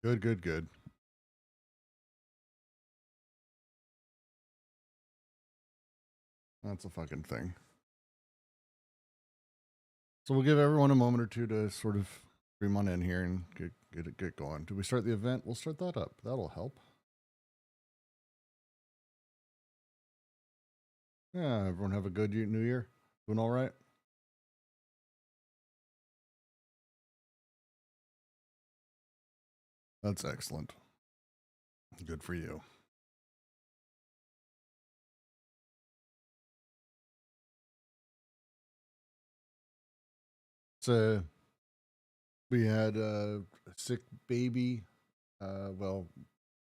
Good, good, good. That's a fucking thing. So we'll give everyone a moment or two to sort of stream on in here and get going. Do we start the event? We'll start that up. That'll help. Yeah, everyone have a good New Year. Doing all right? That's excellent. Good for you. So we had a sick baby, well,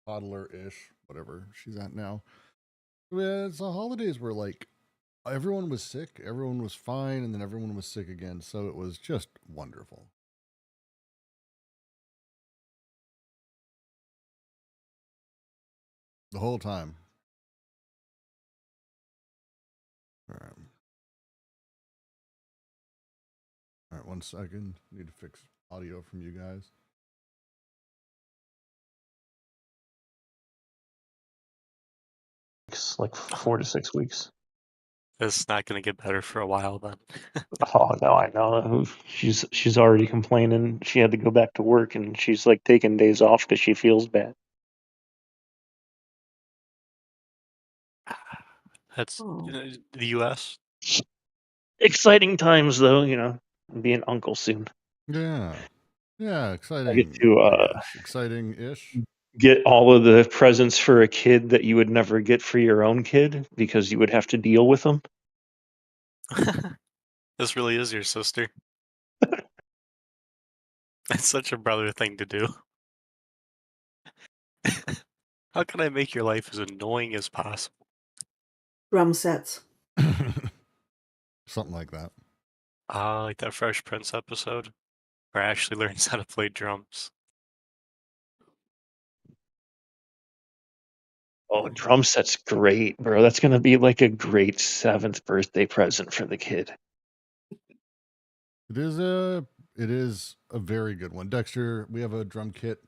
toddler-ish, whatever she's at now. The holidays were like everyone was sick, everyone was fine, and then everyone was sick again. So it was just wonderful. The whole time. All right. All right, 1 second. Need to fix audio from you guys. Like 4 to 6 weeks. It's not going to get better for a while then. Oh no, I know. She's already complaining. She had to go back to work, and she's like taking days off because she feels bad. That's the U.S. Exciting times, though. Being uncle soon. Yeah. Yeah, exciting. I get to exciting-ish. get all of the presents for a kid that you would never get for your own kid because you would have to deal with them. This really is your sister. That's such a brother thing to do. How can I make your life as annoying as possible? Drum sets. Something like that. Like that Fresh Prince episode where Ashley learns how to play drums. Oh, drum set's great, bro. That's gonna be like a great 7th birthday present for the kid. It is a very good one. Dexter, we have a drum kit,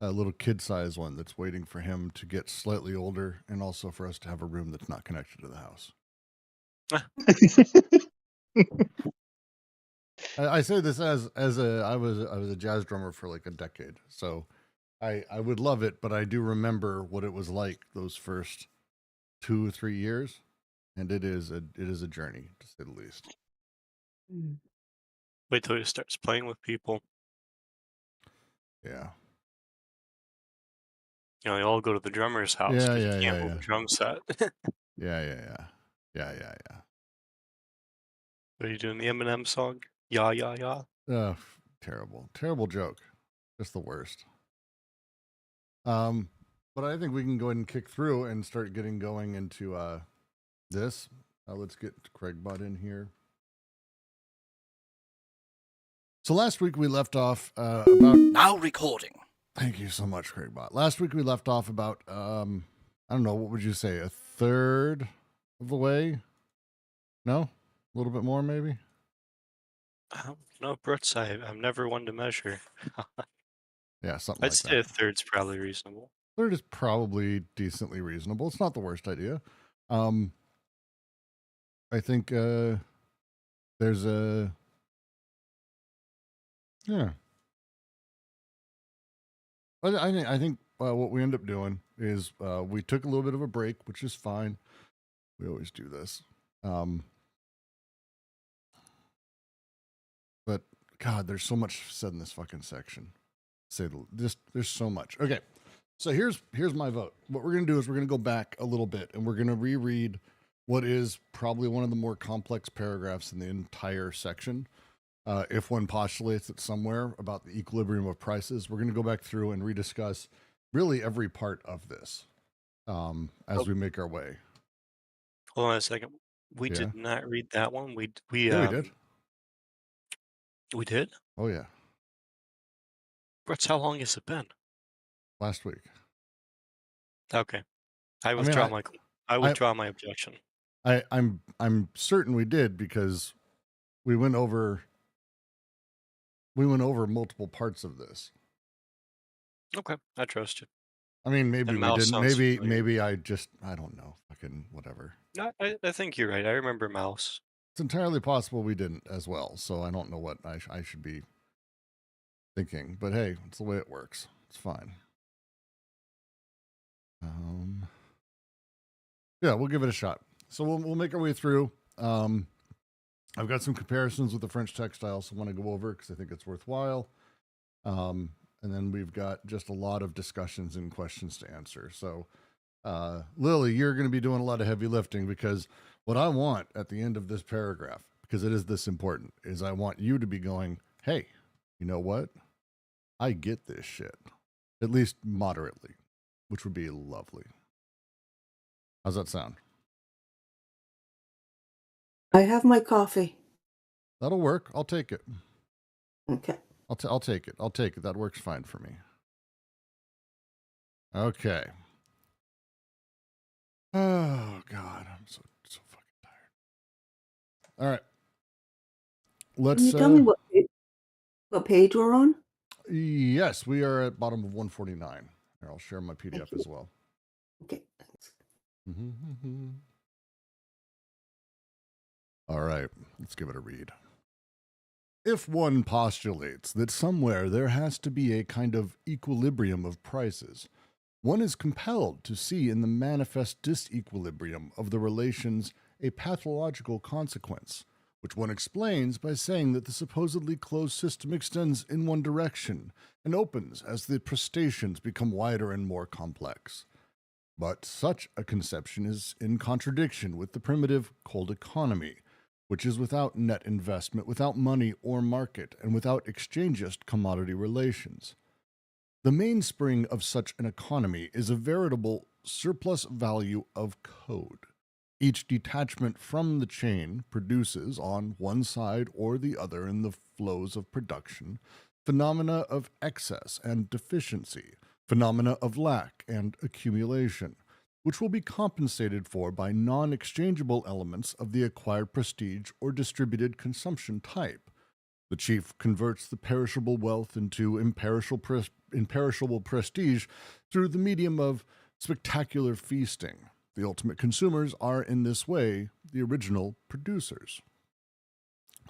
a little kid-size one that's waiting for him to get slightly older, and also for us to have a room that's not connected to the house. I say this as I was a jazz drummer for like a decade, so I would love it, but I do remember what it was like those first 2 or 3 years, and it is a journey, to say the least. Wait till he starts playing with people. Yeah. They all go to the drummer's house because you can't move a drum set. Yeah. What are you doing? The Eminem song? Yeah. Terrible joke. Just the worst. But I think we can go ahead and kick through and start getting going into this. Let's get Craigbot in here. So last week we left off about now recording. Thank you so much, Craigbot. Last week we left off about I don't know, what would you say, a third of the way? No? A little bit more, maybe? No, Brooks, I'm never one to measure. Yeah, something I'd like say that. a third's probably reasonable. Third is probably decently reasonable. It's not the worst idea. I think there's a yeah. I think what we end up doing is we took a little bit of a break, which is fine. We always do this. But God, there's so much said in this fucking section. There's so much. Okay, so here's my vote. What we're gonna do is we're gonna go back a little bit and we're gonna reread what is probably one of the more complex paragraphs in the entire section. If one postulates it somewhere about the equilibrium of prices, we're going to go back through and rediscuss really every part of this as we make our way. Hold on a second. We did not read that one. We did. We did? Oh yeah. Brett, how long has it been? Last week. Okay. I withdraw my objection. I'm certain we did because we went over multiple parts of this. Okay, I trust you. I mean, maybe And we mouse didn't. sounds Maybe familiar. I don't know. Fucking whatever. No, I think you're right. I remember mouse. It's entirely possible we didn't as well. So I don't know what I should be thinking. But hey, it's the way it works. It's fine. Yeah, we'll give it a shot. So we'll make our way through. I've got some comparisons with the French textiles, so I want to go over because I think it's worthwhile. And then we've got just a lot of discussions and questions to answer. So, Lily, you're going to be doing a lot of heavy lifting because what I want at the end of this paragraph, because it is this important, is I want you to be going, hey, you know what? I get this shit, at least moderately, which would be lovely. How's that sound? I have my coffee. That'll work. I'll take it. Okay. I'll take it. I'll take it. That works fine for me. Okay. Oh God, I'm so fucking tired. All right. Let's Can you tell me what page we're on? Yes, we are at bottom of 149. Here, I'll share my PDF Thank you. as well. Okay, thanks. All right, let's give it a read. If one postulates that somewhere there has to be a kind of equilibrium of prices, one is compelled to see in the manifest disequilibrium of the relations a pathological consequence, which one explains by saying that the supposedly closed system extends in one direction and opens as the prestations become wider and more complex. But such a conception is in contradiction with the primitive cold economy, which is without net investment, without money or market, and without exchangist commodity relations. The mainspring of such an economy is a veritable surplus value of code. Each detachment from the chain produces, on one side or the other in the flows of production, phenomena of excess and deficiency, phenomena of lack and accumulation, which will be compensated for by non-exchangeable elements of the acquired prestige or distributed consumption type. The chief converts the perishable wealth into imperishable prestige through the medium of spectacular feasting. The ultimate consumers are, in this way, the original producers.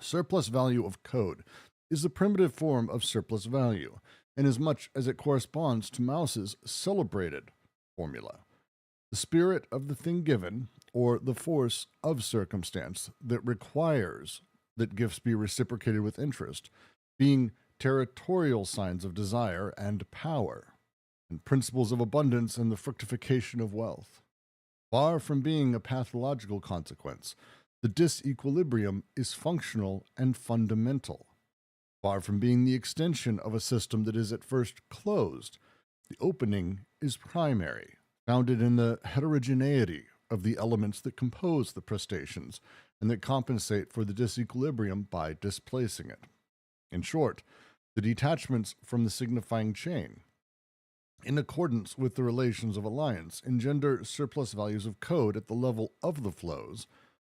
Surplus value of code is the primitive form of surplus value, inasmuch as it corresponds to Mauss's celebrated formula. The spirit of the thing given, or the force of circumstance that requires that gifts be reciprocated with interest, being territorial signs of desire and power, and principles of abundance and the fructification of wealth. Far from being a pathological consequence, the disequilibrium is functional and fundamental. Far from being the extension of a system that is at first closed, the opening is primary, founded in the heterogeneity of the elements that compose the prestations and that compensate for the disequilibrium by displacing it. In short, the detachments from the signifying chain, in accordance with the relations of alliance, engender surplus values of code at the level of the flows,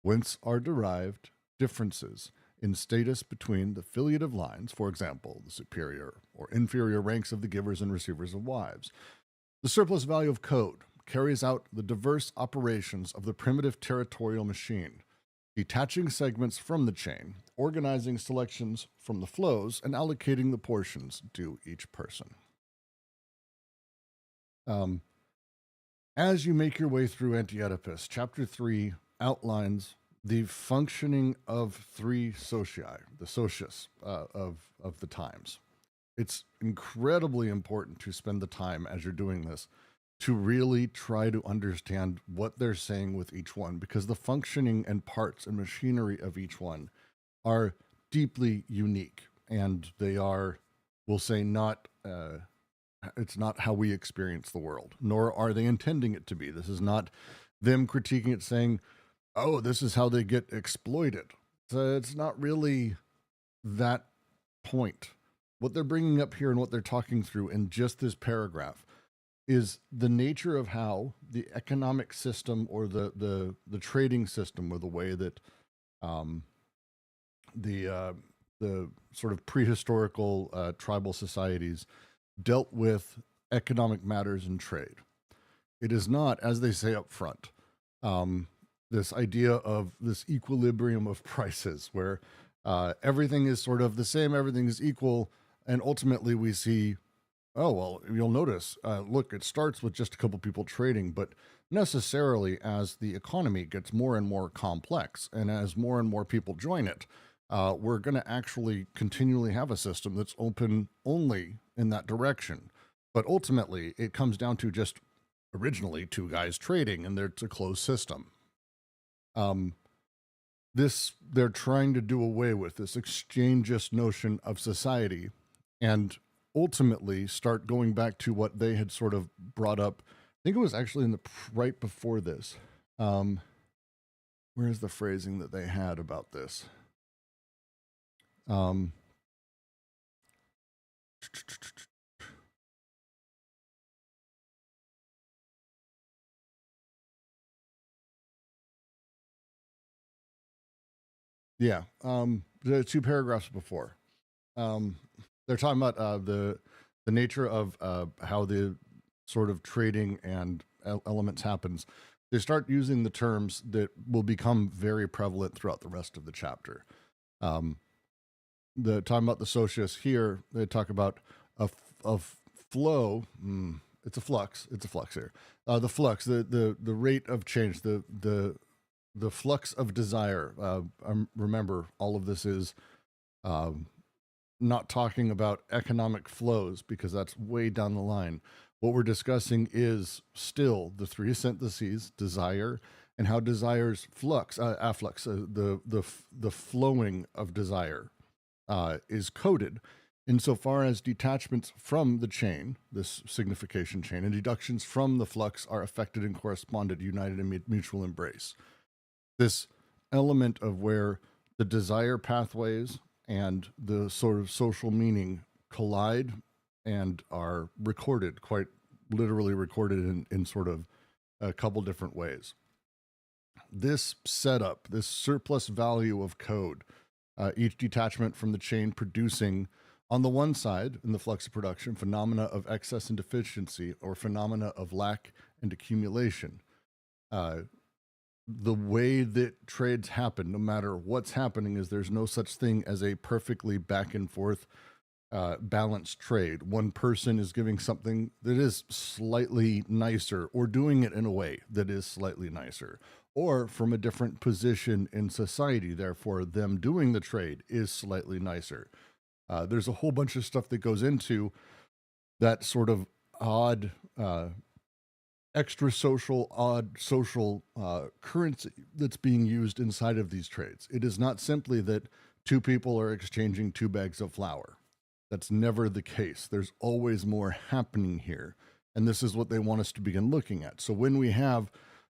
whence are derived differences in status between the filiative lines, for example, the superior or inferior ranks of the givers and receivers of wives. The surplus value of code carries out the diverse operations of the primitive territorial machine, detaching segments from the chain, organizing selections from the flows, and allocating the portions to each person. As you make your way through Anti-Oedipus, Chapter 3 outlines the functioning of three socii, the socius of the times. It's incredibly important to spend the time as you're doing this to really try to understand what they're saying with each one, because the functioning and parts and machinery of each one are deeply unique, and they are, we'll say, not it's not how we experience the world, nor are they intending it to be. This is not them critiquing it saying, oh, this is how they get exploited. So it's not really that point. What they're bringing up here and what they're talking through in just this paragraph is the nature of how the economic system or the trading system, or the way that the sort of prehistorical tribal societies dealt with economic matters and trade. It is not, as they say up front, this idea of this equilibrium of prices where everything is sort of the same, everything is equal, and ultimately we see, oh, well, you'll notice, look, it starts with just a couple people trading, but necessarily as the economy gets more and more complex and as more and more people join it, we're going to actually continually have a system that's open only in that direction. But ultimately, it comes down to just originally two guys trading, and it's a closed system. They're trying to do away with this exchangeist notion of society and ultimately start going back to what they had sort of brought up. I think it was actually right before this. Where's the phrasing that they had about this? Yeah, the two paragraphs before. They're talking about the nature of how the sort of trading and elements happens. They start using the terms that will become very prevalent throughout the rest of the chapter. The talking about the socius here, they talk about a flow. It's a flux. It's a flux here. The flux, the rate of change, the flux of desire. Remember, all of this is not talking about economic flows because that's way down the line. What we're discussing is still the three syntheses, desire, and how desire's flux, afflux, the flowing of desire is coded insofar as detachments from the chain, this signification chain, and deductions from the flux are affected and corresponded, united in mutual embrace. This element of where the desire pathways and the sort of social meaning collide and are recorded, quite literally recorded in sort of a couple different ways. This setup, this surplus value of code, each detachment from the chain producing, on the one side, in the flux of production, phenomena of excess and deficiency or phenomena of lack and accumulation. The way that trades happen, no matter what's happening, is there's no such thing as a perfectly back and forth balanced trade. One person is giving something that is slightly nicer or doing it in a way that is slightly nicer or from a different position in society. Therefore, them doing the trade is slightly nicer. There's a whole bunch of stuff that goes into that sort of odd extra social, odd social currency that's being used inside of these trades. It is not simply that two people are exchanging 2 bags of flour. That's never the case. There's always more happening here. And this is what they want us to begin looking at. So when we have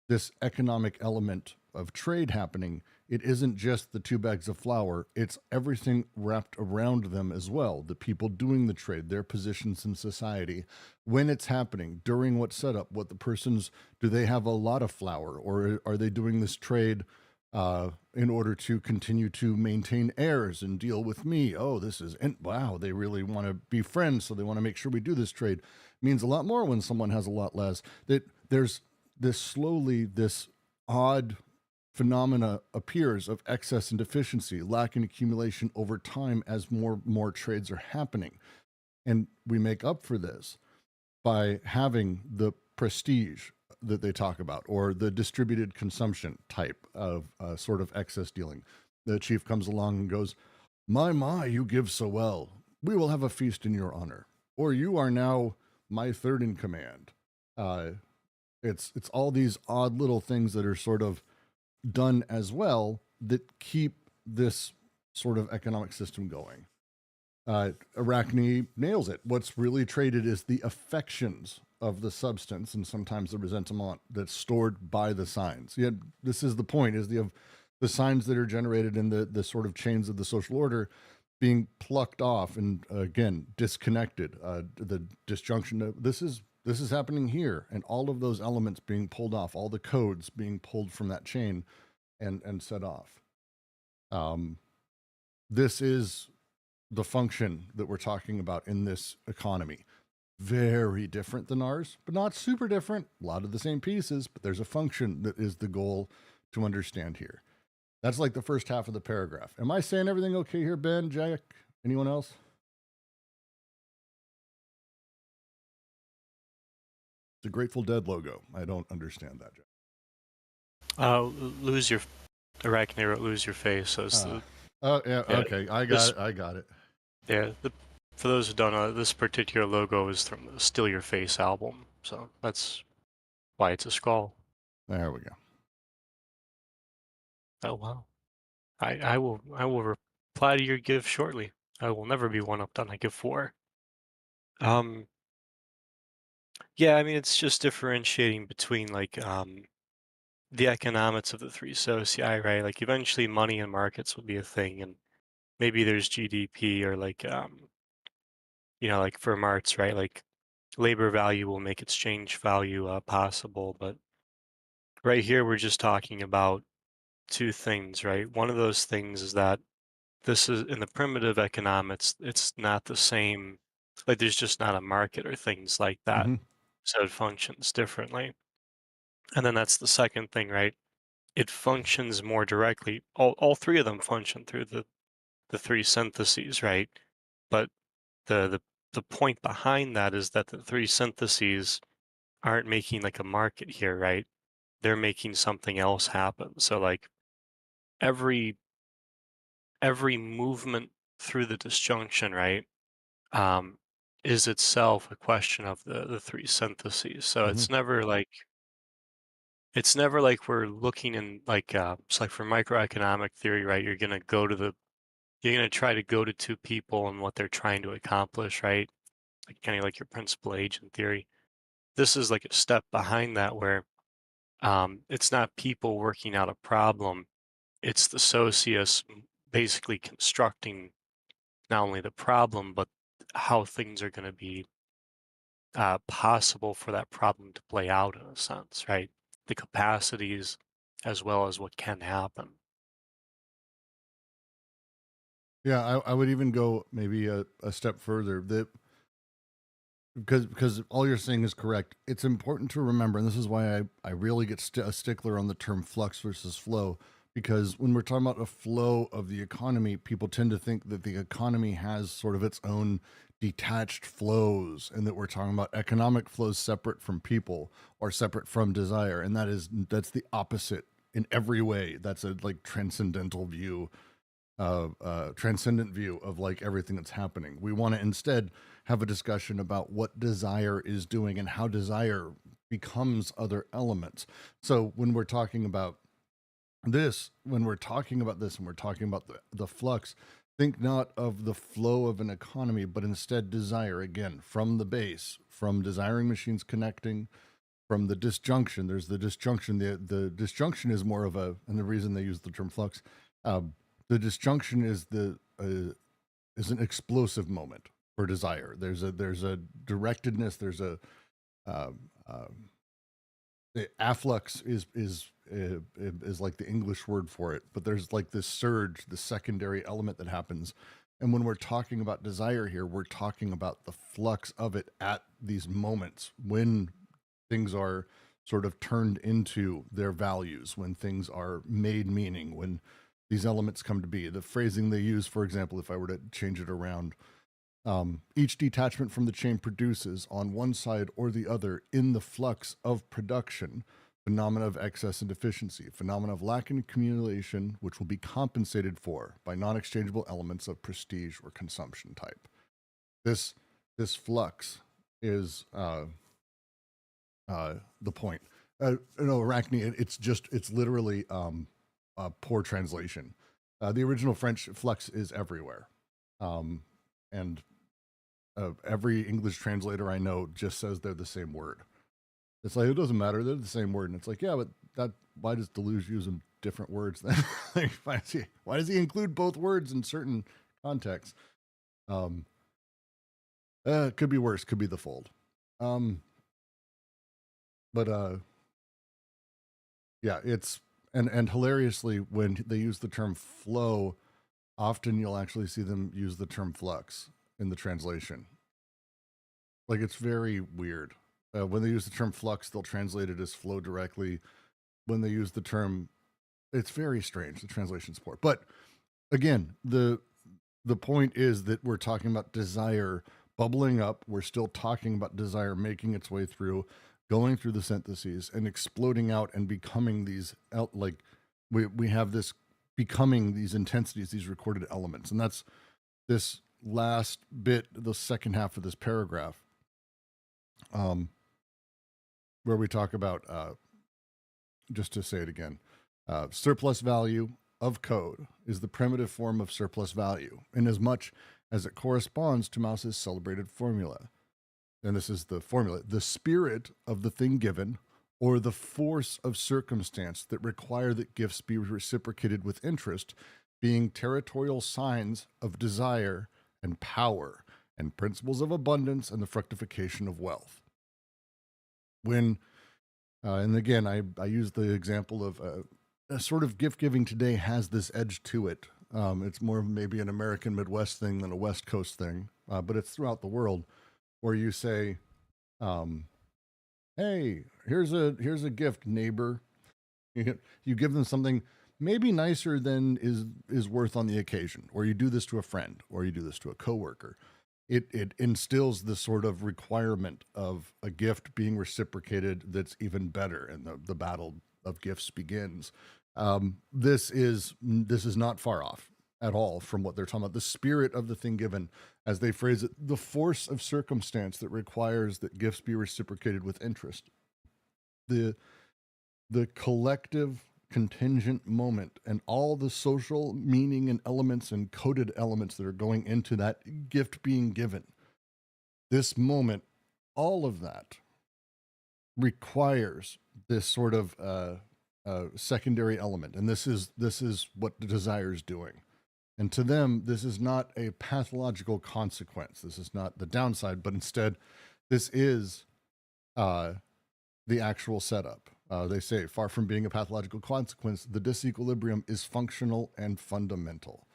this economic element of trade happening, it isn't just the 2 bags of flour, it's everything wrapped around them as well. The people doing the trade, their positions in society, when it's happening, during what setup, what the persons, do they have a lot of flour, or are they doing this trade in order to continue to maintain heirs and deal with me? Oh, wow, they really want to be friends, so they want to make sure we do this trade. It means a lot more when someone has a lot less. That there's this odd phenomena appears of excess and deficiency, lack and accumulation over time as more trades are happening. And we make up for this by having the prestige that they talk about, or the distributed consumption type of sort of excess dealing. The chief comes along and goes, my, you give so well. We will have a feast in your honor. Or you are now my third in command. It's all these odd little things that are sort of done as well that keep this sort of economic system going. Arachne nails it. What's really traded is the affections of the substance and sometimes the resentment that's stored by the signs. Yet this is the point, is the signs that are generated in the sort of chains of the social order being plucked off and again disconnected. The disjunction. This is happening here, and all of those elements being pulled off, all the codes being pulled from that chain and set off. This is the function that we're talking about in this economy. very different than ours, but not super different. A lot of the same pieces, but there's a function that is the goal to understand here. That's like the first half of the paragraph. Am I saying everything okay here, Ben, Jack? Anyone else? It's a Grateful Dead logo. I don't understand that, Jack. Lose your Arachne wrote "lose your face." So it's Yeah, yeah, okay. I got it. I got it. For those who don't know, this particular logo is from the "Still Your Face" album, so that's why it's a skull. There we go. Oh wow! I will reply to your give shortly. I will never be one-upped on a give 4. Yeah, I mean it's just differentiating between like the economics of the three socii, right? Like eventually money and markets will be a thing, and maybe there's GDP or like like for Marx, right? Like labor value will make exchange value possible, but right here we're just talking about two things, right? One of those things is that this is in the primitive economics, it's not the same, like there's just not a market or things like that. Mm-hmm. So it functions differently. And then that's the second thing, right? It functions more directly. All three of them function through the three syntheses, right? But the point behind that is that the three syntheses aren't making like a market here, right? They're making something else happen. So like every movement through the disjunction, right, um, is itself a question of the three syntheses. So Mm-hmm. it's never like we're looking in like it's like for microeconomic theory, right? You're gonna try to go to two people and what they're trying to accomplish, right? Like kind of like your principal agent theory. This is like a step behind that where it's not people working out a problem. It's the socius basically constructing not only the problem, but how things are going to be possible for that problem to play out in a sense, right? The capacities as well as what can happen. Yeah, I would even go maybe a step further. That because all you're saying is correct. It's important to remember, and this is why I really get a stickler on the term flux versus flow, because when we're talking about a flow of the economy, people tend to think that the economy has sort of its own detached flows, and that we're talking about economic flows separate from people or separate from desire, and that's the opposite in every way. That's a like transcendental view transcendent view of like everything that's happening. We want to instead have a discussion about what desire is doing and how desire becomes other elements. So when we're talking about this, and we're talking about the flux, think not of the flow of an economy, but instead desire, again, from the base, from desiring machines connecting, from the disjunction. There's the disjunction. The disjunction is more of a, and the reason they use the term flux, the disjunction is is an explosive moment for desire. There's a directedness. There's a the afflux is like the English word for it, but there's like this surge, the secondary element that happens. And when we're talking about desire here, we're talking about the flux of it at these moments when things are sort of turned into their values, when things are made meaning, when these elements come to be. The phrasing they use, for example, if I were to change it around, each detachment from the chain produces on one side or the other in the flux of production phenomena of excess and deficiency, phenomena of lack and accumulation, which will be compensated for by non-exchangeable elements of prestige or consumption type. This flux is the point. No, Arachne, it's literally poor translation. The original French flux is everywhere. And every English translator I know just says they're the same word. It's like, it doesn't matter, they're the same word. And it's like, yeah, but why does Deleuze use them different words then? Like, why does he include both words in certain contexts? Could be worse, could be the fold. But yeah, it's and hilariously, when they use the term flow, often you'll actually see them use the term flux in the translation. Like, it's very weird. When they use the term flux, they'll translate it as flow directly. When they use the term, it's very strange, the translation support. But again, the point is that we're talking about desire bubbling up. We're still talking about desire making its way through, going through the syntheses and exploding out and becoming these like we have this becoming these intensities, these recorded elements. And that's this last bit, the second half of this paragraph, where we talk about, just to say it again, surplus value of code is the primitive form of surplus value, inasmuch as it corresponds to Mauss's celebrated formula. And this is the formula: the spirit of the thing given, or the force of circumstance that require that gifts be reciprocated with interest, being territorial signs of desire and power, and principles of abundance and the fructification of wealth. When, and again, I use the example of a sort of gift giving today has this edge to it. It's more maybe an American Midwest thing than a West Coast thing, but it's throughout the world, where you say, hey, here's a gift, neighbor. You give them something maybe nicer than is worth on the occasion, or you do this to a friend, or you do this to a coworker. It instills this sort of requirement of a gift being reciprocated that's even better, and the battle of gifts begins. This is not far off at all from what they're talking about. The spirit of the thing given, as they phrase it, the force of circumstance that requires that gifts be reciprocated with interest. The collective contingent moment and all the social meaning and elements and coded elements that are going into that gift being given. This moment, all of that requires this sort of secondary element. And this is what the desire is doing. And to them, this is not a pathological consequence. This is not the downside, but instead, this is the actual setup. They say, far from being a pathological consequence, the disequilibrium is functional and fundamental.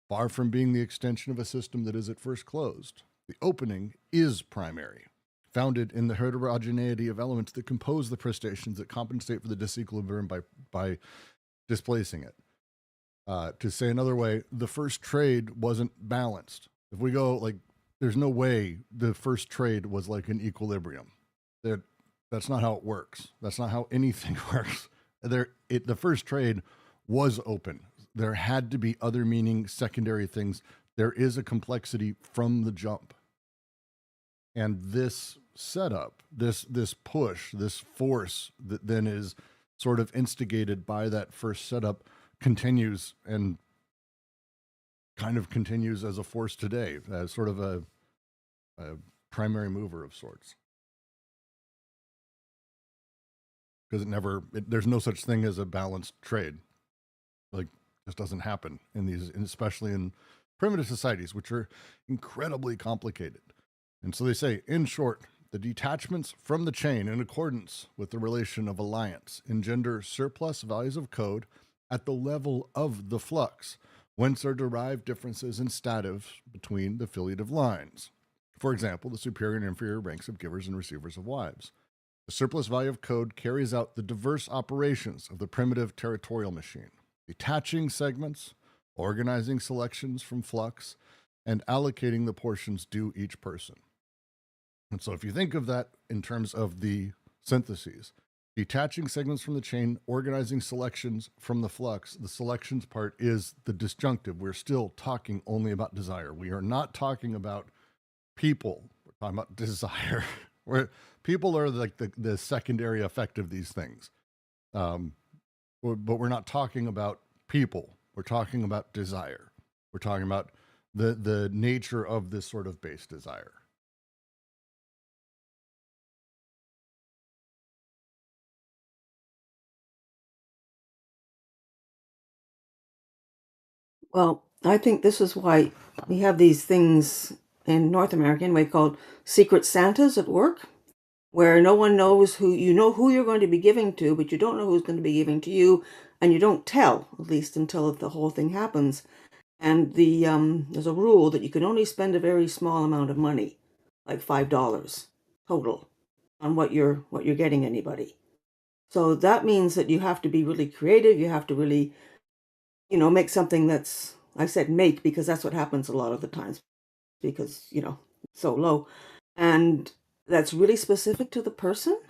Far from being the extension of a system that is at first closed, the opening is primary, founded in the heterogeneity of elements that compose the prestations that compensate for the disequilibrium by displacing it. To say another way, the first trade wasn't balanced. If we go like, there's no way the first trade was like an equilibrium. That's not how it works. That's not how anything works. The first trade was open. There had to be other meaning, secondary things. There is a complexity from the jump. And this setup, this push, this force that then is sort of instigated by that first setup continues and kind of continues as a force today, as sort of a primary mover of sorts. Because there's no such thing as a balanced trade. Like, this doesn't happen especially in primitive societies, which are incredibly complicated. And so they say, in short, the detachments from the chain in accordance with the relation of alliance engender surplus values of code at the level of the flux, whence are derived differences in status between the filiative lines. For example, the superior and inferior ranks of givers and receivers of wives. The surplus value of code carries out the diverse operations of the primitive territorial machine, detaching segments, organizing selections from flux, and allocating the portions due each person. And so if you think of that in terms of the syntheses, detaching segments from the chain, organizing selections from the flux, the selections part is the disjunctive. We're still talking only about desire. We are not talking about people. We're talking about desire. Where people are like the secondary effect of these things. But we're not talking about people. We're talking about desire. We're talking about the nature of this sort of base desire. Well, I think this is why we have these things in North America anyway called secret Santas at work, where no one knows who you're going to be giving to, but you don't know who's going to be giving to you, and you don't tell, at least until the whole thing happens. And there's a rule that you can only spend a very small amount of money, like $5. total on what you're getting anybody. So that means that you have to be really creative. You have to really, make something that's, I said make because that's what happens a lot of the times because, so low. And that's really specific to the person.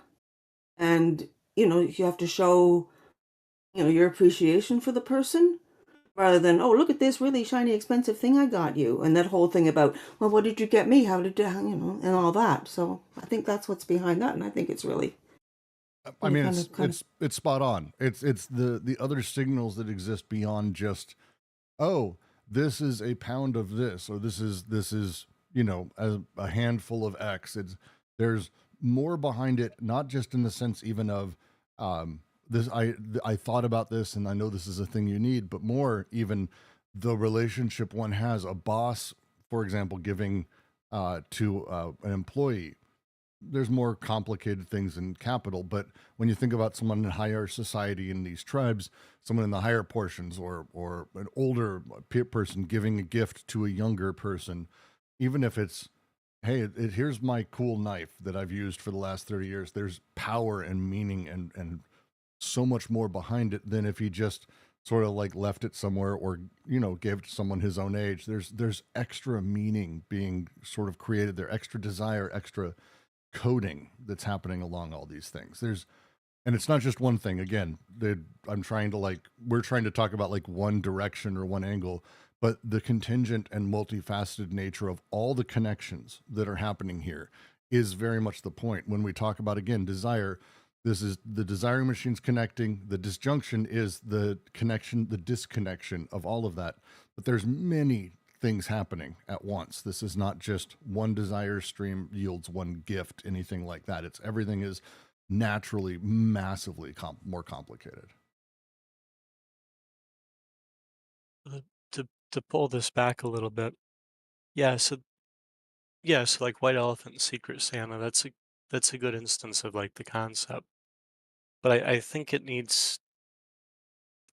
And, you have to show, your appreciation for the person rather than, oh, look at this really shiny, expensive thing I got you. And that whole thing about, well, what did you get me? How did you, and all that. So I think that's what's behind that. And I think it's really, I mean, kind of, it's spot on. It's the other signals that exist beyond just, oh, this is a pound of this, or this is a handful of X. There's more behind it, not just in the sense even of this. I thought about this, and I know this is a thing you need, but more even the relationship one has. A boss, for example, giving to an employee. There's more complicated things in capital, but when you think about someone in higher society in these tribes, someone in the higher portions, or an older person giving a gift to a younger person, even if it's, hey, here's my cool knife that I've used for the last 30 years, there's power and meaning and so much more behind it than if he just sort of like left it somewhere or gave it to someone his own age. There's extra meaning being sort of created there, extra desire, extra coding that's happening along all these things. And it's not just one thing. Again, we're trying to talk about like one direction or one angle, but the contingent and multifaceted nature of all the connections that are happening here is very much the point. When we talk about, again, desire, this is the desiring machines connecting. The disjunction is the connection, the disconnection of all of that. But there's many things happening at once. This is not just one desire stream yields one gift, anything like that. Everything is naturally massively more complicated. To pull this back a little bit, so like White Elephant and Secret Santa, that's a good instance of like the concept. But I think it needs.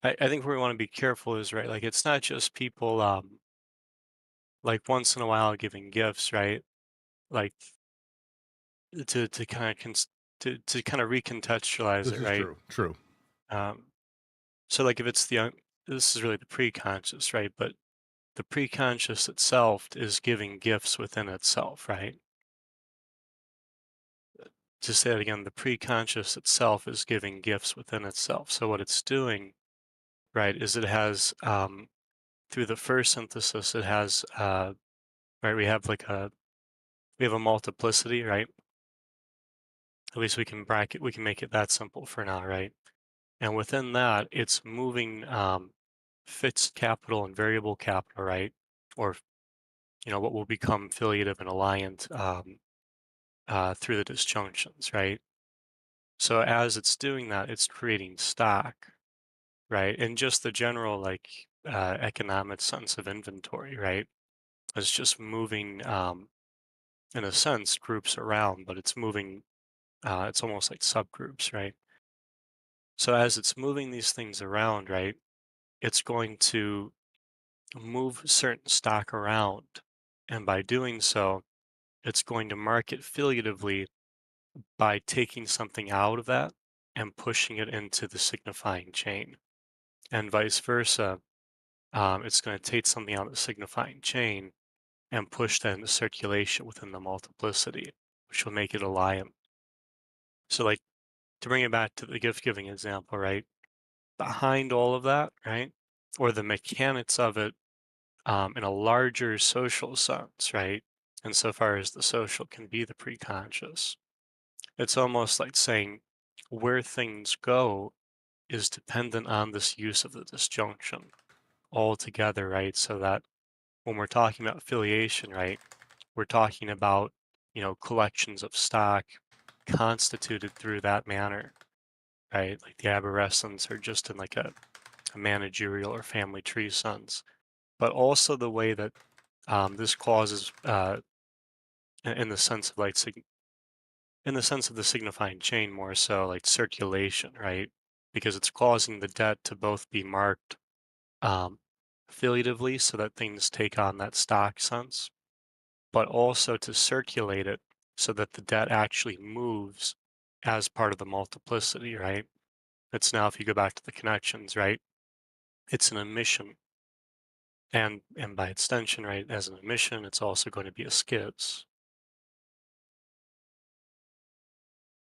I think where we want to be careful is right. Like it's not just people like once in a while giving gifts, right? Like to kind of to kind of recontextualize This it, is right? true. Um, so like if it's this is really the preconscious, right? But the preconscious itself is giving gifts within itself, right? To say it again, the preconscious itself is giving gifts within itself. So what it's doing, right, is it has through the first synthesis, it has right. We have a multiplicity, right? At least we can make it that simple for now, right? And within that, it's moving fixed capital and variable capital, right? Or what will become affiliative and alliant through the disjunctions, right? So as it's doing that, it's creating stock, right? And just the general like economic sense of inventory, right? It's just moving, in a sense, groups around, but it's moving. It's almost like subgroups, right? So as it's moving these things around, right, it's going to move certain stock around, and by doing so, it's going to mark it affiliatively by taking something out of that and pushing it into the signifying chain, and vice versa. It's going to take something out of the signifying chain and push that into circulation within the multiplicity, which will make it alliant. So, like to bring it back to the gift giving example, right? Behind all of that, right, or the mechanics of it, in a larger social sense, right? Insofar as the social can be the preconscious, it's almost like saying where things go is dependent on this use of the disjunction altogether, right? So that when we're talking about affiliation, right, we're talking about, collections of stock constituted through that manner, right? Like the arborescents are just in like a managerial or family tree sense, but also the way that this causes, in the sense of like, in the sense of the signifying chain more so like circulation, right? Because it's causing the debt to both be marked um, affiliatively so that things take on that stock sense, but also to circulate it so that the debt actually moves as part of the multiplicity, right? It's now, if you go back to the connections, right, it's an emission. And by extension, right, as an emission, it's also going to be a skis.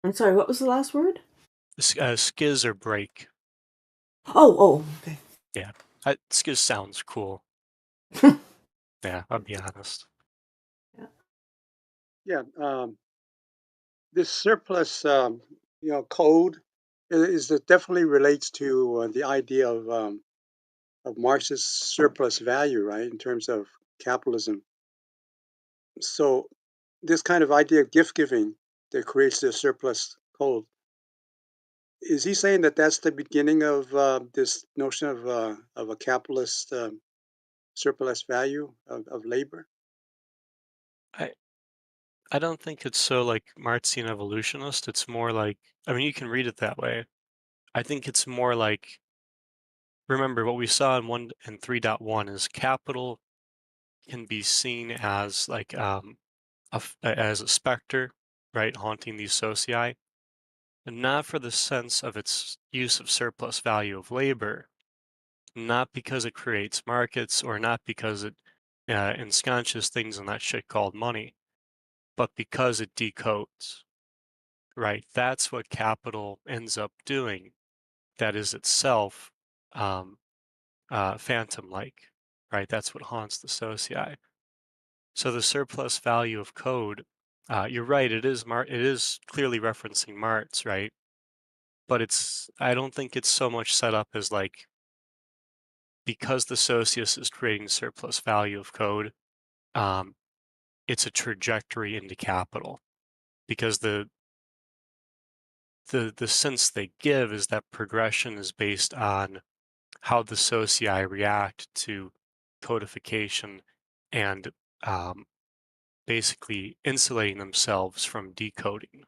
I'm sorry, what was the last word? Skis or break. Oh, okay. Yeah, skis sounds cool. Yeah, I'll be honest. Yeah, this surplus, code is that definitely relates to the idea of Marx's surplus value, right? In terms of capitalism. So this kind of idea of gift giving that creates the surplus code. Is he saying that that's the beginning of this notion of a capitalist surplus value of labor? I don't think it's so like Marxian evolutionist. It's more like, I mean, you can read it that way. I think it's more like, remember what we saw in 1 and 3.1 is capital can be seen as like as a specter, right, haunting these socii, and not for the sense of its use of surplus value of labor, not because it creates markets or not because it ensconces things in that shit called money, but because it decodes, right? That's what capital ends up doing. That is itself phantom-like, right? That's what haunts the socii. So the surplus value of code, you're right, it is clearly referencing Marx, right? But I don't think it's so much set up as like, because the socius is creating surplus value of code, um, it's a trajectory into capital. Because the sense they give is that progression is based on how the socii react to codification and basically insulating themselves from decoding.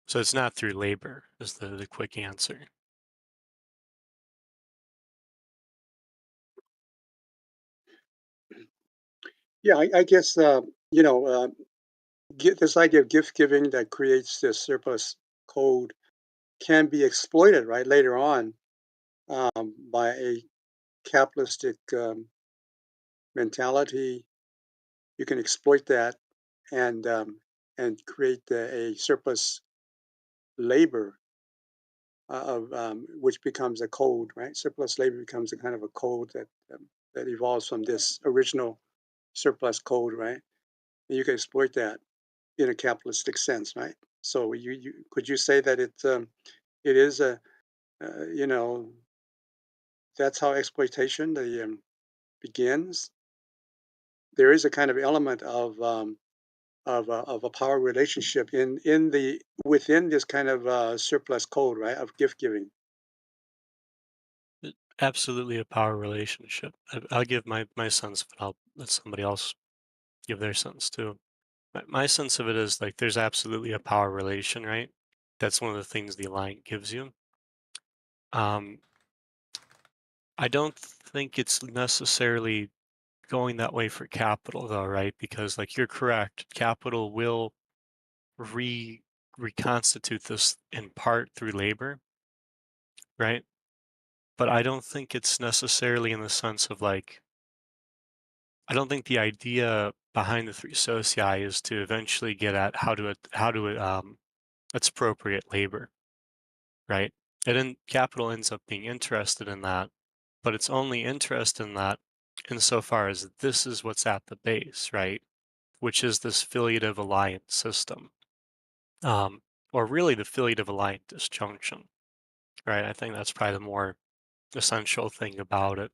So it's not through labor, is the quick answer. Yeah, I guess this idea of gift giving that creates this surplus code can be exploited right later on by a capitalistic mentality. You can exploit that and create a surplus labor of which becomes a code, right? Surplus labor becomes a kind of a code that evolves from this original surplus code, right? And you can exploit that in a capitalistic sense, right? So you could you say that it is a you know that's how exploitation begins. There is a kind of element of a power relationship in the within this kind of surplus code, right? Of gift giving. Absolutely a power relationship. I'll give my sense, but I'll let somebody else give their sense too. My sense of it is like there's absolutely a power relation, right? That's one of the things the Alliant gives you. I don't think it's necessarily going that way for capital though, right? Because like you're correct, capital will reconstitute this in part through labor, right? But I don't think it's necessarily in the sense of like, I don't think the idea behind the three socii is to eventually get at how to expropriate labor, right? And then capital ends up being interested in that, but it's only interested in that insofar as this is what's at the base, right? Which is this filiative alliant system, or really the filiative alliant disjunction, right? I think that's probably the more essential thing about it.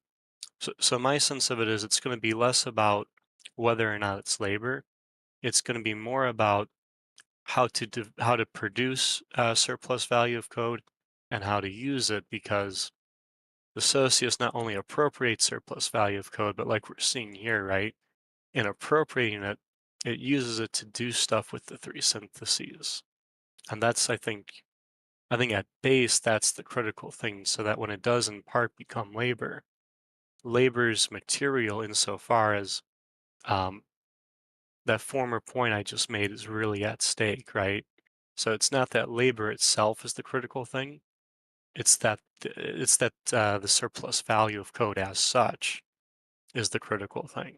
So my sense of it is it's going to be less about whether or not it's labor. It's going to be more about how to produce surplus value of code and how to use it, because the socius not only appropriates surplus value of code, but like we're seeing here, right? In appropriating it, it uses it to do stuff with the three syntheses. And that's, I think at base, that's the critical thing, so that when it does in part become labor, labor's material insofar as um, that former point I just made is really at stake, right? So it's not that labor itself is the critical thing. It's that the surplus value of code as such is the critical thing.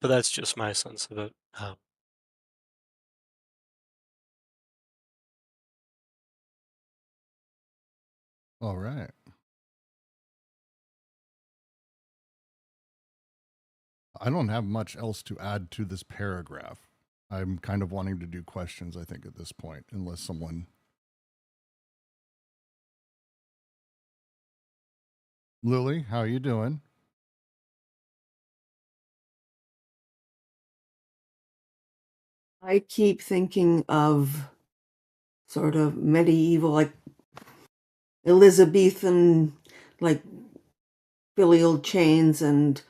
But that's just my sense of it. All right. I don't have much else to add to this paragraph. I'm kind of wanting to do questions, I think, at this point, unless someone... Lily, how you doing? I keep thinking of sort of medieval, like Elizabethan, like filial chains and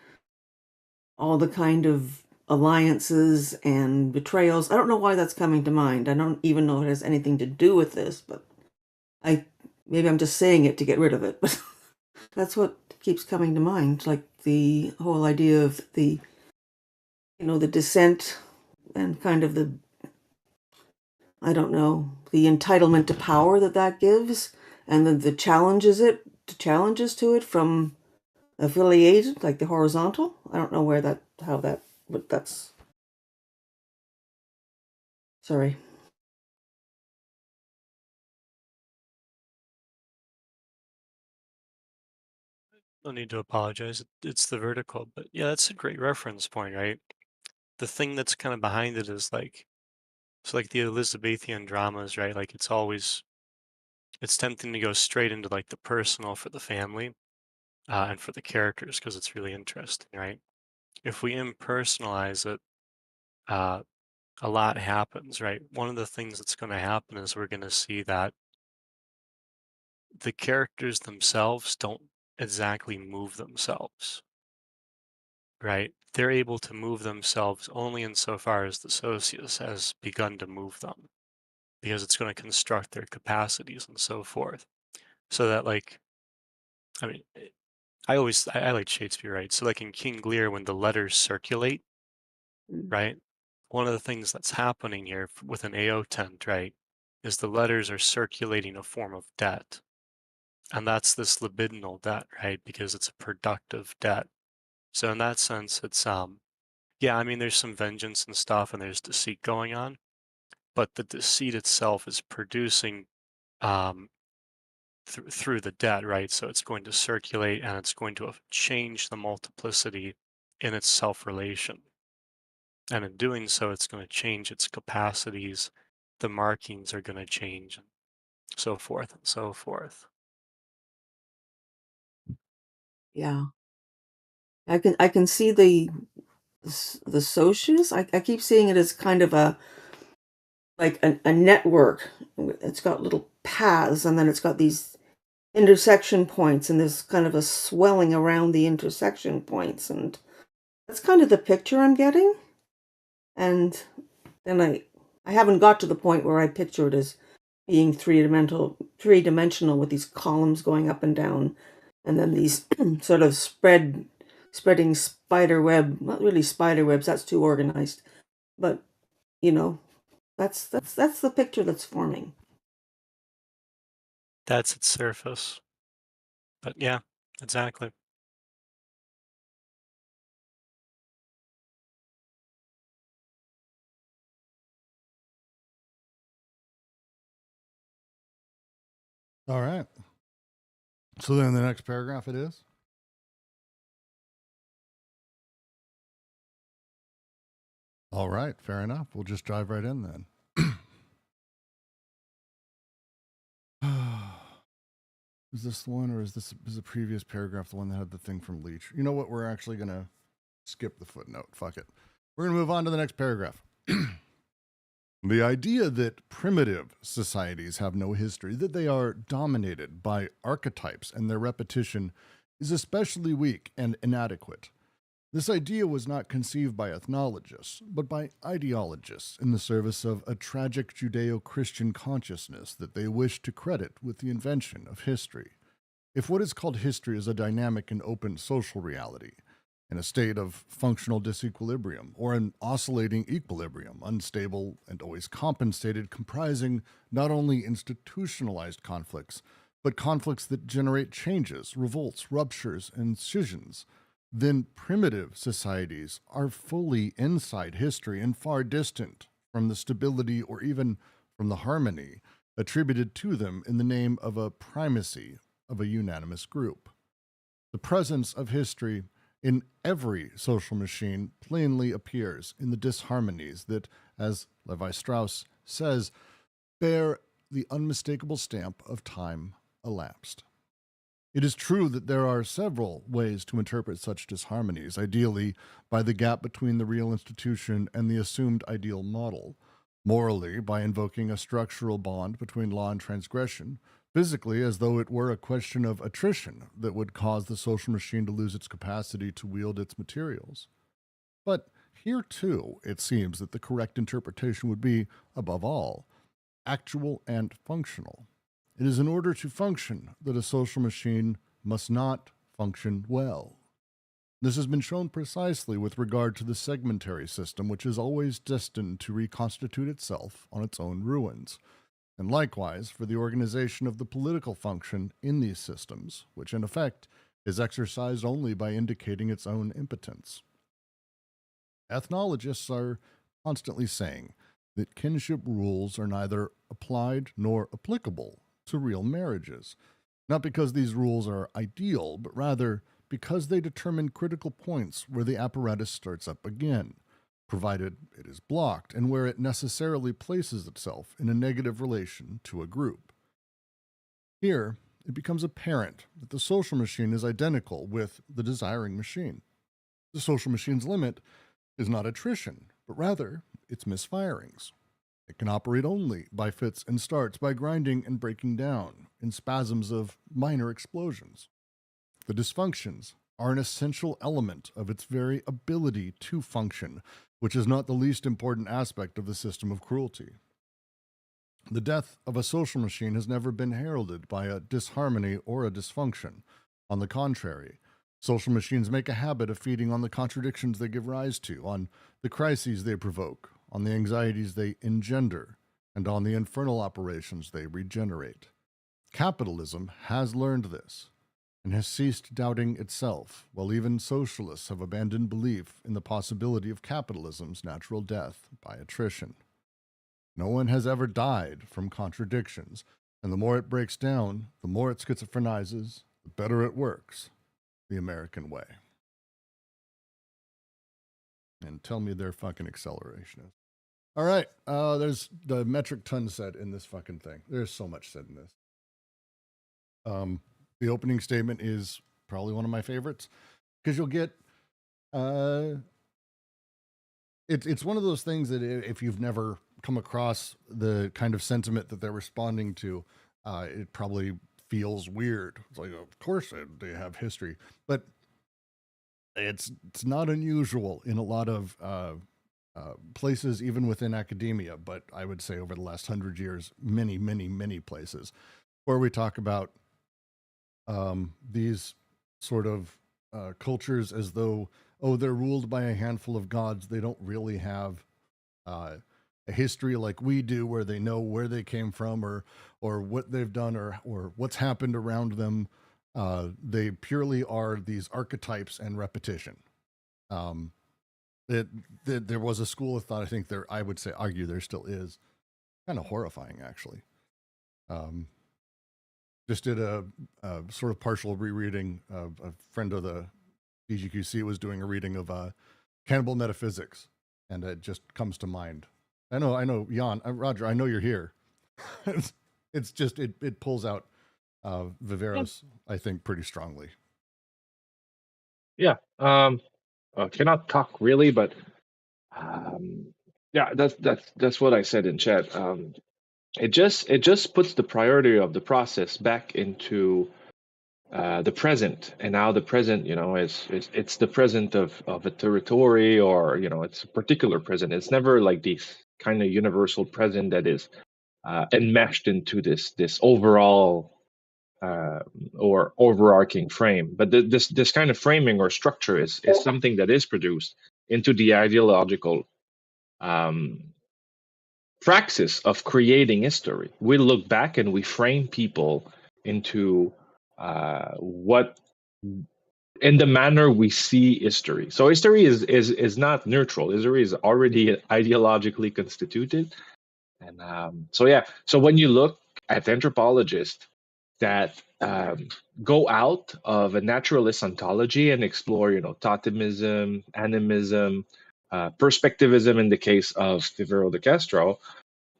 all the kind of alliances and betrayals. I don't know why that's coming to mind. I don't even know if it has anything to do with this, but maybe I'm just saying it to get rid of it, but that's what keeps coming to mind, like the whole idea of the descent and kind of the, I don't know, the entitlement to power that gives, and then the challenges to it from affiliated, like the horizontal. I don't know what that's. Sorry. No need to apologize. It's the vertical, but yeah, that's a great reference point, right? The thing that's kind of behind it is like, so like the Elizabethan dramas, right? Like it's tempting to go straight into like the personal for the family and for the characters because it's really interesting, right? If we impersonalize it, uh, a lot happens, right? One of the things that's going to happen is we're going to see that the characters themselves don't exactly move themselves, right? They're able to move themselves only insofar as the socius has begun to move them, because it's going to construct their capacities and so forth. So that, like, I mean, I like Shakespeare, right? So like in King Lear, when the letters circulate, right? One of the things that's happening here with an AO tent, right, is the letters are circulating a form of debt. And that's this libidinal debt, right? Because it's a productive debt. So in that sense, it's yeah, I mean there's some vengeance and stuff and there's deceit going on, but the deceit itself is producing um through the debt, right? So it's going to circulate and it's going to change the multiplicity in its self-relation. And in doing so, it's going to change its capacities. The markings are going to change, and so forth and so forth. Yeah, I can see the socius. I keep seeing it as kind of a network. It's got little paths, and then it's got these intersection points, and there's kind of a swelling around the intersection points, and that's kind of the picture I'm getting. And then I haven't got to the point where I picture it as being three dimensional with these columns going up and down, and then these sort of spreading spider web. Not really spider webs. That's too organized, but you know, that's the picture that's forming. That's its surface. But yeah, exactly. All right. So then the next paragraph it is? All right, fair enough. We'll just dive right in then. Is this the one, or is the previous paragraph the one that had the thing from Leach? You know what? We're actually going to skip the footnote. Fuck it. We're going to move on to the next paragraph. The idea that primitive societies have no history, that they are dominated by archetypes and their repetition, is especially weak and inadequate. This idea was not conceived by ethnologists, but by ideologists in the service of a tragic Judeo-Christian consciousness that they wished to credit with the invention of history. If what is called history is a dynamic and open social reality, in a state of functional disequilibrium, or an oscillating equilibrium, unstable and always compensated, comprising not only institutionalized conflicts, but conflicts that generate changes, revolts, ruptures, and scissions, then primitive societies are fully inside history and far distant from the stability or even from the harmony attributed to them in the name of a primacy of a unanimous group. The presence of history in every social machine plainly appears in the disharmonies that, as Levi-Strauss says, bear the unmistakable stamp of time elapsed. It is true that there are several ways to interpret such disharmonies, ideally by the gap between the real institution and the assumed ideal model, morally by invoking a structural bond between law and transgression, physically as though it were a question of attrition that would cause the social machine to lose its capacity to wield its materials. But here, too, it seems that the correct interpretation would be, above all, actual and functional. It is in order to function that a social machine must not function well. This has been shown precisely with regard to the segmentary system, which is always destined to reconstitute itself on its own ruins, and likewise for the organization of the political function in these systems, which in effect is exercised only by indicating its own impotence. Ethnologists are constantly saying that kinship rules are neither applied nor applicable to real marriages, not because these rules are ideal, but rather because they determine critical points where the apparatus starts up again, provided it is blocked, and where it necessarily places itself in a negative relation to a group. Here, it becomes apparent that the social machine is identical with the desiring machine. The social machine's limit is not attrition, but rather its misfirings. It can operate only by fits and starts, by grinding and breaking down in spasms of minor explosions. The dysfunctions are an essential element of its very ability to function, which is not the least important aspect of the system of cruelty. The death of a social machine has never been heralded by a disharmony or a dysfunction. On the contrary, social machines make a habit of feeding on the contradictions they give rise to, on the crises they provoke, on the anxieties they engender, and on the infernal operations they regenerate. Capitalism has learned this, and has ceased doubting itself, while even socialists have abandoned belief in the possibility of capitalism's natural death by attrition. No one has ever died from contradictions, and the more it breaks down, the more it schizophrenizes, the better it works, the American way. And tell me their fucking acceleration is. All right, there's the metric ton said in this fucking thing. There's so much said in this. The opening statement is probably one of my favorites because you'll get, it's one of those things that if you've never come across the kind of sentiment that they're responding to, it probably feels weird. It's like, of course they have history, but it's not unusual in a lot of places, even within academia, but I would say over the last 100 years, many, many, many places where we talk about these sort of cultures as though, oh, they're ruled by a handful of gods. They don't really have a history like we do, where they know where they came from or what they've done or what's happened around them. They purely are these archetypes and repetition. There was a school of thought, I think I would say argue there still is, kind of horrifying actually. Just did a sort of partial rereading of a friend of the DGQC was doing a reading of Cannibal Metaphysics, and it just comes to mind. I know, Jan, Roger, I know you're here. It's just, it pulls out Viveros, I think, pretty strongly. Yeah. Cannot talk really, but yeah, that's what I said in chat. It just puts the priority of the process back into the present, and now the present, is it's the present of a territory, or it's a particular present. It's never like this kind of universal present that is enmeshed into this overall or overarching frame. But this kind of framing or structure is something that is produced into the ideological praxis of creating history. We look back and we frame people into what in the manner we see history. So history is not neutral. History is already ideologically constituted. And so when you look at anthropologists that go out of a naturalist ontology and explore, totemism, animism, perspectivism in the case of Vivero de Castro,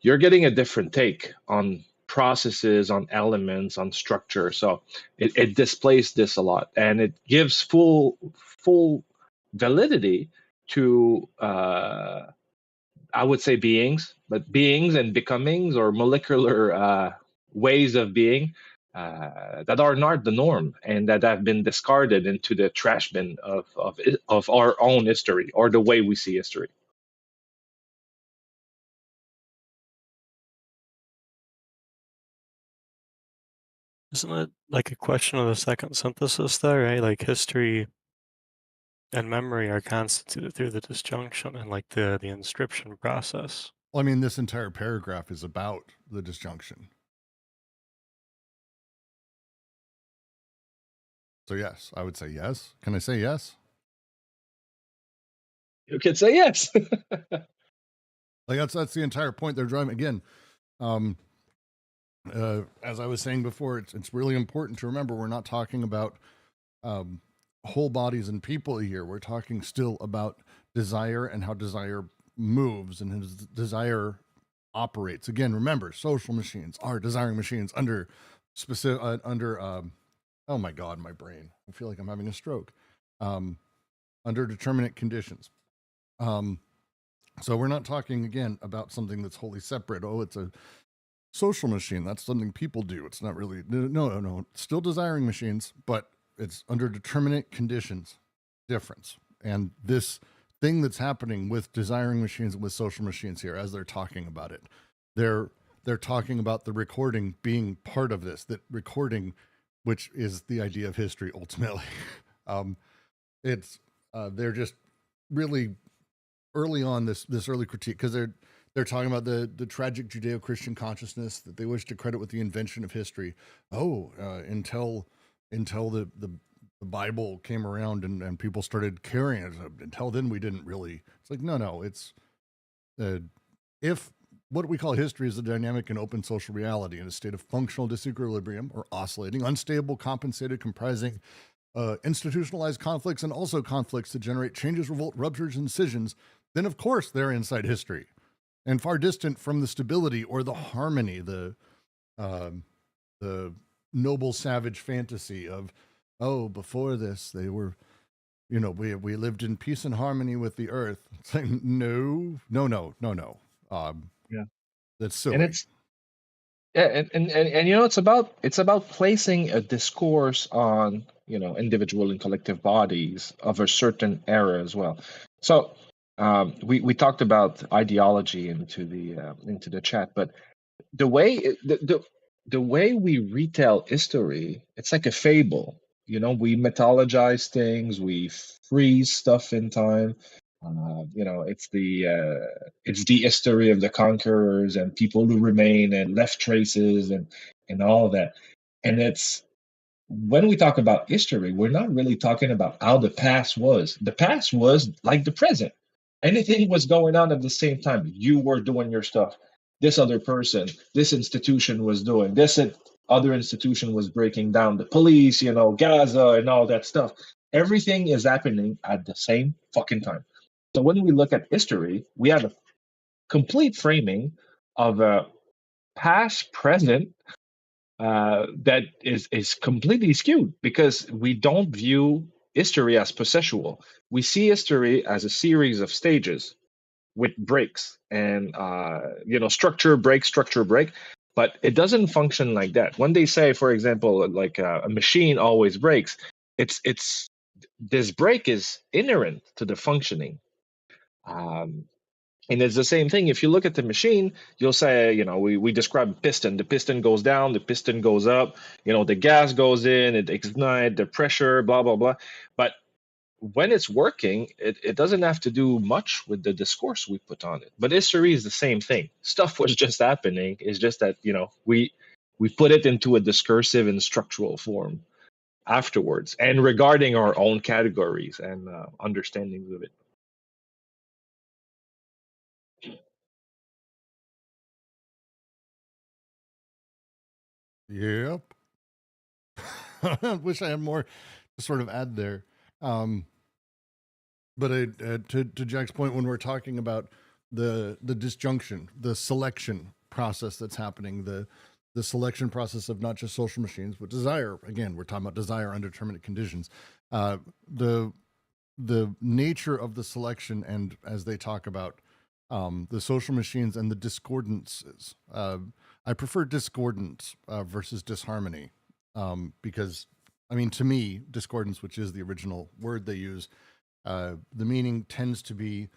you're getting a different take on processes, on elements, on structure. So it displays this a lot, and it gives full validity to I would say beings, but beings and becomings or molecular ways of being that are not the norm and that have been discarded into the trash bin of our own history or the way we see history. Isn't it like a question of the second synthesis there, right? Like history and memory are constituted through the disjunction and like the inscription process. Well, I mean, this entire paragraph is about the disjunction. So yes, I would say yes. Can I say yes? You could say yes. Like that's the entire point they're driving. Again, as I was saying before, it's really important to remember we're not talking about whole bodies and people here. We're talking still about desire and how desire moves and his desire operates. Again, remember, social machines are desiring machines under specific oh my god, my brain, I feel like I'm having a stroke, under determinate conditions. So we're not talking again about something that's wholly separate. Oh, it's a social machine, that's something people do. It's not really, no, still desiring machines, but it's under determinate conditions difference. And this thing that's happening with desiring machines and with social machines here, as they're talking about it, they're talking about the recording being part of this, that recording, which is the idea of history ultimately. They're just really early on this early critique, because they're talking about the tragic Judeo-Christian consciousness that they wish to credit with the invention of history. Until the Bible came around and people started carrying it. Until then, we didn't really. It's like, no. It's if what we call history is a dynamic and open social reality in a state of functional disequilibrium or oscillating, unstable, compensated, comprising institutionalized conflicts and also conflicts that generate changes, revolt, ruptures, and decisions, then of course they're inside history and far distant from the stability or the harmony, the noble savage fantasy of, oh, before this they were, we lived in peace and harmony with the earth. It's like, no. Yeah, that's silly. and it's it's about placing a discourse on individual and collective bodies of a certain era as well. So we talked about ideology into the chat, but the way the way we retell history, it's like a fable. We mythologize things, we freeze stuff in time. It's the history of the conquerors and people who remain and left traces and all of that. And it's when we talk about history, we're not really talking about how the past was. The past was like the present. Anything was going on at the same time. You were doing your stuff. This other person, this institution was doing this. Other institution was breaking down. The police, Gaza and all that stuff. Everything is happening at the same fucking time. So when we look at history, we have a complete framing of a past, present, that is completely skewed because we don't view history as processual. We see history as a series of stages with breaks and structure break. But it doesn't function like that. When they say, for example, like a machine always breaks, it's this break is inherent to the functioning. And it's the same thing. If you look at the machine, you'll say, we describe a piston. The piston goes down, the piston goes up, the gas goes in, it ignites, the pressure, blah, blah, blah. But when it's working, it doesn't have to do much with the discourse we put on it. But history is the same thing. Stuff was just happening. It's just that, we put it into a discursive and structural form afterwards, and regarding our own categories and understandings of it. Yep. I wish I had more to sort of add there. But to Jack's point, when we're talking about the disjunction, the selection process that's happening, the selection process of not just social machines, but desire. Again, we're talking about desire under determinate conditions. The nature of the selection, and as they talk about the social machines and the discordances. I prefer discordance versus disharmony because, to me, discordance, which is the original word they use, the meaning tends to be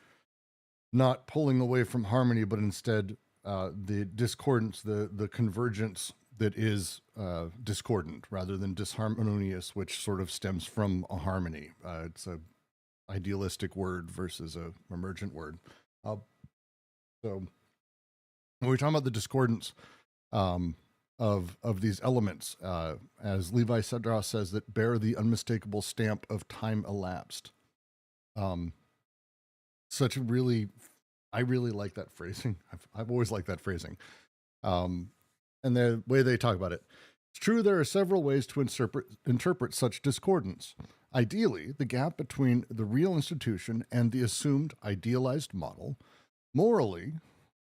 not pulling away from harmony, but instead the discordance, the convergence that is discordant rather than disharmonious, which sort of stems from a harmony. It's a idealistic word versus a emergent word. So when we're talking about the discordance of these elements, as Levi Sedra says, that bear the unmistakable stamp of time elapsed. I really like that phrasing. I've always liked that phrasing. And the way they talk about it. It's true there are several ways to interpret such discordance. Ideally, the gap between the real institution and the assumed idealized model. Morally,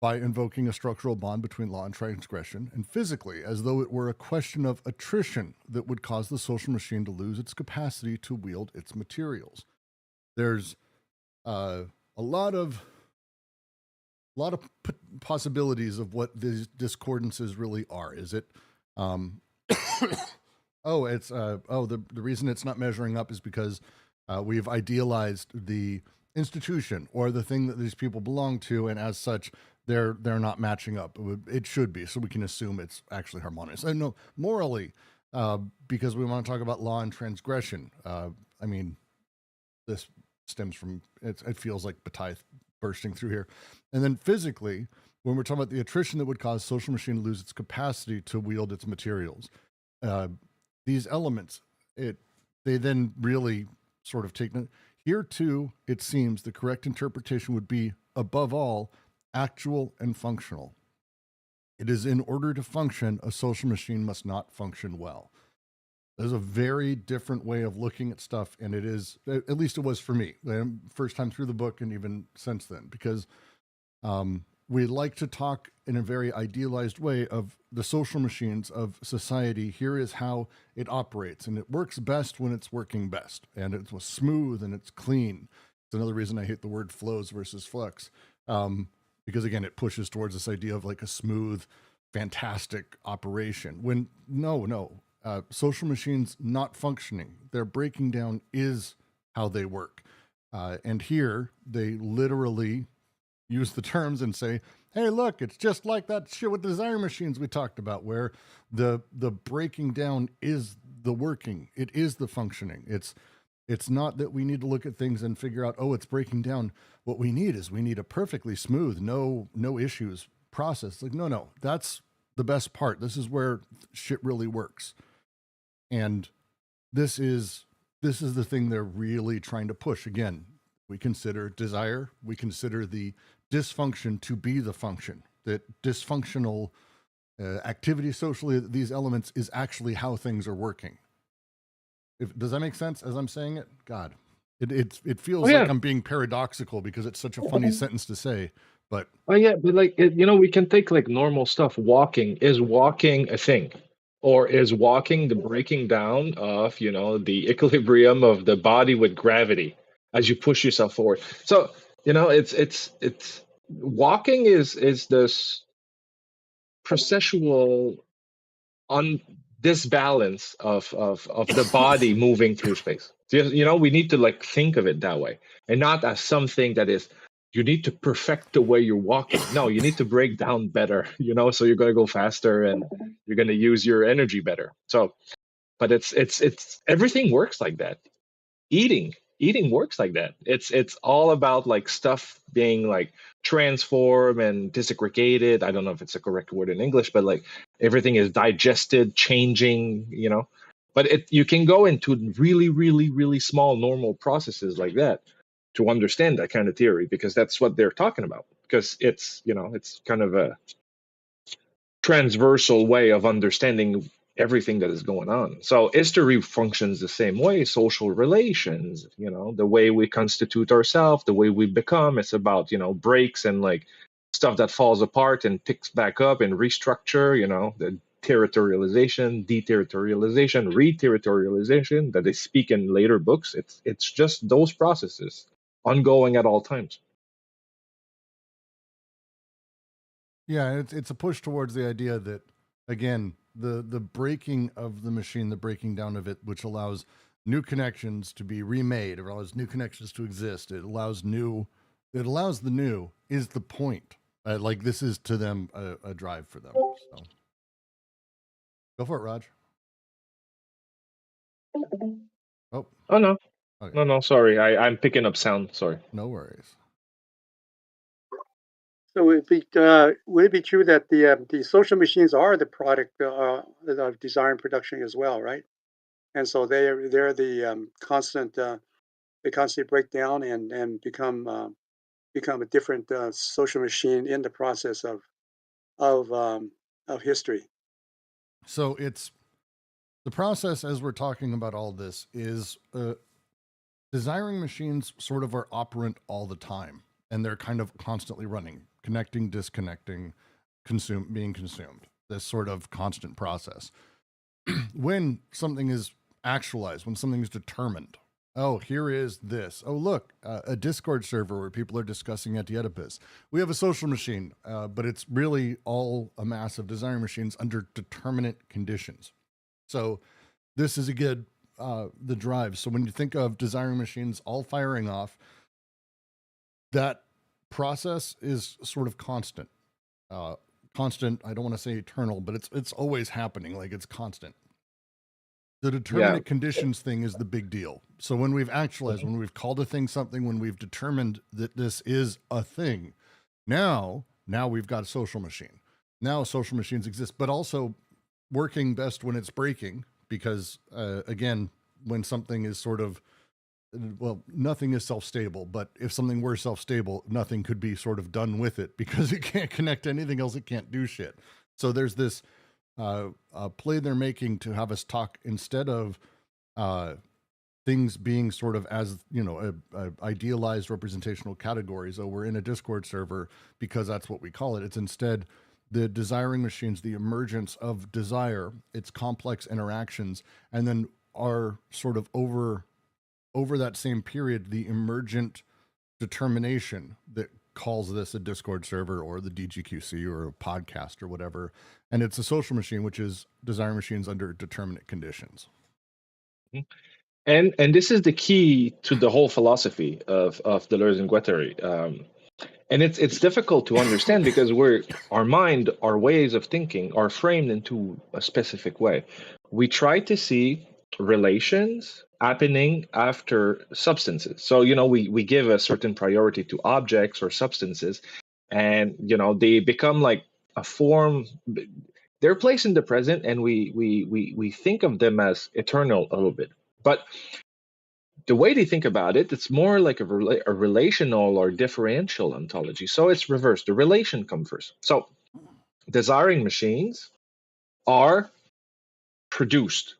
by invoking a structural bond between law and transgression, and physically, as though it were a question of attrition that would cause the social machine to lose its capacity to wield its materials. There's a lot of possibilities of what these discordances really are. Is it, the reason it's not measuring up is because we've idealized the institution or the thing that these people belong to, and as such, they're not matching up. It should be, so we can assume it's actually harmonious. And no, morally, because we want to talk about law and transgression. This stems from it feels like Bataille bursting through here. And then physically, when we're talking about the attrition that would cause social machine to lose its capacity to wield its materials, these elements, they then really sort of take. Here too, it seems the correct interpretation would be, above all, actual and functional. It is in order to function, a social machine must not function well. There's a very different way of looking at stuff, and it is, at least it was for me, first time through the book and even since then, because we like to talk in a very idealized way of the social machines of society. Here is how it operates, and it works best when it's working best, and it's smooth and it's clean. It's another reason I hate the word flows versus flux, because again, it pushes towards this idea of like a smooth, fantastic operation. When social machines not functioning, their breaking down is how they work. And here they literally use the terms and say, hey, look, it's just like that shit with desire machines we talked about, where the breaking down is the working. It is the functioning. It's not that we need to look at things and figure out, oh, it's breaking down. What we need is a perfectly smooth, no issues process. Like, no, that's the best part. This is where shit really works. And this is the thing they're really trying to push. Again, we consider desire, we consider the dysfunction to be the function, that dysfunctional activity socially, these elements is actually how things are working. Does that make sense as I'm saying it? God, it feels like I'm being paradoxical because it's such a funny sentence to say, but. Oh yeah, but like, we can take like normal stuff. Is walking a thing? Or is walking the breaking down of, the equilibrium of the body with gravity as you push yourself forward? So, it's walking is this processual on disbalance of the body moving through space. You know, we need to like think of it that way, and not as something that is you need to perfect the way you're walking. No, you need to break down better, you know, so you're going to go faster and you're going to use your energy better. So, but it's everything works like that. Eating works like that. It's all about like stuff being like transformed and disaggregated. I don't know if it's a correct word in English, but like everything is digested, changing, you know. But you can go into really, really, really small normal processes like that to understand that kind of theory, because that's what they're talking about. Because it's, you know, it's kind of a transversal way of understanding everything that is going on. So history functions the same way. Social relations, you know, the way we constitute ourselves, the way we become, it's about, you know, breaks and like stuff that falls apart and picks back up and restructure, you know, the territorialization, deterritorialization, reterritorialization that they speak in later books. It's just those processes ongoing at all times. Yeah, it's a push towards the idea that, again, the breaking of the machine, the breaking down of it, which allows new connections to be remade, it allows new connections to exist, it allows the new is the point. Like this is to them a drive for them. So go for it, Raj. Oh no. Okay. No, sorry. I'm picking up sound. Sorry. No worries. So would it be true that the social machines are the product of design and production as well, right? And so they're the constant they constantly break down and become a different social machine in the process of history. So it's the process as we're talking about all this is desiring machines sort of are operant all the time, and they're kind of constantly running, connecting, disconnecting, being consumed. This sort of constant process. When something is actualized, when something is determined, oh, here is this. Oh, look, a Discord server where people are discussing Oedipus. We have a social machine, but it's really all a mass of desiring machines under determinate conditions. So this is a good, the drive. So when you think of desiring machines all firing off, that process is sort of constant. Constant, I don't want to say eternal, but it's always happening, like it's constant. The determinate conditions thing is the big deal. So when we've actualized, when we've called a thing something, when we've determined that this is a thing, now we've got a social machine. Now social machines exist, but also working best when it's breaking, because again, when something is sort of, well, nothing is self-stable, but if something were self-stable, nothing could be sort of done with it because it can't connect to anything else. It can't do shit. So there's this play they're making to have us talk instead of things being sort of as, you know, idealized representational categories. Oh, we're in a Discord server because that's what we call it. It's instead the desiring machines, the emergence of desire, its complex interactions, and then are sort of over that same period, the emergent determination that calls this a Discord server or the DGQC or a podcast or whatever. And it's a social machine, which is desiring machines under determinate conditions. And this is the key to the whole philosophy of Deleuze and Guattari. And it's difficult to understand because our mind, our ways of thinking are framed into a specific way. We try to see relations happening after substances. So, you know, we give a certain priority to objects or substances, and, you know, they become like a form. They're placed in the present, and we think of them as eternal a little bit. But the way they think about it, it's more like a relational or differential ontology. So it's reversed. The relation comes first. So desiring machines are produced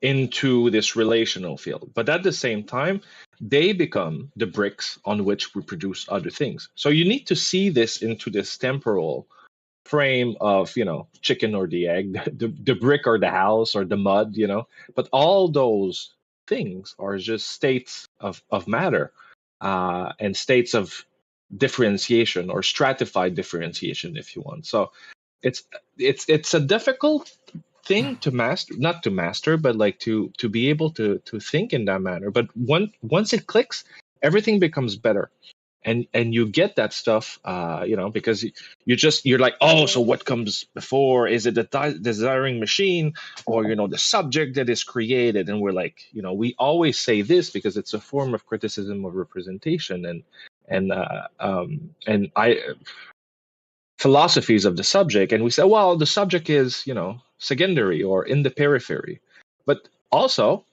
into this relational field. But at the same time, they become the bricks on which we produce other things. So you need to see this into this temporal frame of, you know, chicken or the egg, the brick or the house or the mud, you know. But all those things are just states of matter and states of differentiation or stratified differentiation, if you want. So it's a difficult thing to master, not to master, but like to be able to think in that manner. But once it clicks, everything becomes better. And you get that stuff, because you're like, oh, so what comes before? Is it the desiring machine, or the subject that is created? And we're like, we always say this because it's a form of criticism of representation and philosophies of the subject, and we say, well, the subject is secondary or in the periphery, but also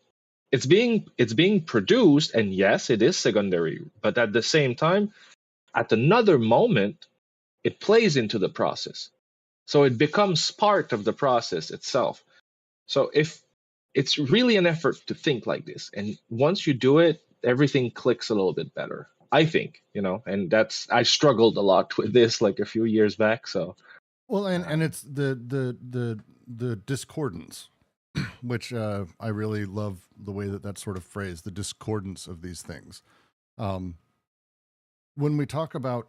it's being produced, and yes, it is secondary, but at the same time, at another moment, it plays into the process. So it becomes part of the process itself. So if it's really an effort to think like this, and once you do it, everything clicks a little bit better, I think, and I struggled a lot with this like a few years back. So Well, and it's the discordance, which I really love the way that's sort of phrased, the discordance of these things. When we talk about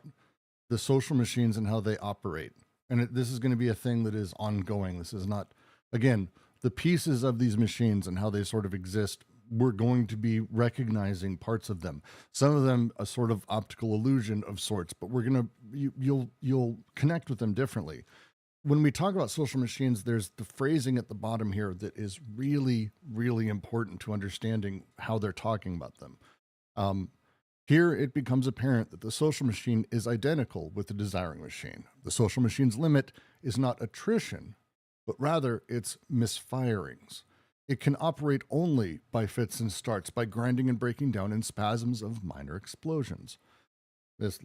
the social machines and how they operate, and this is going to be a thing that is ongoing. This is not, again, the pieces of these machines and how they sort of exist. We're going to be recognizing parts of them. Some of them a sort of optical illusion of sorts, but you'll connect with them differently. When we talk about social machines, there's the phrasing at the bottom here that is really, really important to understanding how they're talking about them. Here it becomes apparent that the social machine is identical with the desiring machine. The social machine's limit is not attrition, but rather it's misfirings. It can operate only by fits and starts, by grinding and breaking down in spasms of minor explosions. This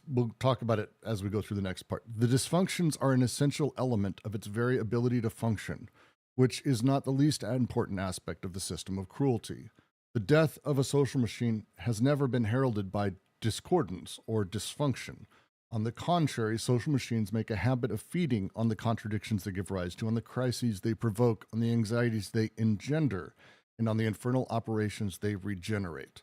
we'll talk about it as we go through the next part. The dysfunctions are an essential element of its very ability to function, which is not the least important aspect of the system of cruelty. The death of a social machine has never been heralded by discordance or dysfunction. On the contrary, social machines make a habit of feeding on the contradictions they give rise to, on the crises they provoke, on the anxieties they engender, and on the infernal operations they regenerate.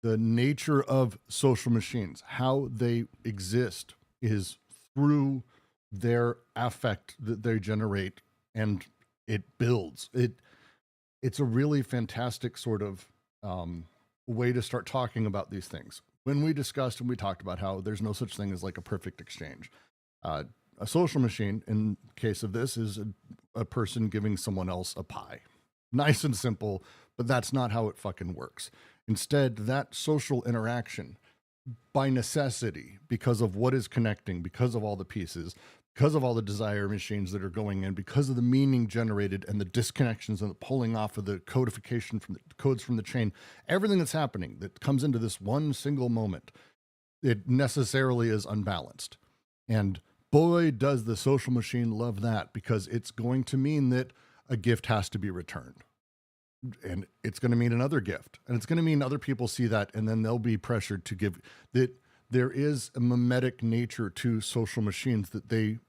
The nature of social machines, how they exist, is through their affect that they generate, and it builds. It's a really fantastic sort of way to start talking about these things. When we discussed and we talked about how there's no such thing as like a perfect exchange. A social machine, in case of this, is a person giving someone else a pie. Nice and simple, but that's not how it fucking works. Instead, that social interaction, by necessity, because of what is connecting, because of all the pieces, because of all the desire machines that are going in, because of the meaning generated and the disconnections and the pulling off of the codification from the codes from the chain, everything that's happening that comes into this one single moment, it necessarily is unbalanced. And boy, does the social machine love that, because it's going to mean that a gift has to be returned. And it's going to mean another gift. And it's going to mean other people see that, and then they'll be pressured to give that. There is a mimetic nature to social machines that they,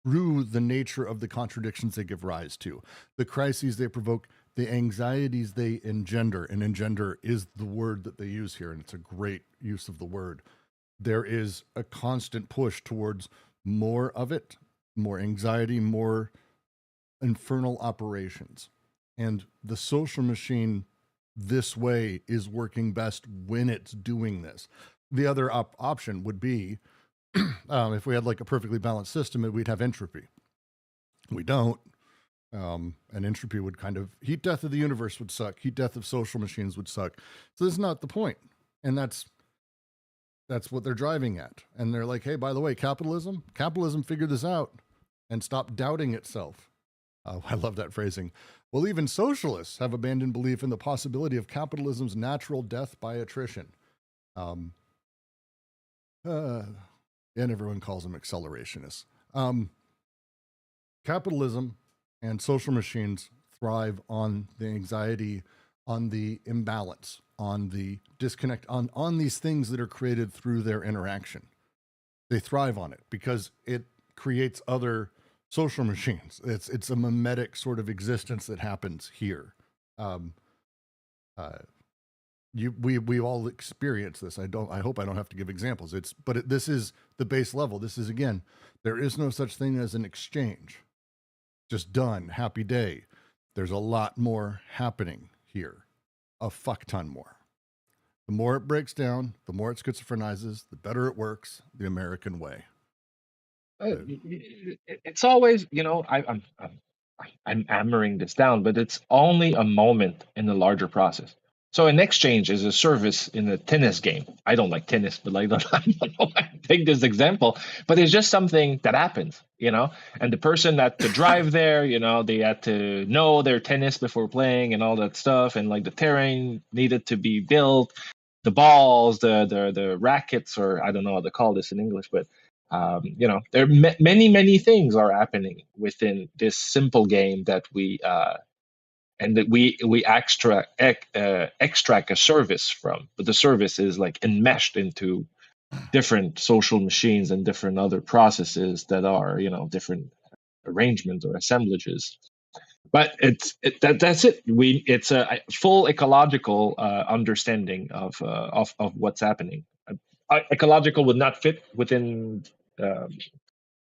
through the nature of the contradictions they give rise to, the crises they provoke, the anxieties they engender, and engender is the word that they use here, and it's a great use of the word. There is a constant push towards more of it, more anxiety, more infernal operations. And the social machine this way is working best when it's doing this. The other option would be, if we had like a perfectly balanced system, we'd have entropy. We don't. And entropy would kind of, heat death of the universe would suck. Heat death of social machines would suck. So this is not the point. And that's what they're driving at. And they're like, hey, by the way, capitalism figured this out and stopped doubting itself. I love that phrasing. Well, even socialists have abandoned belief in the possibility of capitalism's natural death by attrition. And everyone calls them accelerationists. Capitalism and social machines thrive on the anxiety, on the imbalance, on the disconnect, on these things that are created through their interaction. They thrive on it because it creates other social machines. It's a mimetic sort of existence that happens here. we all experience this. I hope I don't have to give examples. This is the base level. This is, again, there is no such thing as an exchange. Just done, happy day. There's a lot more happening here, a fuck ton more. The more it breaks down, the more it schizophrenizes, the better it works, the American way. It's always, I'm hammering this down, but it's only a moment in the larger process. So an exchange is a service in a tennis game. I don't like tennis, but I don't know why I take this example, but it's just something that happens, and the person had to drive there, they had to know their tennis before playing and all that stuff. And like the terrain needed to be built, the balls, the rackets, or I don't know how to call this in English, but there are many things are happening within this simple game that we extract a service from, but the service is like enmeshed into different social machines and different other processes that are different arrangements or assemblages. But that's it. It's a full ecological understanding of what's happening. Ecological would not fit within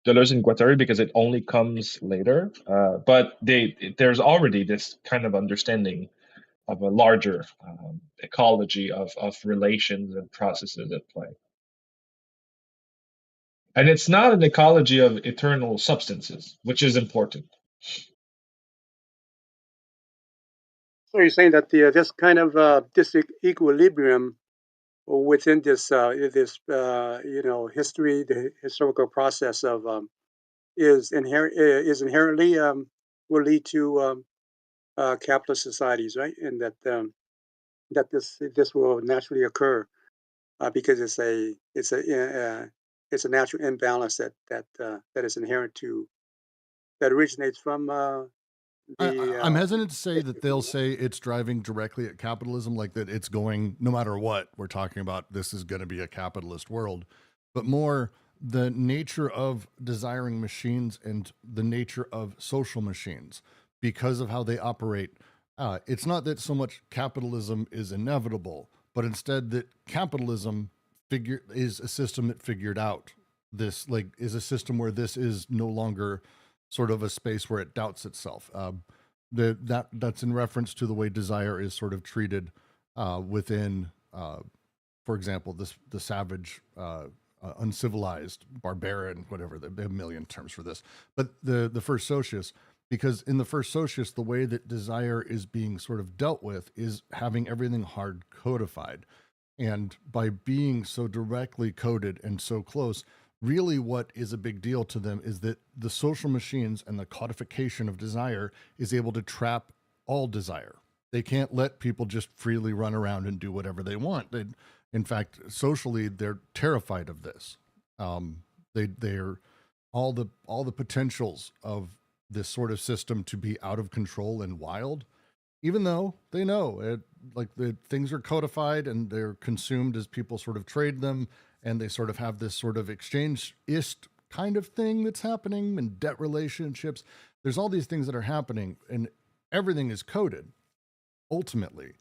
Deleuze and Guattari because it only comes later. But there's already this kind of understanding of a larger ecology of relations and processes at play. And it's not an ecology of eternal substances, which is important. So you're saying that this kind of disequilibrium within this history, the historical process of is inherently will lead to capitalist societies, right? And that this will naturally occur because it's a natural imbalance that is inherent to that originates from I'm hesitant to say that they'll say it's driving directly at capitalism, like that it's going, no matter what we're talking about, this is going to be a capitalist world, but more the nature of desiring machines and the nature of social machines because of how they operate. It's not that so much capitalism is inevitable, but instead that capitalism is a system that figured out this, like, is a system where this is no longer sort of a space where it doubts itself. That's in reference to the way desire is sort of treated within, for example, the savage, uncivilized, barbarian, whatever. They have a million terms for this. But the first socius, because in the first socius, the way that desire is being sort of dealt with is having everything hard codified. And by being so directly coded and so close, really what is a big deal to them is that the social machines and the codification of desire is able to trap all desire. They can't let people just freely run around and do whatever they want. In fact, socially, they're terrified of this. They're all the potentials of this sort of system to be out of control and wild, even though they know things are codified and they're consumed as people sort of trade them. And they sort of have this sort of exchange-ist kind of thing that's happening in debt relationships. There's all these things that are happening and everything is coded ultimately,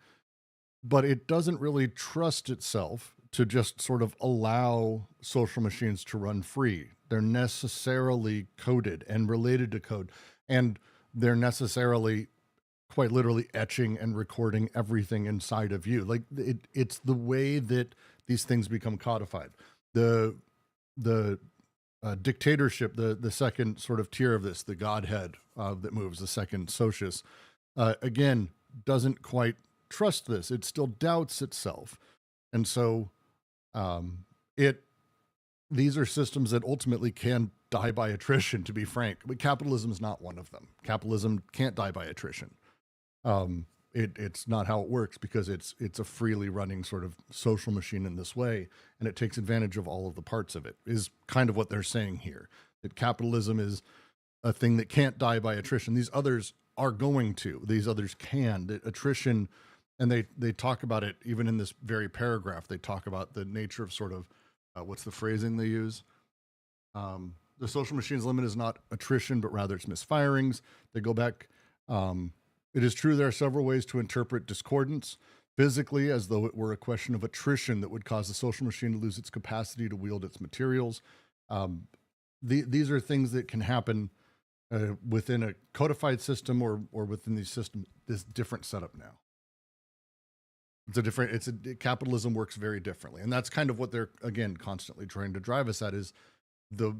but it doesn't really trust itself to just sort of allow social machines to run free. They're necessarily coded and related to code, and they're necessarily quite literally etching and recording everything inside of you. Like it's the way that these things become codified. The dictatorship, the second sort of tier of this, the godhead that moves, the second socius, again, doesn't quite trust this. It still doubts itself. And so these are systems that ultimately can die by attrition, to be frank, but capitalism is not one of them. Capitalism can't die by attrition. It's not how it works because it's a freely running sort of social machine in this way, and it takes advantage of all of the parts of it, is kind of what they're saying here. That capitalism is a thing that can't die by attrition. These others are going to. These others can. That attrition, and they talk about it even in this very paragraph. They talk about the nature of sort of, what's the phrasing they use? The social machine's limit is not attrition, but rather it's misfirings. They go back... It is true there are several ways to interpret discordance. physically, as though it were a question of attrition that would cause the social machine to lose its capacity to wield its materials. These are things that can happen within a codified system or within these systems. This different setup now. Capitalism works very differently, and that's kind of what they're again constantly trying to drive us at is the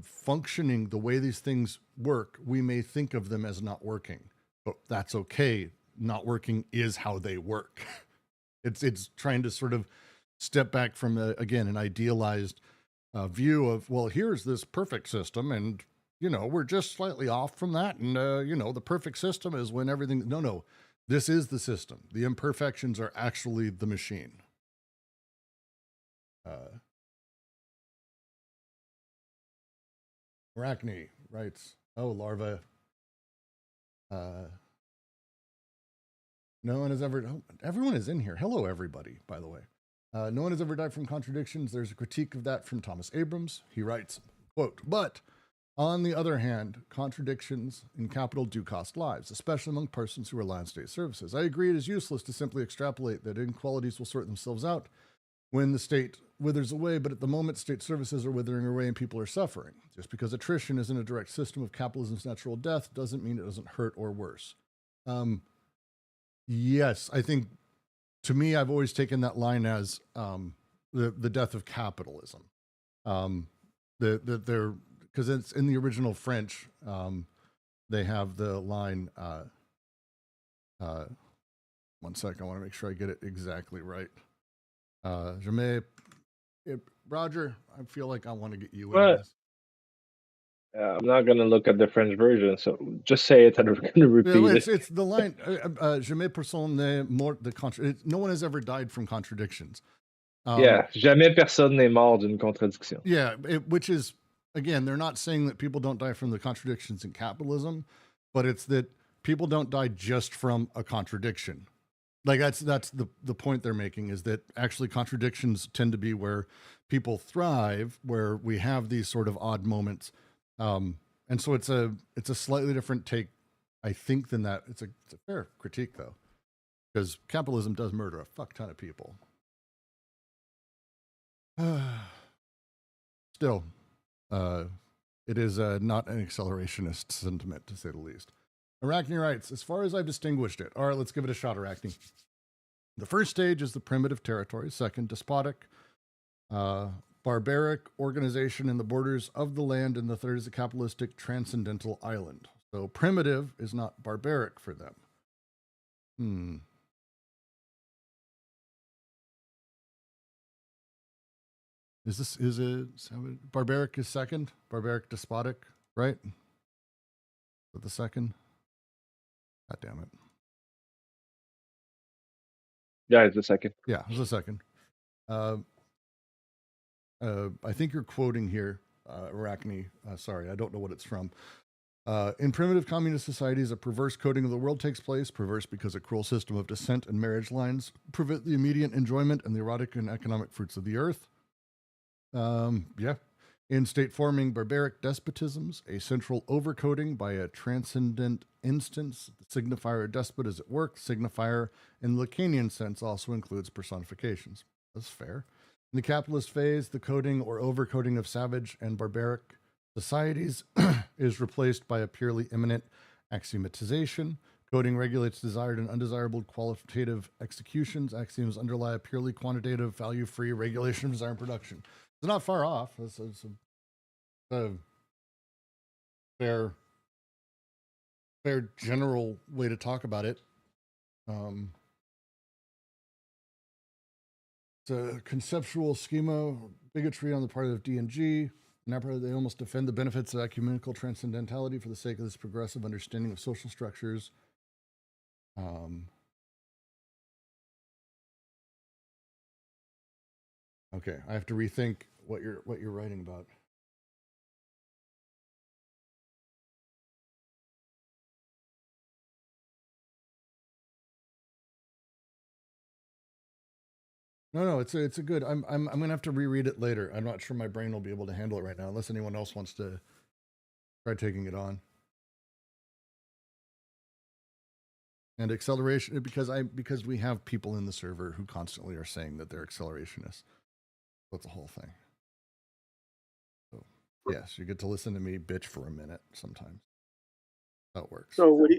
functioning, the way these things work. We may think of them as not working, but that's okay. Not working is how they work. It's trying to sort of step back from again an idealized view of, well, here's this perfect system, and we're just slightly off from that, and the perfect system is when everything. No, this is the system. The imperfections are actually the machine. Arachne writes, "Oh, larva. No one has ever. Oh, everyone is in here. Hello, everybody. By the way, no one has ever died from contradictions. There's a critique of that from Thomas Abrams. He writes, quote, but on the other hand, contradictions in capital do cost lives, especially among persons who rely on state services. I agree it is useless to simply extrapolate that inequalities will sort themselves out when the state withers away, but at the moment, state services are withering away and people are suffering. Just because attrition isn't a direct system of capitalism's natural death doesn't mean it doesn't hurt or worse." Yes, I think, to me, I've always taken that line as the death of capitalism. Because it's in the original French, they have the line, 1 sec, I want to make sure I get it exactly right. Roger, I feel like I want to get you in What? this. I'm not going to look at the French version, so just say it and I'm going to repeat it. It's the line, jamais personne n'est mort de no one has ever died from contradictions. Yeah, jamais personne n'est mort d'une contradiction. Yeah, which is, again, they're not saying that people don't die from the contradictions in capitalism, but it's that people don't die just from a contradiction. Like that's the point they're making, is that actually contradictions tend to be where people thrive, where we have these sort of odd moments. And so it's a slightly different take, I think, than that. It's a fair critique though, because capitalism does murder a fuck ton of people. Still, it is not an accelerationist sentiment, to say the least. Arachne writes, as far as I've distinguished it. All right, let's give it a shot, Arachne. The first stage is the primitive territory. Second, despotic, barbaric organization in the borders of the land. And the third is a capitalistic transcendental island. So primitive is not barbaric for them. Is it barbaric is second? Barbaric, despotic, right? But the second? God damn it. Yeah, it's the second. Yeah, it's the second. I think you're quoting here, Arachne. Sorry, I don't know what it's from. In primitive communist societies, a perverse coding of the world takes place. Perverse because a cruel system of descent and marriage lines prevent the immediate enjoyment and the erotic and economic fruits of the earth. Yeah. In state-forming barbaric despotisms, a central overcoding by a transcendent instance. The signifier or despot is at work. Signifier, in the Lacanian sense, also includes personifications. That's fair. In the capitalist phase, the coding or overcoding of savage and barbaric societies is replaced by a purely immanent axiomatization. Coding regulates desired and undesirable qualitative executions. Axioms underlie a purely quantitative, value-free regulation of desire and production. It's not far off. It's a fair general way to talk about it. It's a conceptual schema, bigotry on the part of D&G. Now they almost defend the benefits of ecumenical transcendentality for the sake of this progressive understanding of social structures. Okay, I have to rethink what you're writing about. No, it's a good. I'm gonna have to reread it later. I'm not sure my brain will be able to handle it right now, unless anyone else wants to try taking it on. And acceleration, because we have people in the server who constantly are saying that they're accelerationists. That's the whole thing. So yes, you get to listen to me bitch for a minute sometimes. That works. So would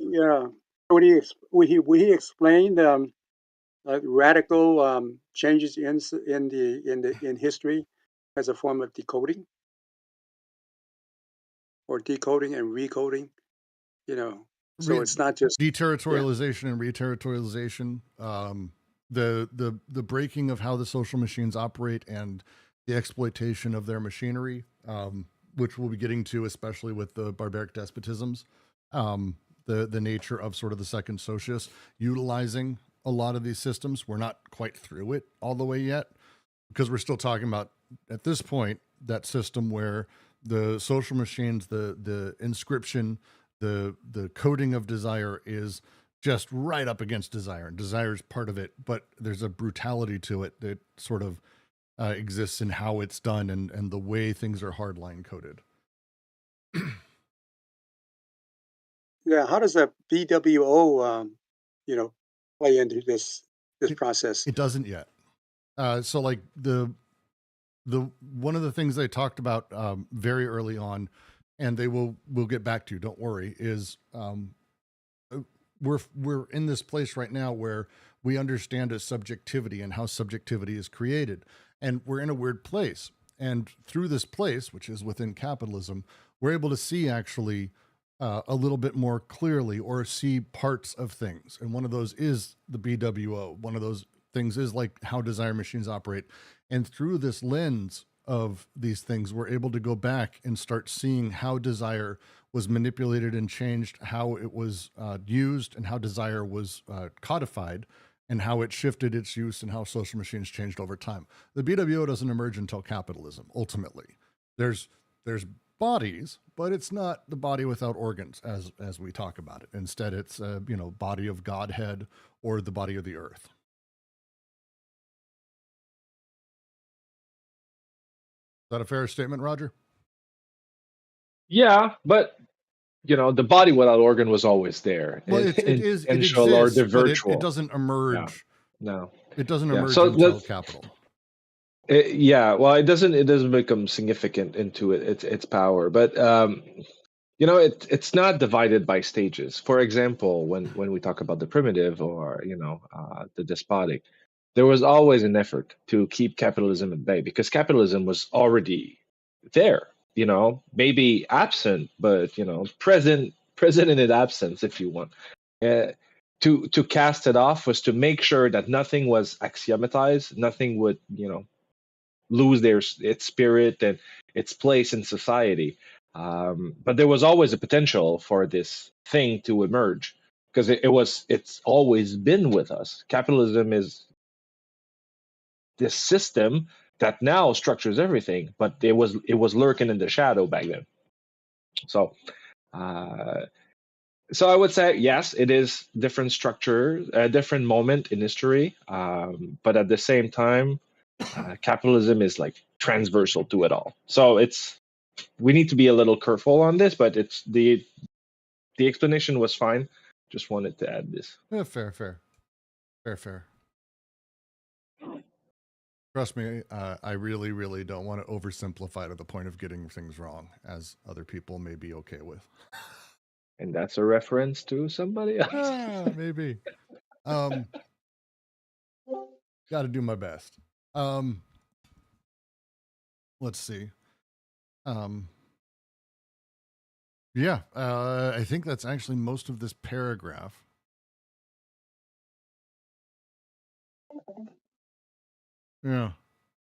he explain radical changes in history as a form of decoding, or decoding and recoding? So it's not just deterritorialization and reterritorialization. The breaking of how the social machines operate and the exploitation of their machinery, which we'll be getting to, especially with the barbaric despotisms. The nature of sort of the second socius utilizing a lot of these systems. We're not quite through it all the way yet, because we're still talking about, at this point, that system where the social machines, the inscription, the coding of desire is just right up against desire, and desire is part of it, but there's a brutality to it that sort of exists in how it's done and the way things are hardline coded. Yeah, how does the BWO play into this process? It doesn't yet. So like the one of the things they talked about very early on, and we'll get back to, don't worry, is we're in this place right now where we understand a subjectivity and how subjectivity is created, and we're in a weird place. And through this place, which is within capitalism, we're able to see actually a little bit more clearly, or see parts of things. And one of those is the BWO. One of those things is like how desire machines operate. And through this lens of these things, we're able to go back and start seeing how desire was manipulated and changed, how it was used, and how desire was codified, and how it shifted its use, and how social machines changed over time. The BWO doesn't emerge until capitalism, ultimately. There's bodies, but it's not the body without organs as we talk about it. Instead, it's body of Godhead, or the body of the earth. Is that a fair statement, Roger? Yeah, but the body without organ was always there. Well, it is Potential or the exists, but virtual. it doesn't emerge. No. It doesn't Yeah, emerge so until let's- capital. Well, it doesn't become significant into its power, but it's not divided by stages. For example, when we talk about the primitive, or the despotic, there was always an effort to keep capitalism at bay, because capitalism was already there, maybe absent, but present in its absence, if you want. To cast it off was to make sure that nothing was axiomatized, nothing would lose its spirit and its place in society. But there was always a potential for this thing to emerge, because it's always been with us. Capitalism is this system that now structures everything, but it was lurking in the shadow back then. So I would say yes, it is different structure, a different moment in history, but at the same time, capitalism is like transversal to it all. So we need to be a little careful on this, but it's the explanation was fine. Just wanted to add this. Yeah, fair. Trust me, I really, really don't want to oversimplify to the point of getting things wrong, as other people may be okay with. And that's a reference to somebody else. Maybe. Got to do my best. Let's see. Yeah, I think that's actually most of this paragraph. Yeah, I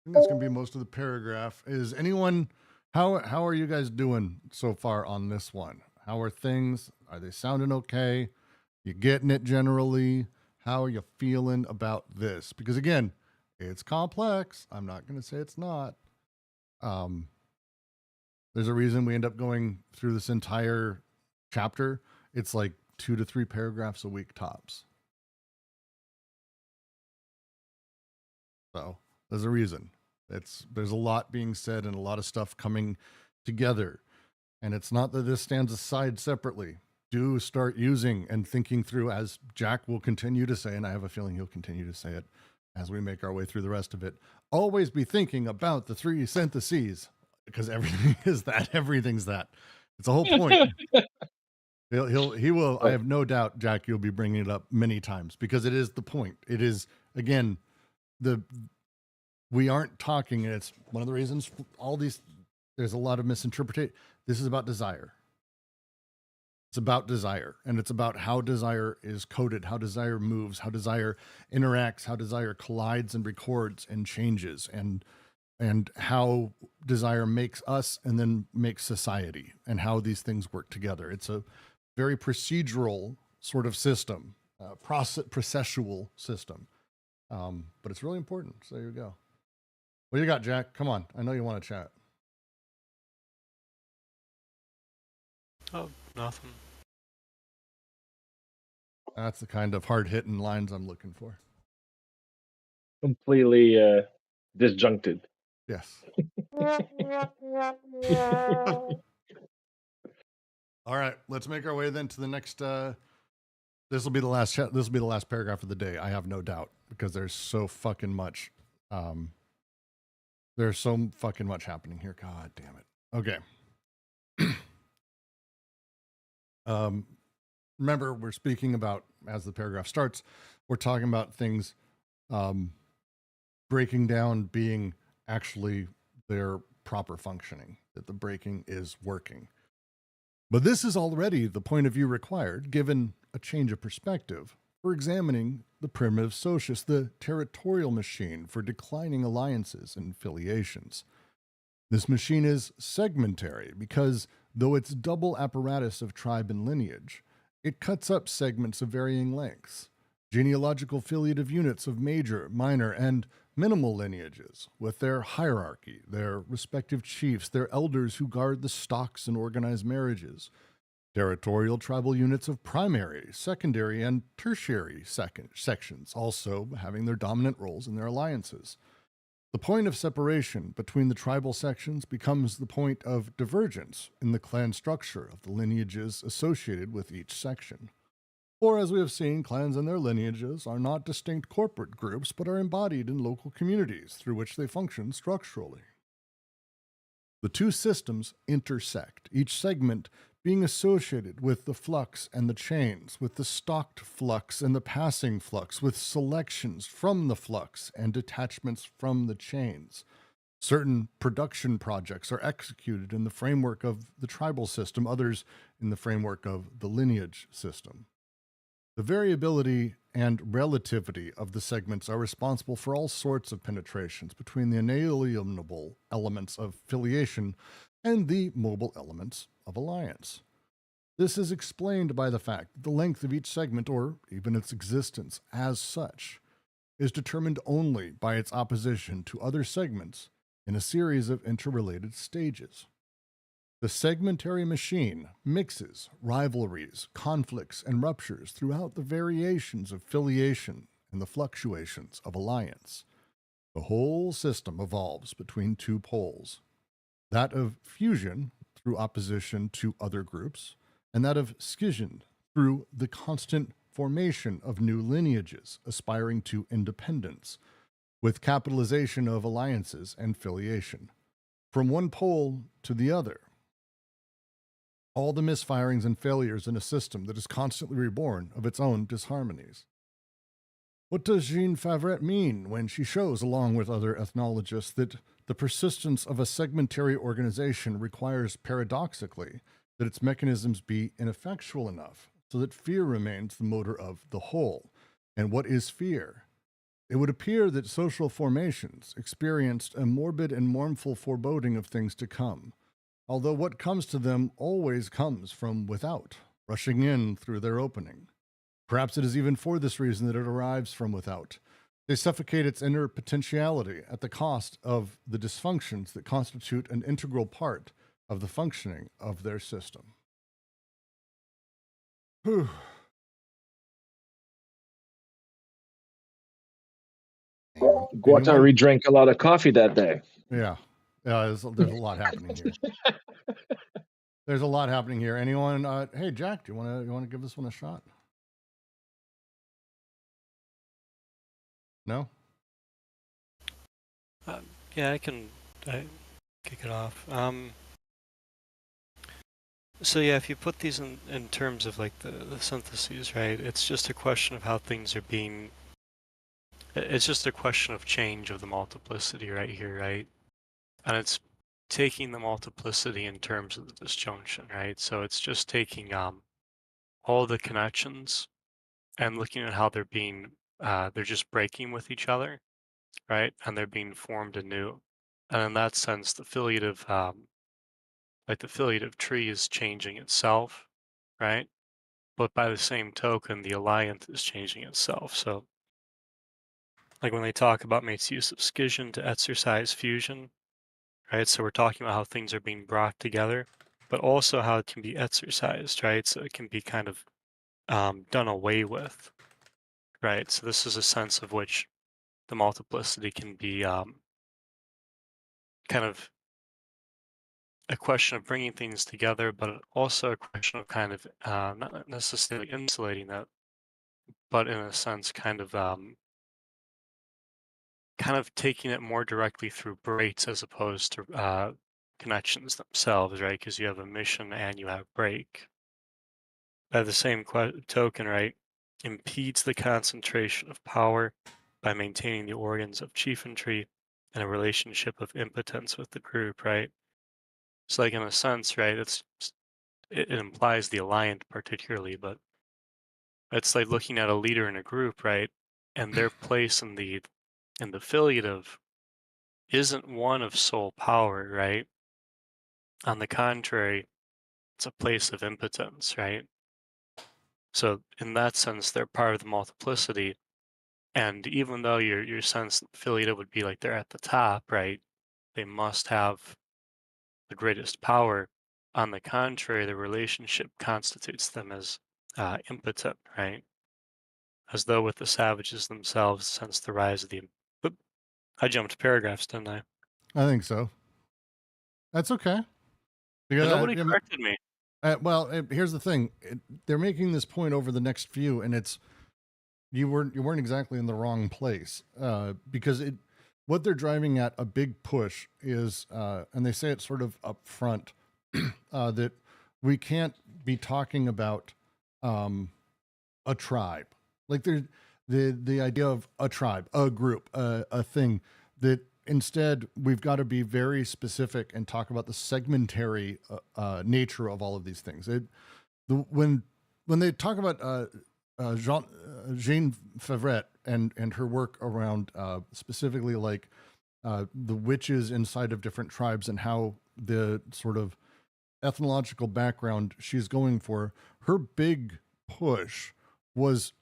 think that's gonna be most of the paragraph. Is anyone? How are you guys doing so far on this one? How are things? Are they sounding okay? You getting it generally? How are you feeling about this? Because again, it's complex. I'm not gonna say it's not. There's a reason we end up going through this entire chapter. It's like 2 to 3 paragraphs a week tops. So there's a reason. There's a lot being said and a lot of stuff coming together. And it's not that this stands aside separately. do start using and thinking through, as Jack will continue to say, and I have a feeling he'll continue to say it as we make our way through the rest of it, always be thinking about the three syntheses, because everything is that, everything's that. It's a whole point. He will. I have no doubt, Jack, you'll be bringing it up many times because it is the point. It is, again, we aren't talking, and it's one of the reasons all these, there's a lot of misinterpretation. This is about desire. It's about desire, and it's about how desire is coded, how desire moves, how desire interacts, how desire collides and records and changes, and how desire makes us and then makes society, and how these things work together. It's a very procedural sort of system, processual system, but it's really important. So there you go. What do you got, Jack? Come on. I know you want to chat. Oh, nothing. That's the kind of hard-hitting lines I'm looking for. Completely disjuncted. Yes. All right, let's make our way then to the next. This will be the last. This will be the last paragraph of the day. I have no doubt, because there's so fucking much. There's so fucking much happening here. God damn it. Okay. Remember, we're speaking about, as the paragraph starts, we're talking about things breaking down being actually their proper functioning, that the breaking is working. But this is already the point of view required, given a change of perspective, for examining the primitive socius, the territorial machine for declining alliances and affiliations. This machine is segmentary because, though it's double apparatus of tribe and lineage, it cuts up segments of varying lengths, genealogical filiative units of major, minor, and minimal lineages, with their hierarchy, their respective chiefs, their elders who guard the stocks and organize marriages, territorial tribal units of primary, secondary, and tertiary sections, also having their dominant roles in their alliances. The point of separation between the tribal sections becomes the point of divergence in the clan structure of the lineages associated with each section. For, as we have seen, clans and their lineages are not distinct corporate groups, but are embodied in local communities through which they function structurally. The two systems intersect, each segment being associated with the flux and the chains, with the stocked flux and the passing flux, with selections from the flux and detachments from the chains. Certain production projects are executed in the framework of the tribal system, others in the framework of the lineage system. The variability and relativity of the segments are responsible for all sorts of penetrations between the inalienable elements of filiation and the mobile elements of alliance. This is explained by the fact that the length of each segment, or even its existence as such, is determined only by its opposition to other segments in a series of interrelated stages. The segmentary machine mixes rivalries, conflicts, and ruptures throughout the variations of filiation and the fluctuations of alliance. The whole system evolves between two poles, that of fusion through opposition to other groups, and that of schism through the constant formation of new lineages aspiring to independence, with capitalization of alliances and filiation. From one pole to the other, all the misfirings and failures in a system that is constantly reborn of its own disharmonies. What does Jean Favret mean when she shows, along with other ethnologists, that the persistence of a segmentary organization requires, paradoxically, that its mechanisms be ineffectual enough so that fear remains the motor of the whole? And what is fear? It would appear that social formations experienced a morbid and mournful foreboding of things to come, although what comes to them always comes from without, rushing in through their opening. Perhaps it is even for this reason that it arrives from without. They suffocate its inner potentiality at the cost of the dysfunctions that constitute an integral part of the functioning of their system. Whew. Guattari drank a lot of coffee that day. Yeah. There's a lot happening here. There's a lot happening here. Anyone? Hey, Jack, do you want to give this one a shot? No. Yeah, I can kick it off. So yeah, if you put these in terms of like the syntheses, right? It's just a question of how things are being. It's just a question of change of the multiplicity right here, right? And it's taking the multiplicity in terms of the disjunction, right? So it's just taking all the connections and looking at how they're being they're just breaking with each other, right? And they're being formed anew. And in that sense, the filiative like the filiative tree is changing itself, right? But by the same token, the alliance is changing itself. So like when they talk about makes use of schism to exercise fusion, right? So we're talking about how things are being brought together, but also how it can be exercised, right? So it can be kind of done away with, right? So this is a sense of which the multiplicity can be kind of a question of bringing things together, but also a question of kind of not necessarily insulating that, but in a sense, kind of taking it more directly through breaks as opposed to connections themselves, right? Because you have emission and you have break. By the same token, right, impedes the concentration of power by maintaining the organs of chiefentry and a relationship of impotence with the group, right? So, like in a sense, right, it implies the alliant particularly, but it's like looking at a leader in a group, right, and their place in the filiative isn't one of sole power, right? On the contrary, it's a place of impotence, right? So in that sense, they're part of the multiplicity. And even though your sense affiliated would be like they're at the top, right? They must have the greatest power. On the contrary, the relationship constitutes them as impotent, right? As though with the savages themselves, since the rise of the. Oop, I jumped paragraphs, didn't I? I think so. That's okay. But Because nobody corrected me. here's the thing: they're making this point over the next few, and it's you weren't exactly in the wrong place because what they're driving at a big push is, and they say it sort of up front that we can't be talking about a tribe, like the idea of a tribe, a group, a thing that. Instead, we've got to be very specific and talk about the segmentary nature of all of these things. When they talk about Jean Favret and her work around specifically like the witches inside of different tribes and how the sort of ethnological background she's going for, her big push was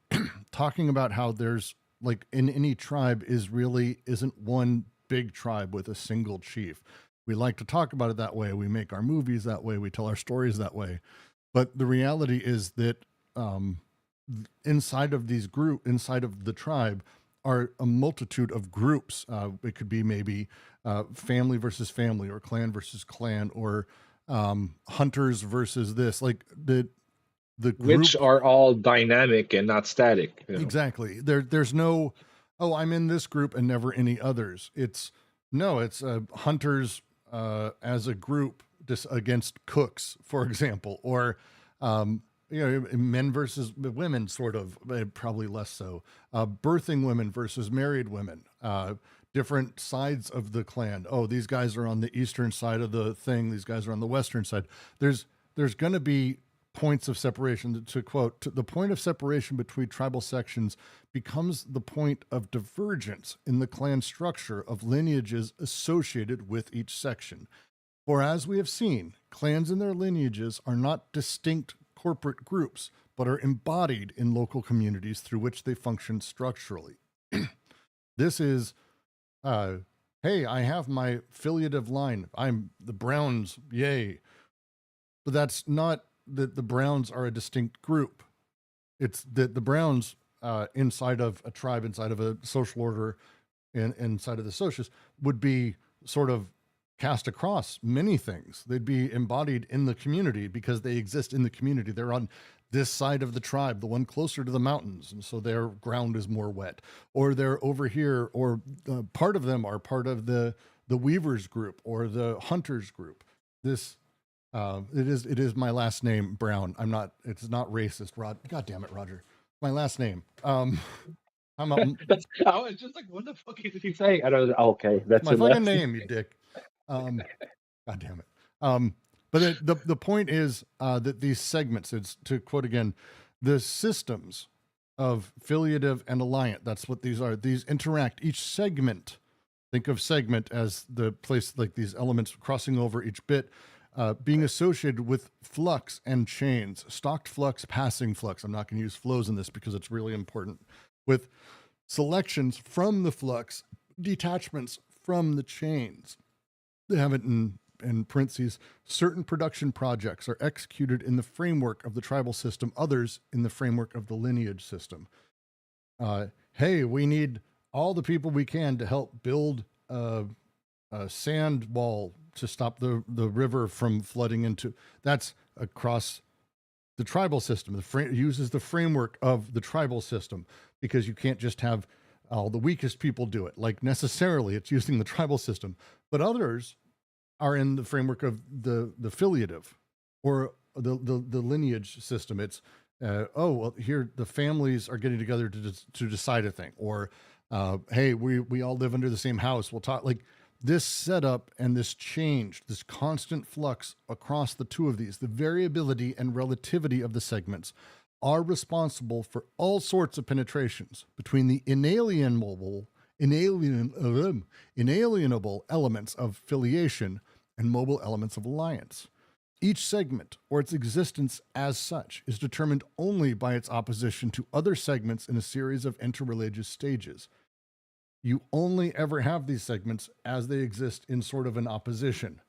talking about how there's like in any tribe isn't one big tribe with a single chief. We like to talk about it that way. We make our movies that way. We tell our stories that way. But the reality is that inside of the tribe are a multitude of groups. It could be maybe family versus family, or clan versus clan, or hunters versus this. Like the group, which are all dynamic and not static. Exactly. There's no, oh, I'm in this group and never any others. It's hunters as a group against cooks, for example, or men versus women, sort of, probably less so. Birthing women versus married women. Different sides of the clan. Oh, these guys are on the eastern side of the thing. These guys are on the western side. There's going to be points of separation. To quote, the point of separation between tribal sections becomes the point of divergence in the clan structure of lineages associated with each section. For as we have seen, clans and their lineages are not distinct corporate groups, but are embodied in local communities through which they function structurally. This is, hey, I have my filiative line. I'm the Browns, yay. But that's not that the Browns are a distinct group. It's that the Browns inside of a tribe, inside of a social order, and inside of the socius would be sort of cast across many things. They'd be embodied in the community because they exist in the community. They're on this side of the tribe, the one closer to the mountains, and so their ground is more wet. Or they're over here, or part of them are part of the weavers group or the hunters group. This it is my last name, Brown. It's not racist, Rod. God damn it, Roger. My last name. I'm I was just like, what the fuck is he saying? I don't know. Okay, that's my your fucking last name, you dick. God damn it. But the point is that these segments, it's to quote again, the systems of filiative and alliant. That's what these are. These interact. Each segment, think of segment as the place like these elements crossing over each bit, being associated with flux and chains, stocked flux, passing flux. I'm not going to use flows in this because it's really important. With selections from the flux, detachments from the chains. They have it in parentheses. Certain production projects are executed in the framework of the tribal system, others in the framework of the lineage system. Hey, we need all the people we can to help build a sand wall to stop the river from flooding into. That's across the tribal system. Uses the framework of the tribal system because you can't just have all the weakest people do it. Like necessarily, it's using the tribal system, but others are in the framework of the filiative or the lineage system. It's well, here the families are getting together to decide a thing, or hey, we all live under the same house. We'll talk. Like this setup and this change, this constant flux across the two of these, the variability and relativity of the segments are responsible for all sorts of penetrations between the inalienable elements of filiation and mobile elements of alliance. Each segment, or its existence as such, is determined only by its opposition to other segments in a series of interreligious stages. You only ever have these segments as they exist in sort of an opposition.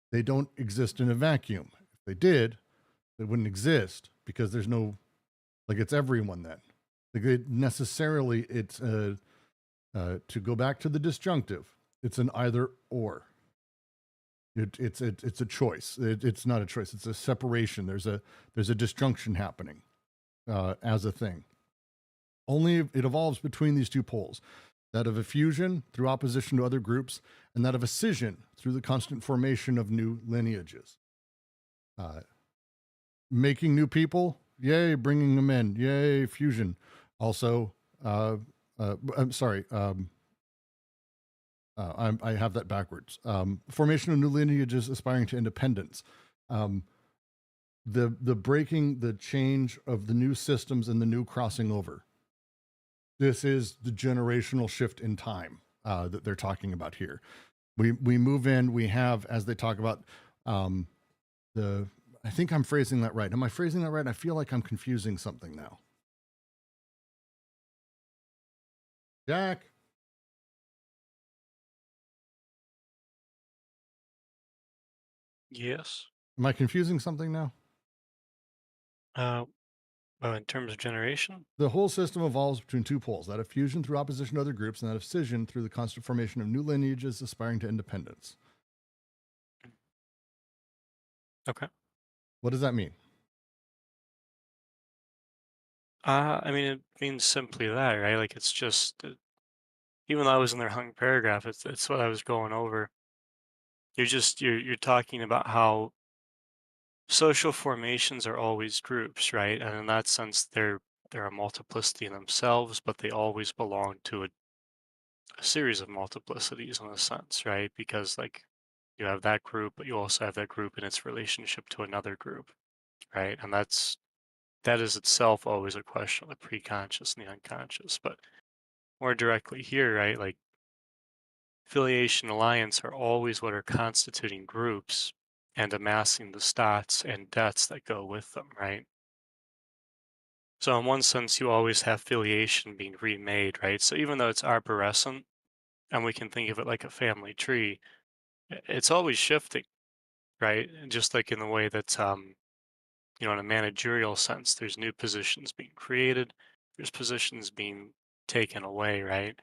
They don't exist in a vacuum. If they did, they wouldn't exist because there's no, like it's everyone then. Like necessarily, it's to go back to the disjunctive. It's an either or. It's a choice. It's not a choice. It's a separation. There's a disjunction happening as a thing. Only it evolves between these two poles. That of a fusion through opposition to other groups, and that of a scission through the constant formation of new lineages. Making new people, yay, bringing them in, yay, fusion. Also, I'm sorry, I have that backwards. Formation of new lineages aspiring to independence. The breaking, the change of the new systems and the new crossing over. This is the generational shift in time that they're talking about here. We move in, we have, as they talk about I think I'm phrasing that right. Am I phrasing that right? I feel like I'm confusing something now. Jack? Yes. Am I confusing something now? Well, in terms of generation? The whole system evolves between two poles, that of fusion through opposition to other groups, and that of scission through the constant formation of new lineages aspiring to independence. Okay. What does that mean? I mean, it means simply that, right? Like, it's just, even though I was in their hung paragraph, it's what I was going over. You're talking about how social formations are always groups, right? And in that sense, they're a multiplicity in themselves, but they always belong to a series of multiplicities in a sense, right? Because like you have that group, but you also have that group in its relationship to another group, right? And that is itself always a question of the preconscious and the unconscious. But more directly here, right? Like affiliation alliance are always what are constituting groups and amassing the stats and debts that go with them, right? So in one sense, you always have filiation being remade, right? So even though it's arborescent, and we can think of it like a family tree, it's always shifting, right? And just like in the way that, in a managerial sense, there's new positions being created, there's positions being taken away, right?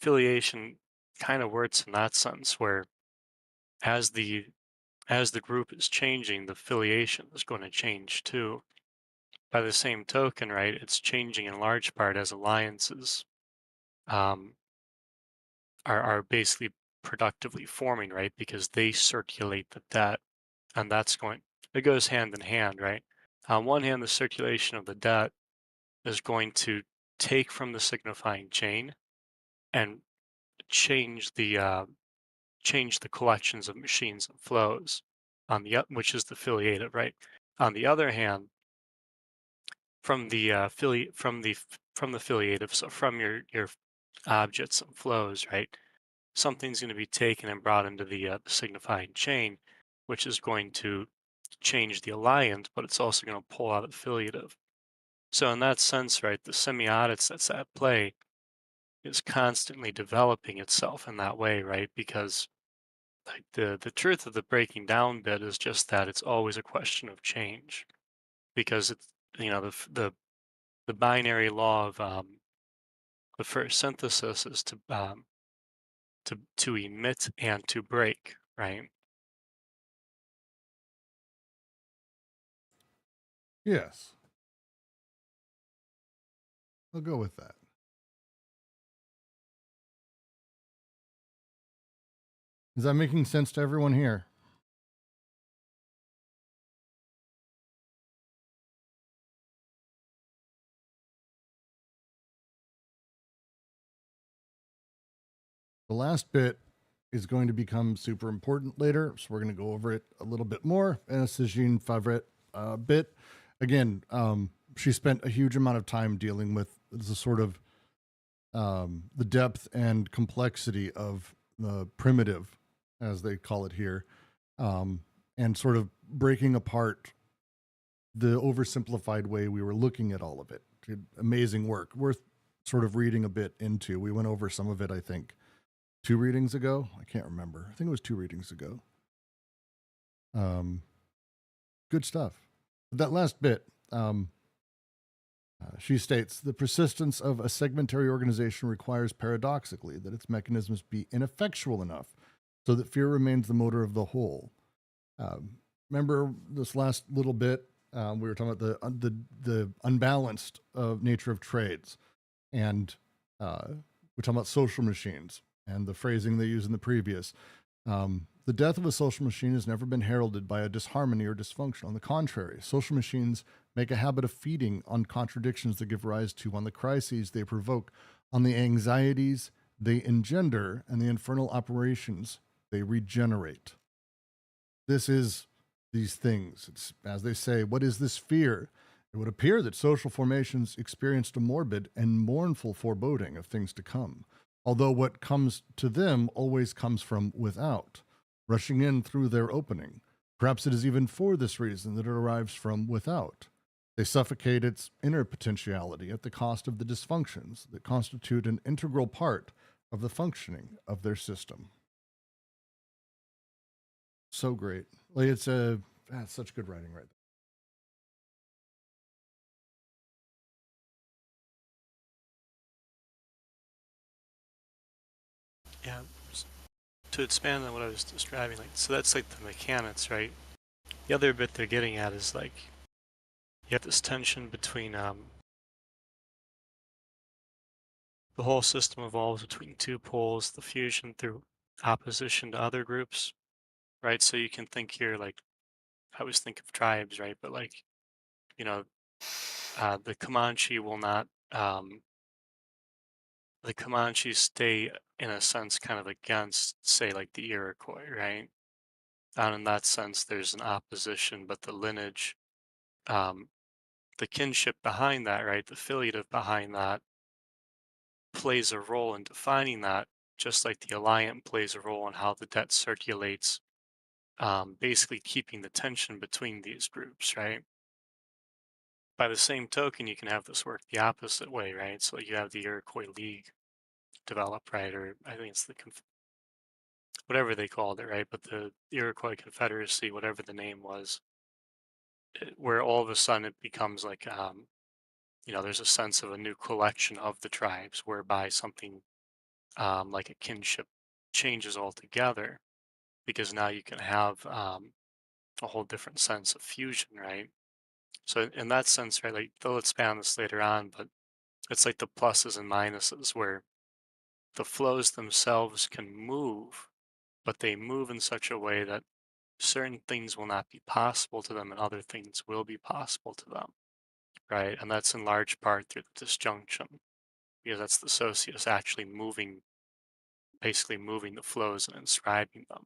Affiliation kind of works in that sense where as the group is changing, the affiliation is going to change too. By the same token, right, it's changing in large part as alliances um, are basically productively forming, right, because they circulate the debt, and it goes hand in hand, right? On one hand, the circulation of the debt is going to take from the signifying chain and change the collections of machines and flows which is the affiliative, right? On the other hand, from the from the affiliative, so from your objects and flows, right? Something's going to be taken and brought into the signifying chain, which is going to change the alliance, but it's also going to pull out affiliative. So in that sense, right, the semiotics that's at play is constantly developing itself in that way, right? Because like the truth of the breaking down bit is just that it's always a question of change, because it's the binary law of the first synthesis is to emit and to break, right? Yes. I'll go with that. Is that making sense to everyone here? The last bit is going to become super important later, so we're going to go over it a little bit more. And it's the Jean Favret bit. Again, she spent a huge amount of time dealing with the sort of the depth and complexity of the primitive, as they call it here, and sort of breaking apart the oversimplified way we were looking at all of it. Amazing work, worth sort of reading a bit into. We went over some of it, I think, 2 readings ago. I can't remember. I think it was 2 readings ago. Good stuff. That last bit, she states, the persistence of a segmentary organization requires paradoxically that its mechanisms be ineffectual enough so that fear remains the motor of the whole. Remember this last little bit, we were talking about the unbalanced nature of trades, and we're talking about social machines and the phrasing they use in the previous. The death of a social machine has never been heralded by a disharmony or dysfunction. On the contrary, social machines make a habit of feeding on contradictions they give rise to, on the crises they provoke, on the anxieties they engender, and the infernal operations they regenerate. This is these things. It's, as they say, what is this fear? It would appear that social formations experienced a morbid and mournful foreboding of things to come, although what comes to them always comes from without, rushing in through their opening. Perhaps it is even for this reason that it arrives from without. They suffocate its inner potentiality at the cost of the dysfunctions that constitute an integral part of the functioning of their system. So great. Like it's such good writing right Yeah. To expand on what I was describing, like, so that's like the mechanics, right? The other bit they're getting at is like you have this tension between the whole system evolves between 2 poles, the fusion through opposition to other groups, right? So you can think here, like, I always think of tribes, right? But like, you know, the Comanche will not, the Comanches stay in a sense kind of against, say, like the Iroquois, right? And in that sense, there's an opposition, but the lineage, um, the kinship behind that, right? The affiliative behind that plays a role in defining that, just like the alliant plays a role in how the debt circulates, basically keeping the tension between these groups, right? By the same token, you can have this work the opposite way, right? So you have the Iroquois League develop, right? Or I think it's whatever they called it, right? But the Iroquois Confederacy, whatever the name was, where all of a sudden it becomes like, there's a sense of a new collection of the tribes, whereby something like a kinship changes altogether, because now you can have a whole different sense of fusion, right? So in that sense, right, like they'll expand this later on, but it's like the pluses and minuses where the flows themselves can move, but they move in such a way that certain things will not be possible to them and other things will be possible to them, right? And that's in large part through the disjunction, because that's the socius actually moving, basically moving the flows and inscribing them.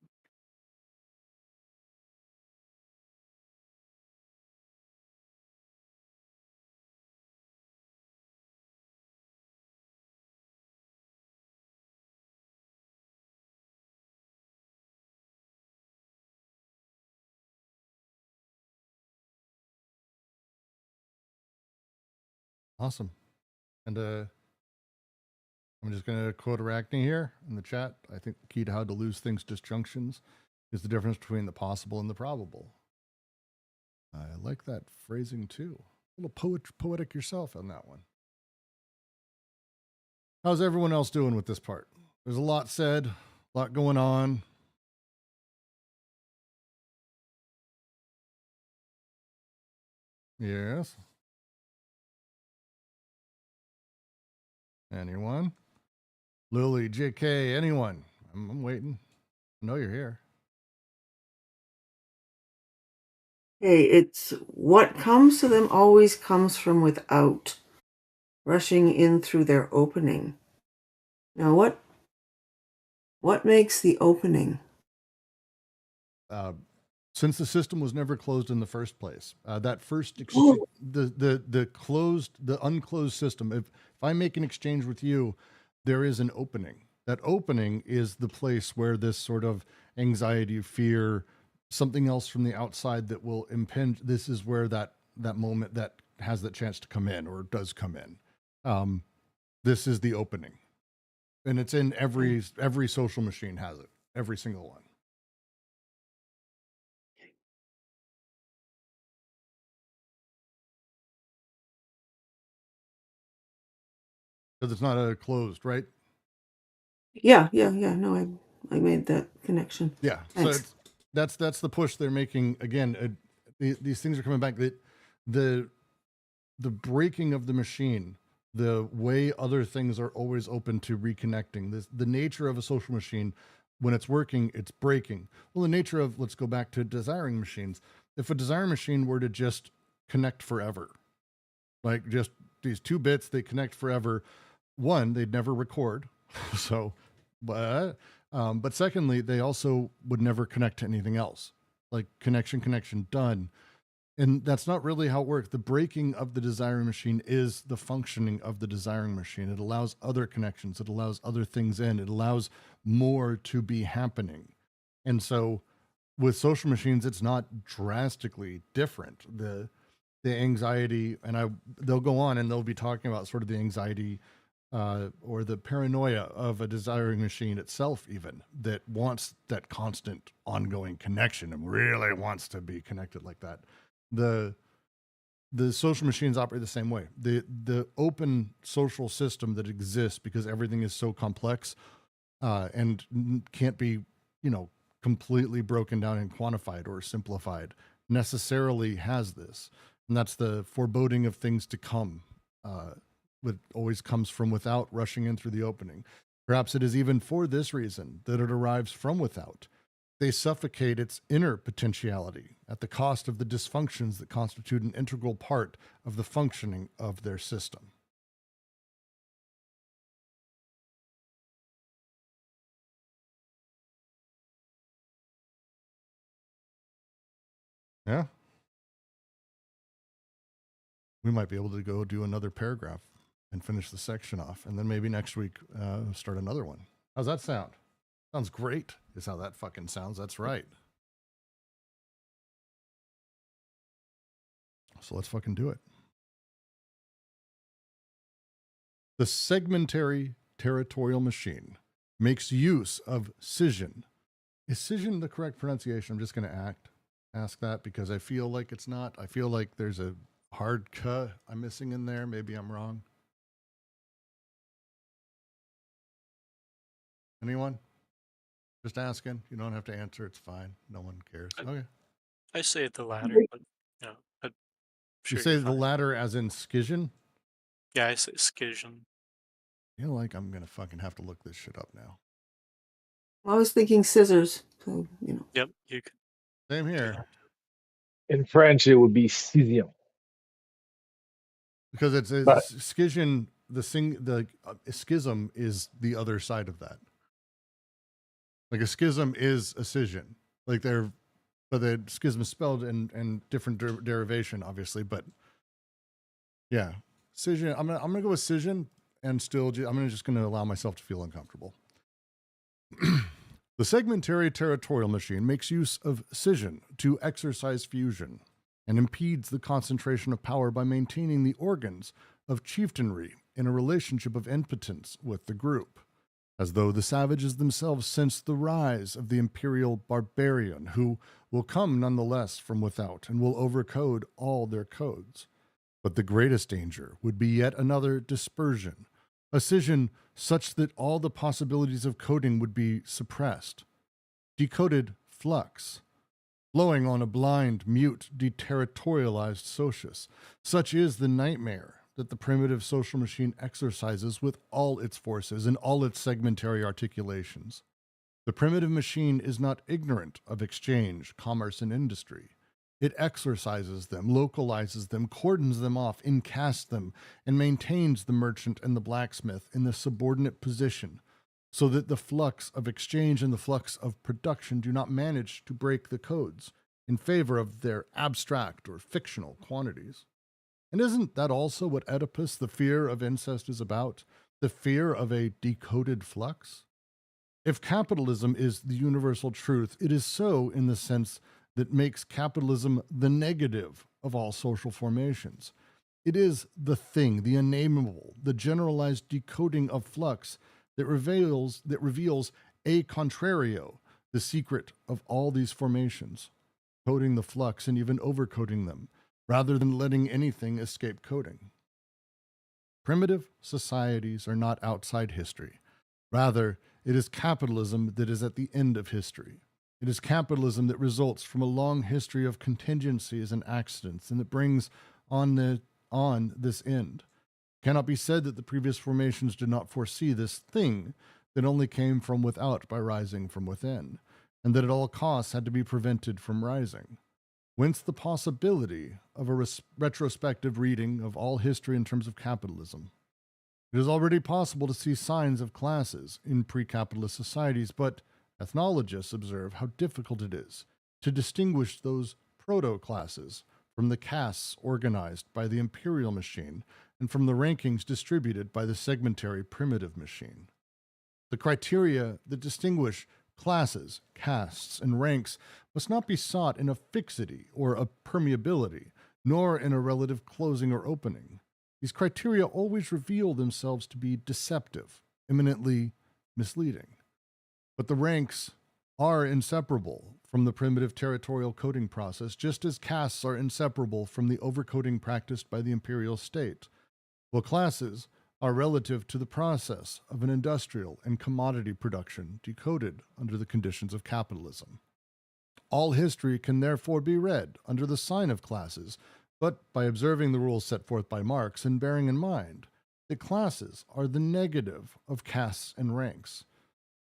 Awesome. And I'm just going to quote Arachne here in the chat. I think the key to how to lose things disjunctions is the difference between the possible and the probable. I like that phrasing too. A little poetic yourself on that one. How's everyone else doing with this part? There's a lot said, a lot going on. Yes. Anyone? Lily, JK, anyone? I'm waiting. I know you're here. Hey, it's what comes to them always comes from without, rushing in through their opening. Now, what makes the opening? Since the system was never closed in the first place, that first exchange, the unclosed system. If I make an exchange with you, there is an opening. That opening is the place where this sort of anxiety, fear, something else from the outside that will impinge. This is where that moment that has the chance to come in or does come in. This is the opening, and it's in every social machine has it. Every single one. Because it's not a closed, right? Yeah. No, I made that connection. Yeah. Thanks. So that's the push they're making. Again, these things are coming back. That the breaking of the machine, the way other things are always open to reconnecting. The nature of a social machine, when it's working, it's breaking. Well, the nature of, let's go back to desiring machines. If a desire machine were to just connect forever, like just these 2 bits, they connect forever. One, they'd never record. So, but secondly, they also would never connect to anything else. Like connection, done. And that's not really how it works. The breaking of the desiring machine is the functioning of the desiring machine. It allows other connections. It allows other things in. It allows more to be happening. And so with social machines, it's not drastically different. The anxiety, and they'll go on and they'll be talking about sort of the anxiety or the paranoia of a desiring machine itself, even that wants that constant ongoing connection and really wants to be connected like that. The social machines operate the same way. The open social system that exists because everything is so complex and can't be, completely broken down and quantified or simplified necessarily has this. And that's the foreboding of things to come. What always comes from without, rushing in through the opening. Perhaps it is even for this reason that it arrives from without. They suffocate its inner potentiality at the cost of the dysfunctions that constitute an integral part of the functioning of their system. Yeah. We might be able to go do another paragraph and finish the section off. And then maybe next week, start another one. How's that sound? Sounds great, is how that fucking sounds. That's right. So let's fucking do it. The segmentary territorial machine makes use of scission. Is scission the correct pronunciation? I'm just going to ask that because I feel like it's not. I feel like there's a hard "k" I'm missing in there. Maybe I'm wrong. Anyone? Just asking. You don't have to answer. It's fine. No one cares. I- Okay. I say it the latter, but I'm You sure say you're the fine. latter as in schism? Yeah, I say schism. You know, like I'm gonna fucking have to look this shit up now. I was thinking scissors. So, Yep, you could. Same do here. that. In French, it would be scission. Because it's But schism. The schism is the other side of that. Like a schism is a scission. Like but the schism is spelled in different derivation, obviously. But yeah, scission. I'm gonna go with scission, and still, I'm just gonna allow myself to feel uncomfortable. The segmentary territorial machine makes use of scission to exercise fusion and impedes the concentration of power by maintaining the organs of chieftainry in a relationship of impotence with the group, as though the savages themselves sense the rise of the imperial barbarian, who will come nonetheless from without and will overcode all their codes. But the greatest danger would be yet another dispersion, a scission such that all the possibilities of coding would be suppressed. Decoded flux, flowing on a blind, mute, deterritorialized socius. Such is the nightmare that the primitive social machine exercises with all its forces and all its segmentary articulations. The primitive machine is not ignorant of exchange, commerce, and industry. It exercises them, localizes them, cordons them off, incasts them, and maintains the merchant and the blacksmith in the subordinate position, so that the flux of exchange and the flux of production do not manage to break the codes in favor of their abstract or fictional quantities. And isn't that also what Oedipus, the fear of incest, is about? The fear of a decoded flux? If capitalism is the universal truth, it is so in the sense that makes capitalism the negative of all social formations. It is the thing, the unnameable, the generalized decoding of flux that reveals a contrario, the secret of all these formations, coding the flux and even overcoding them, rather than letting anything escape coding. Primitive societies are not outside history. Rather, it is capitalism that is at the end of history. It is capitalism that results from a long history of contingencies and accidents, and that brings on this end. It cannot be said that the previous formations did not foresee this thing that only came from without by rising from within, and that at all costs had to be prevented from rising. Whence the possibility of a retrospective reading of all history in terms of capitalism. It is already possible to see signs of classes in pre-capitalist societies, but ethnologists observe how difficult it is to distinguish those proto-classes from the castes organized by the imperial machine and from the rankings distributed by the segmentary primitive machine. The criteria that distinguish classes, castes, and ranks must not be sought in a fixity or a permeability, nor in a relative closing or opening. These criteria always reveal themselves to be deceptive, eminently misleading. But the ranks are inseparable from the primitive territorial coding process, just as castes are inseparable from the overcoding practiced by the imperial state, while classes are relative to the process of an industrial and commodity production decoded under the conditions of capitalism. All history can therefore be read under the sign of classes, but by observing the rules set forth by Marx and bearing in mind that classes are the negative of castes and ranks.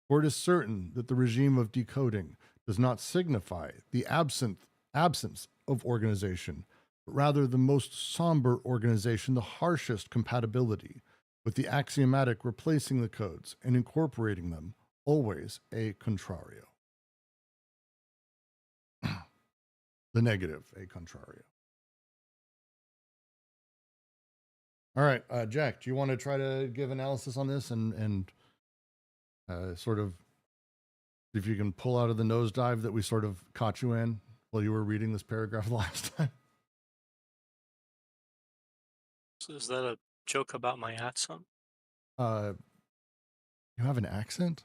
For it is certain that the regime of decoding does not signify the absence of organization, but rather the most somber organization, the harshest compatibility, with the axiomatic replacing the codes and incorporating them, always a contrario. The negative, a contrario. All right, Jack, do you want to try to give analysis on this and sort of see if you can pull out of the nosedive that we sort of caught you in while you were reading this paragraph the last time? So is that a joke about my accent? You have an accent?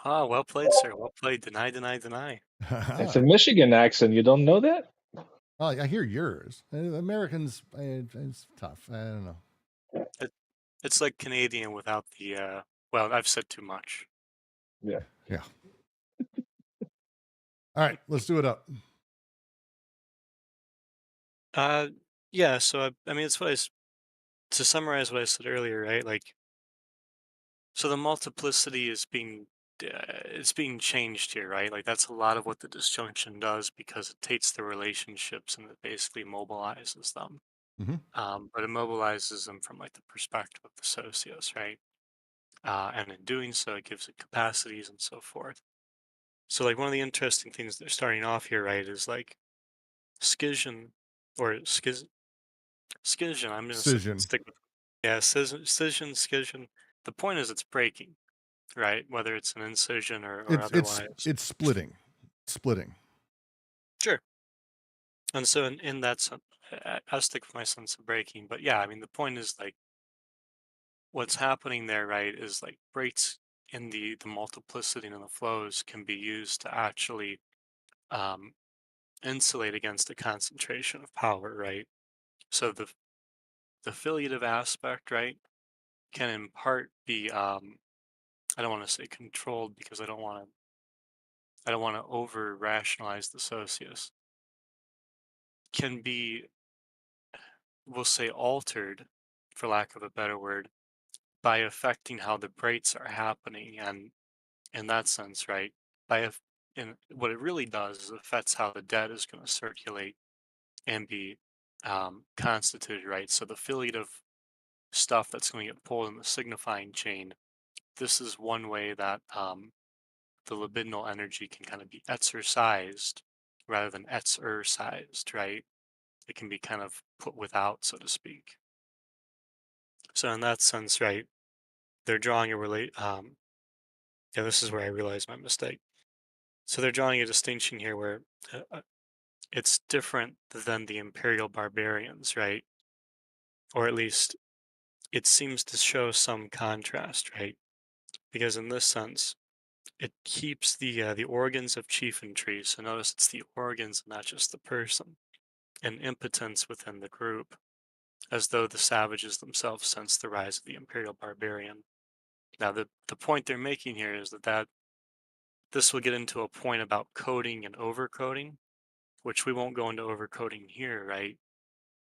Ah, well played, sir. Well played. Deny, deny, deny. it's a Michigan accent. You don't know that? Oh, I hear yours. Americans, it's tough. I don't know. It's like Canadian without the. Well, I've said too much. Yeah. Yeah. All right, let's do it up. Yeah. So I mean, it's what to summarize what I said earlier, right? Like, so the multiplicity is it's being changed here, right? Like that's a lot of what the disjunction does because it takes the relationships and it basically mobilizes them. Mm-hmm. But it mobilizes them from like the perspective of the socius, right? And in doing so, it gives it capacities and so forth. So like one of the interesting things they're starting off here, right, is like schism or schism. I'm gonna Scission. stick with schism. The point is it's breaking, right? Whether it's an incision or otherwise. It's splitting. Splitting. Sure. And so in that sense, I'll stick with my sense of breaking. But yeah, I mean the point is like what's happening there, right, is like breaks in the multiplicity and the flows can be used to actually um, insulate against a concentration of power, right? So the affiliative aspect, right, can in part be I don't want to say controlled because I don't want to over rationalize the socius. Can be, we'll say, altered, for lack of a better word, by affecting how the breaks are happening, and in that sense, right, and what it really does is it affects how the debt is going to circulate and be constituted, right? So the affiliative stuff that's going to get pulled in the signifying chain, this is one way that the libidinal energy can kind of be exercised rather than exercised, right? It can be kind of put without, so to speak. So in that sense, right, they're drawing a yeah, this is where I realized my mistake. So they're drawing a distinction here where it's different than the imperial barbarians, right? Or at least it seems to show some contrast, right? Because in this sense, it keeps the organs of chiefentry. So notice it's the organs, not just the person, and impotence within the group, as though the savages themselves sense the rise of the imperial barbarian. Now, the point they're making here is that this will get into a point about coding and overcoding, which we won't go into overcoding here, right?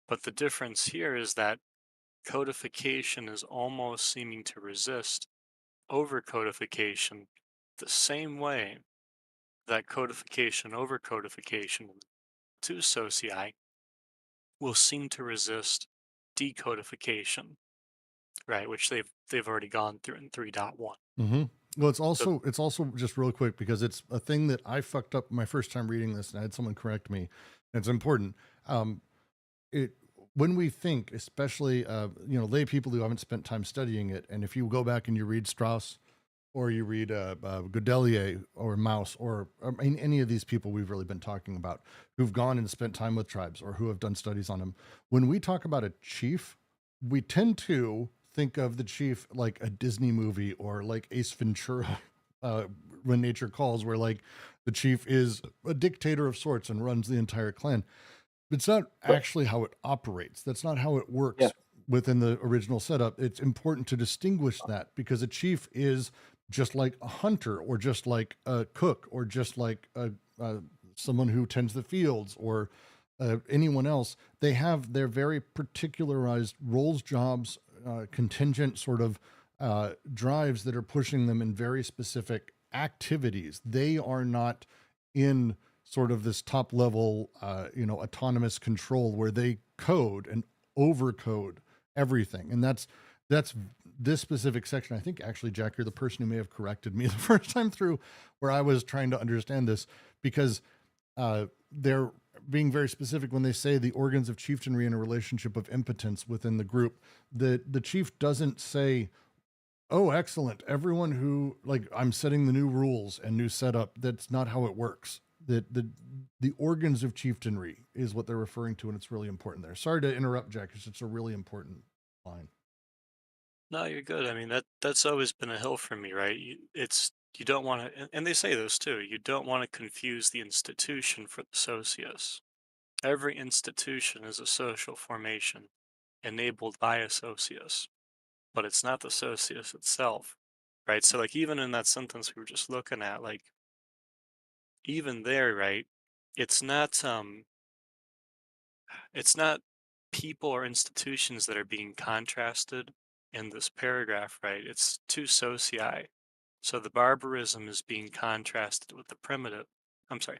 But the difference here is that codification is almost seeming to resist overcodification the same way that codification overcodification to socii will seem to resist decodification, right? Which they've already gone through in 3.1. Mm-hmm. Well, So it's also just real quick because it's a thing that I fucked up my first time reading this, and I had someone correct me. And it's important. It when we think, especially lay people who haven't spent time studying it, and if you go back and you read Strauss or you read Godelier or Maus or I mean, any of these people we've really been talking about who've gone and spent time with tribes or who have done studies on them, when we talk about a chief, we tend to think of the chief like a Disney movie or like Ace Ventura, when nature calls, where like the chief is a dictator of sorts and runs the entire clan. It's not actually how it operates. That's not how it Yeah. works within the original setup. It's important to distinguish that because a chief is just like a hunter or just like a cook or just like someone who tends the fields or anyone else. They have their very particularized roles, jobs, contingent sort of drives that are pushing them in very specific activities. They are not in sort of this top level, autonomous control where they code and overcode everything. And that's this specific section. I think actually, Jack, you're the person who may have corrected me the first time through where I was trying to understand this because they're being very specific when they say the organs of chieftainry in a relationship of impotence within the group. The chief doesn't say, oh, excellent, everyone who, like, I'm setting the new rules and new setup. That's not how it works. The organs of chieftainry is what they're referring to, and it's really important there. Sorry to interrupt, Jack. It's a really important line. no, you're good. I mean that's always been a hill for me, right? You don't want to, and they say this too. You don't want to confuse the institution for the socius. Every institution is a social formation enabled by a socius, but it's not the socius itself. right? So like even in that sentence we were just looking at, like even there, right? It's not people or institutions that are being contrasted in this paragraph, right? It's two socii. So the barbarism is being contrasted with the primitive. I'm sorry,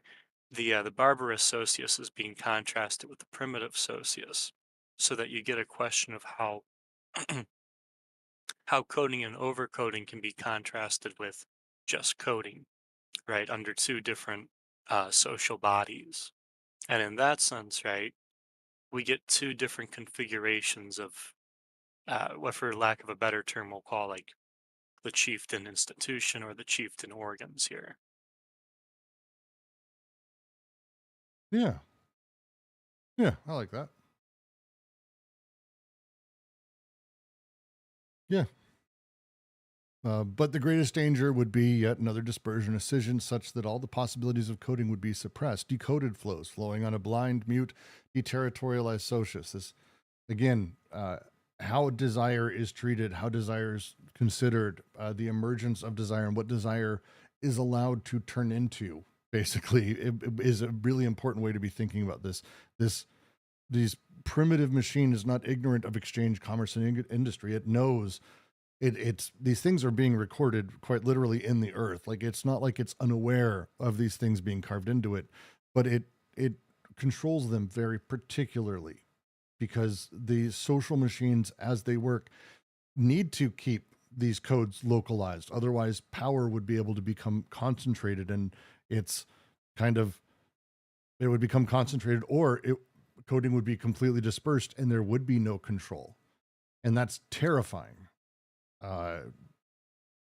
the barbarous socius is being contrasted with the primitive socius, so that you get a question of how how coding and overcoding can be contrasted with just coding, right? Under two different social bodies, and in that sense, right, we get two different configurations of what, for lack of a better term, we'll call like the chieftain institution or the chieftain organs here. Yeah. Yeah, I like that. Yeah. But the greatest danger would be yet another dispersion of scission such that all the possibilities of coding would be suppressed. Decoded flows flowing on a blind, mute, deterritorialized socius. This, again, how desire is treated, how desire is considered, the emergence of desire, and what desire is allowed to turn into. Basically, it is a really important way to be thinking about this. These primitive machine is not ignorant of exchange, commerce, and industry. It knows it's these things are being recorded quite literally in the earth. Like it's not like it's unaware of these things being carved into it, but it controls them very particularly because the social machines as they work need to keep these codes localized. Otherwise, power would be able to become concentrated, and it's kind of it would become concentrated, or coding would be completely dispersed, and there would be no control, and that's terrifying. Uh,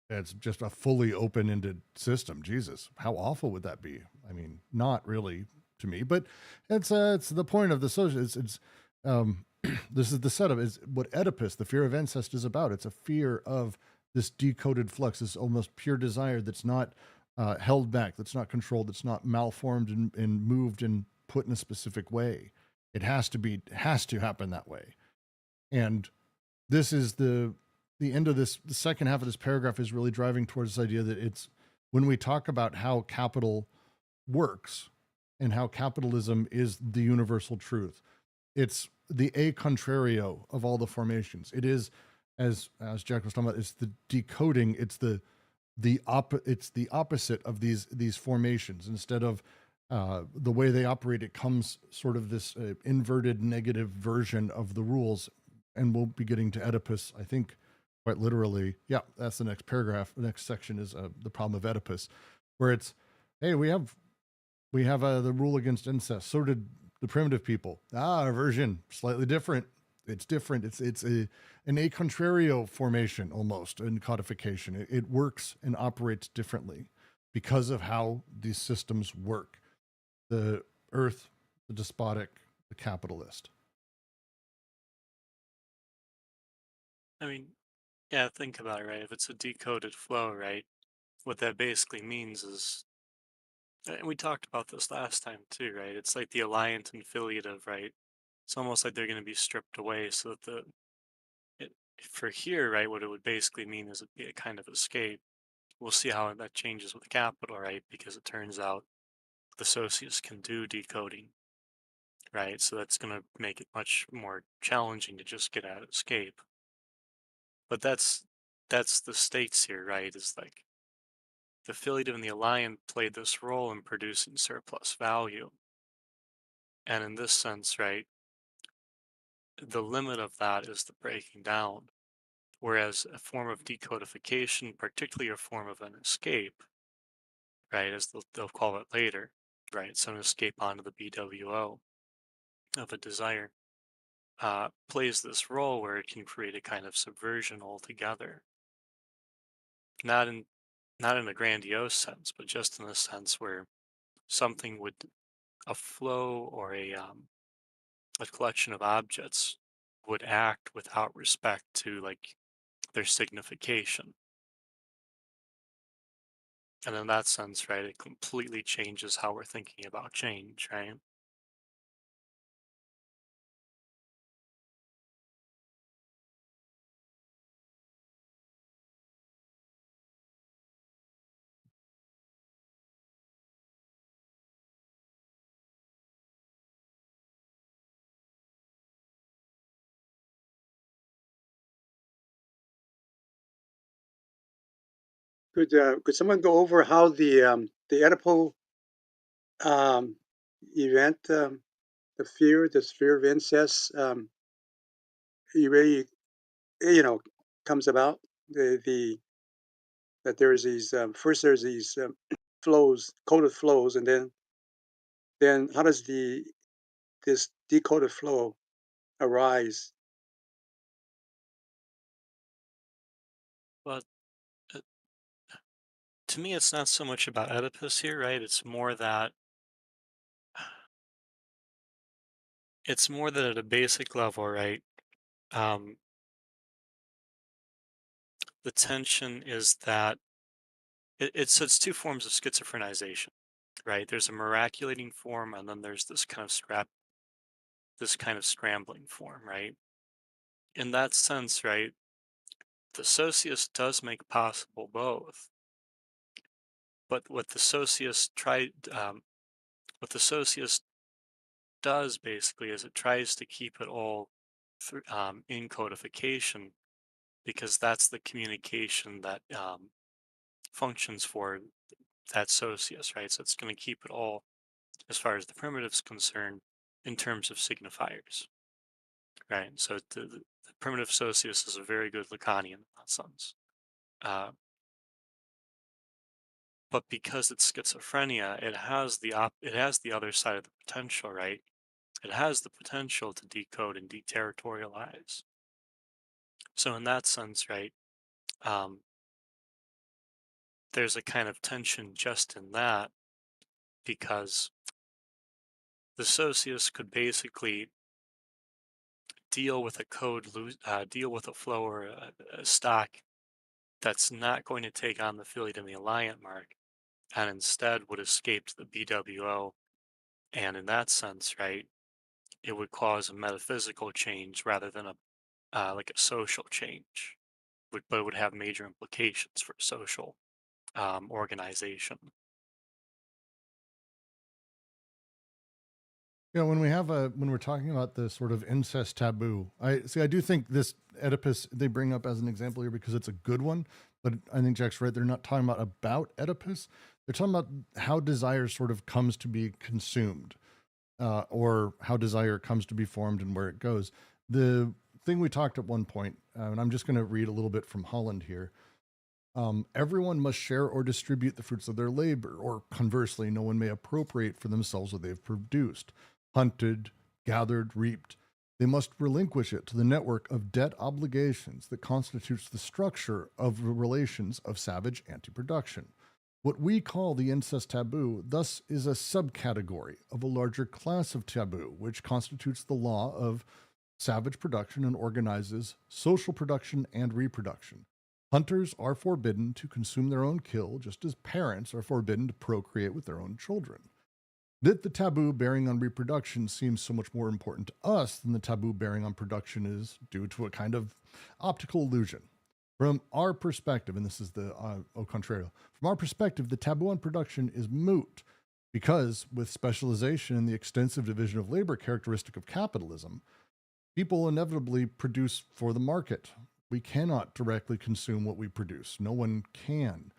it's just a fully open-ended system. Jesus, how awful would that be? I mean, not really to me, but it's the point of the social. It's this is the setup. Is what Oedipus, the fear of incest, is about. It's a fear of this decoded flux, this almost pure desire that's not held back, that's not controlled, that's not malformed and moved and put in a specific way. It has to happen that way. And this is the end of this. The second half of this paragraph is really driving towards this idea that it's when we talk about how capital works and how capitalism is the universal truth. It's the a contrario of all the formations. It is, as Jack was talking about, it's the decoding. It's it's the opposite of these formations. Instead of the way they operate, it comes sort of this inverted negative version of the rules. And we'll be getting to Oedipus, I think, quite literally. Yeah, that's the next paragraph. The next section is the problem of Oedipus, where it's, hey, we have the rule against incest. So did the primitive people. Our version slightly different. It's different. It's an a contrario formation almost in codification. It works and operates differently because of how these systems work. The earth, the despotic, the capitalist. I mean, yeah, think about it, right? If it's a decoded flow, right, what that basically means is, and we talked about this last time too, right? It's like the alliant and filiative, right? It's almost like they're going to be stripped away so that for here, right, what it would basically mean is it'd be a kind of escape. We'll see how that changes with capital, right? Because it turns out the socius can do decoding, right? So that's going to make it much more challenging to just get out escape. But that's the stakes here, right? Is like the filiative and the alliant played this role in producing surplus value. And in this sense, right, the limit of that is the breaking down. Whereas a form of decodification, particularly a form of an escape, right, as they'll call it later, right, so an escape onto the BWO of a desire, plays this role where it can create a kind of subversion altogether. Not in a grandiose sense, but just in the sense where something would, a flow or a collection of objects would act without respect to like their signification. And in that sense, right, it completely changes how we're thinking about change, right? Could someone go over how the Oedipal event, the fear of incest, really, comes about? That there's these first there's these flows, coded flows, and then how does this decoded flow arise? But uh, to me, it's not so much about Oedipus here, right? It's more that at a basic level, right? Um, the tension is that it's two forms of schizophrenization, right? There's a miraculating form, and then there's this kind of scrambling form, right? In that sense, right, the socius does make possible both. But what the socius does basically is it tries to keep it all in codification, because that's the communication that functions for that socius, right? So it's going to keep it all, as far as the primitive's concerned, in terms of signifiers, right? So the primitive socius is a very good Lacanian in that sense. But because it's schizophrenia, it has the other side of the potential, right? It has the potential to decode and deterritorialize. So in that sense, right, um, there's a kind of tension just in that, because the socius could basically deal with deal with a flow or a stock that's not going to take on the affiliate and the alliant mark, and instead would escape to the BWO. And in that sense, right, it would cause a metaphysical change rather than like a social change, but it would have major implications for social organization. When we're talking about the sort of incest taboo, I do think this Oedipus they bring up as an example here because it's a good one, but I think Jack's right. They're not talking about Oedipus. They're talking about how desire sort of comes to be consumed, or how desire comes to be formed and where it goes. The thing we talked at one point, and I'm just going to read a little bit from Holland here. Everyone must share or distribute the fruits of their labor, or conversely, no one may appropriate for themselves what they've produced, hunted, gathered, reaped. They must relinquish it to the network of debt obligations that constitutes the structure of the relations of savage anti-production. What we call the incest taboo thus is a subcategory of a larger class of taboo, which constitutes the law of savage production and organizes social production and reproduction. Hunters are forbidden to consume their own kill, just as parents are forbidden to procreate with their own children. That the taboo bearing on reproduction seems so much more important to us than the taboo bearing on production is due to a kind of optical illusion. From our perspective, and this is the au contrario, from our perspective, the taboo on production is moot, because with specialization and the extensive division of labor characteristic of capitalism, people inevitably produce for the market. We cannot directly consume what we produce. No one can.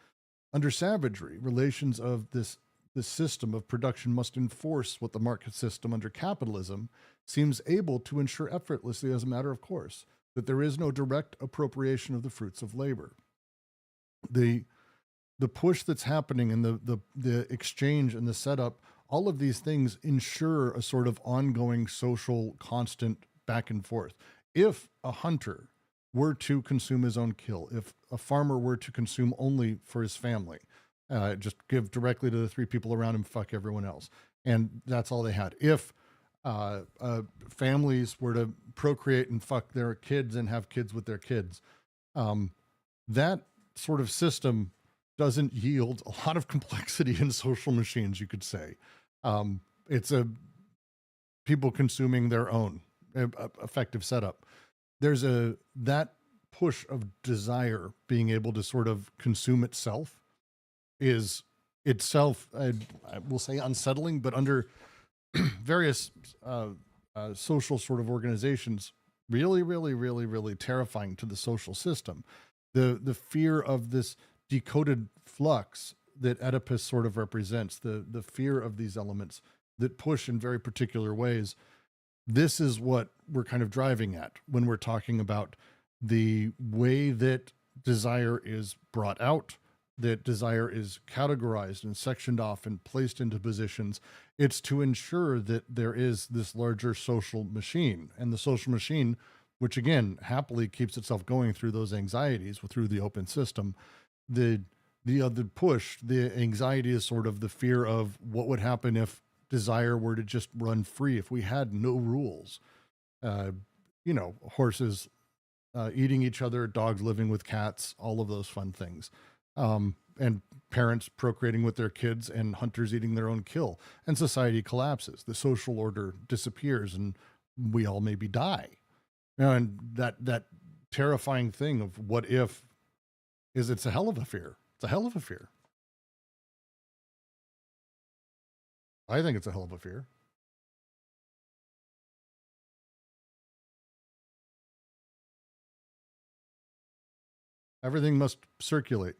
Under savagery, relations of this system of production must enforce what the market system under capitalism seems able to ensure effortlessly as a matter of course, that there is no direct appropriation of the fruits of labor. The push that's happening and the exchange and the setup, all of these things ensure a sort of ongoing social constant back and forth. If a hunter were to consume his own kill, if a farmer were to consume only for his family, just give directly to the three people around him, fuck everyone else, and that's all they had. If families were to procreate and fuck their kids and have kids with their kids, that sort of system doesn't yield a lot of complexity in social machines, you could say. It's people consuming their own effective setup. There's that push of desire being able to sort of consume itself is itself, I will say, unsettling, but under various social sort of organizations, really, really, really, really terrifying to the social system. The fear of this decoded flux that Oedipus sort of represents, the fear of these elements that push in very particular ways. This is what we're kind of driving at when we're talking about the way that desire is brought out, that desire is categorized and sectioned off and placed into positions. It's to ensure that there is this larger social machine, and the social machine, which again happily keeps itself going through those anxieties through the open system. The push, the anxiety is sort of the fear of what would happen if desire were to just run free, if we had no rules. Horses eating each other, dogs living with cats, all of those fun things. And parents procreating with their kids and hunters eating their own kill. And society collapses. The social order disappears and we all maybe die. And that terrifying thing of what if it's a hell of a fear. It's a hell of a fear. I think it's a hell of a fear. Everything must circulate.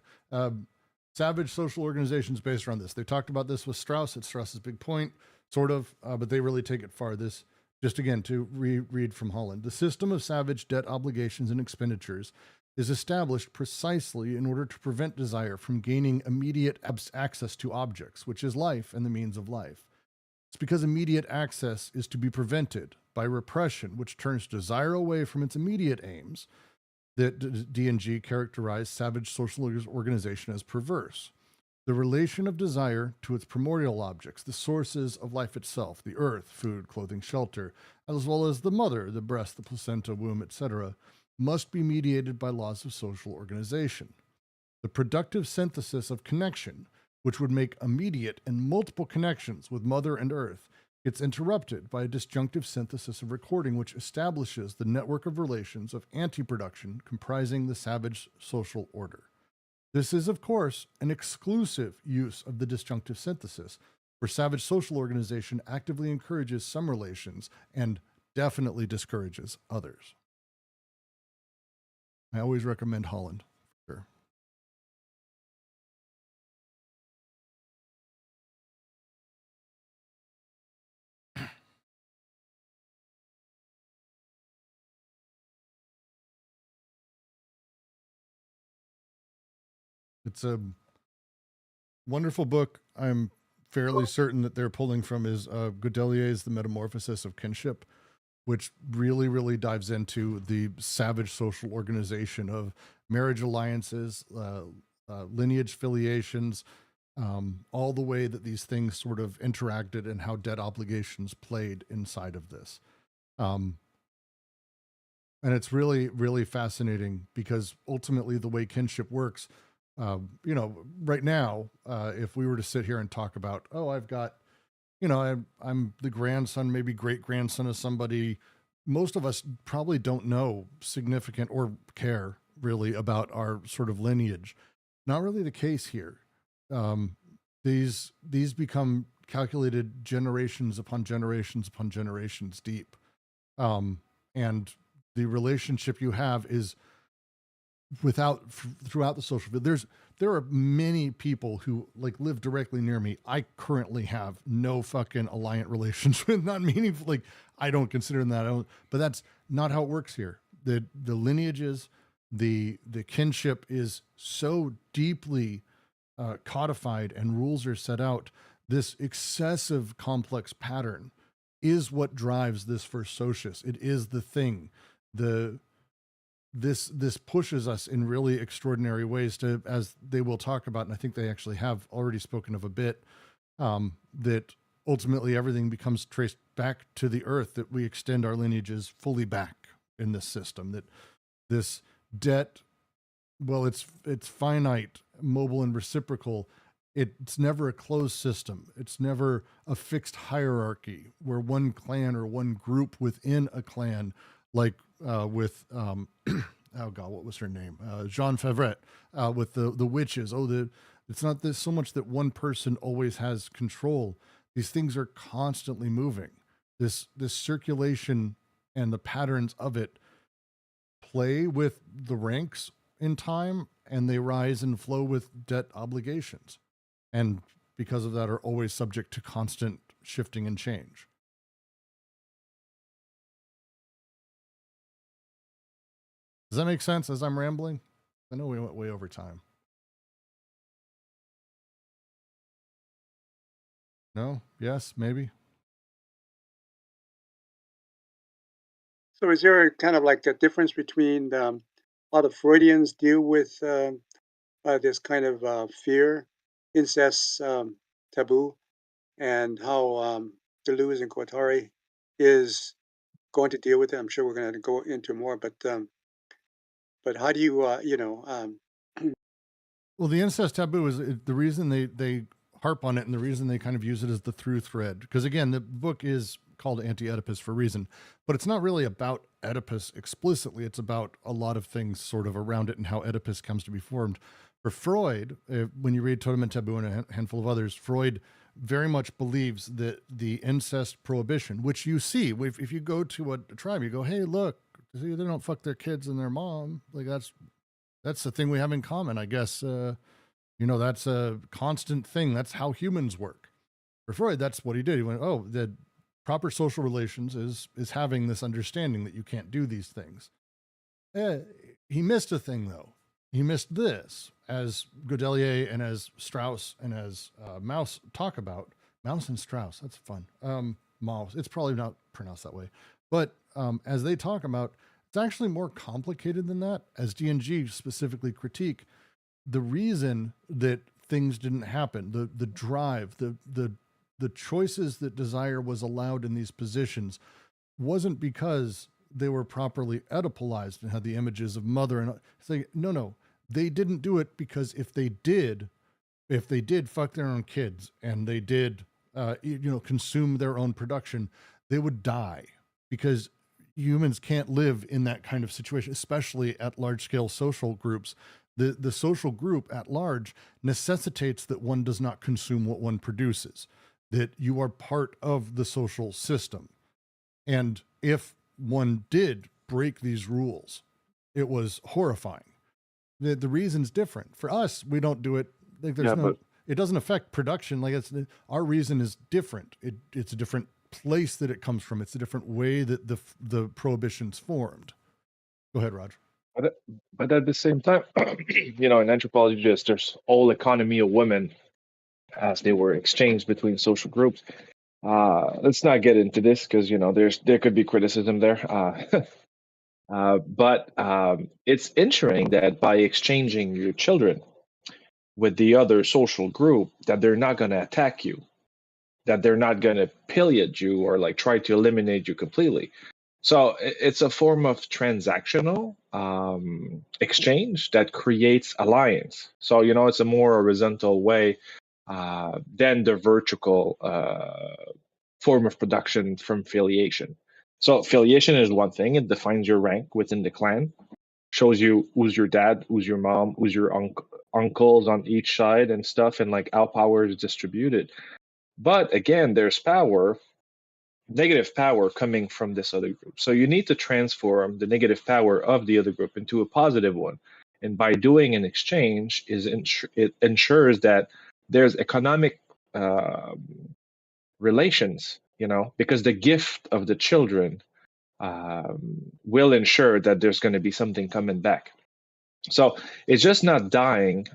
Savage social organizations based around this. They talked about this with Strauss. It's Strauss's big point, sort of, but they really take it far. This, just again, to read from Holland. The system of savage debt obligations and expenditures is established precisely in order to prevent desire from gaining immediate access to objects, which is life and the means of life. It's because immediate access is to be prevented by repression, which turns desire away from its immediate aims, that D&G characterized savage social organization as perverse. The relation of desire to its primordial objects, the sources of life itself, the earth, food, clothing, shelter, as well as the mother, the breast, the placenta, womb, etc., must be mediated by laws of social organization. The productive synthesis of connection, which would make immediate and multiple connections with mother and earth, gets interrupted by a disjunctive synthesis of recording, which establishes the network of relations of anti-production comprising the savage social order. This is, of course, an exclusive use of the disjunctive synthesis, where savage social organization actively encourages some relations and definitely discourages others. I always recommend Holland, for sure. It's a wonderful book. I'm fairly certain that they're pulling from is Godelier's The Metamorphosis of Kinship, which really, really dives into the savage social organization of marriage alliances, lineage filiations, all the way that these things sort of interacted and how debt obligations played inside of this. And it's really, really fascinating because ultimately the way kinship works, right now, if we were to sit here and talk about, I've got, I'm the grandson, maybe great grandson of somebody. Most of us probably don't know significant or care really about our sort of lineage. Not really the case here. These become calculated generations upon generations upon generations deep. And the relationship you have is throughout the social field. There are many people who live directly near me. I currently have no fucking alliant relations with, not meaningful. I don't consider them that, but that's not how it works here. The lineages, the kinship is so deeply codified and rules are set out. This excessive complex pattern is what drives this first socius. It is the thing. This pushes us in really extraordinary ways to, as they will talk about, and I think they actually have already spoken of a bit, that ultimately everything becomes traced back to the earth, that we extend our lineages fully back in this system, that this debt, well, it's finite, mobile, and reciprocal. It's never a closed system. It's never a fixed hierarchy where one clan or one group within a clan, with oh god, what was her name? Jean Favret, with the witches. It's not this so much that one person always has control. These things are constantly moving. This circulation and the patterns of it play with the ranks in time and they rise and flow with debt obligations. And because of that are always subject to constant shifting and change. Does that make sense as I'm rambling? I know we went way over time. No? Yes? Maybe? So is there kind of like a difference between a lot of Freudians deal with this kind of fear, incest, taboo, and how Deleuze and Guattari is going to deal with it? I'm sure we're going to go into more, but how do you, Well, the incest taboo is the reason they harp on it, and the reason they kind of use it as the through thread. Because again, the book is called Anti-Oedipus for a reason, but it's not really about Oedipus explicitly. It's about a lot of things sort of around it and how Oedipus comes to be formed. For Freud, when you read Totem and Taboo and a handful of others, Freud very much believes that the incest prohibition, which you see, if you go to a tribe, you go, hey, look, see, they don't fuck their kids and their mom. Like that's the thing we have in common, I guess. That's a constant thing. That's how humans work. For Freud, that's what he did. He went, oh, the proper social relations is having this understanding that you can't do these things. He missed a thing, though. He missed this, as Godelier and as Strauss and as Mauss talk about. Mauss and Strauss, that's fun. Mauss, it's probably not pronounced that way. But as they talk about, it's actually more complicated than that. As D&G specifically critique, the reason that things didn't happen, the drive, the choices that desire was allowed in these positions wasn't because they were properly Oedipalized and had the images of mother. And say, no, they didn't do it because if they did fuck their own kids and they did, consume their own production, they would die, because humans can't live in that kind of situation, especially at large scale social groups. The social group at large necessitates that one does not consume what one produces, that you are part of the social system. And if one did break these rules, it was horrifying. The reason's different. For us, we don't do it. Like it doesn't affect production. Like our reason is different. It's a different place that it comes from. It's a different way that the prohibition's formed. Go ahead, Roger. But at the same time, in anthropology, there's whole economy of women as they were exchanged between social groups. Let's not get into this because there could be criticism there. But it's ensuring that by exchanging your children with the other social group, that they're not going to attack you, that they're not going to pillage you or like try to eliminate you completely. So it's a form of transactional exchange that creates alliance. So, it's a more horizontal way than the vertical form of production from filiation. So filiation is one thing. It defines your rank within the clan, shows you who's your dad, who's your mom, who's your uncles on each side and stuff, and like how power is distributed. But again, there's negative power coming from this other group. So you need to transform the negative power of the other group into a positive one. And by doing an exchange, it ensures that there's economic relations, because the gift of the children will ensure that there's going to be something coming back. So it's just not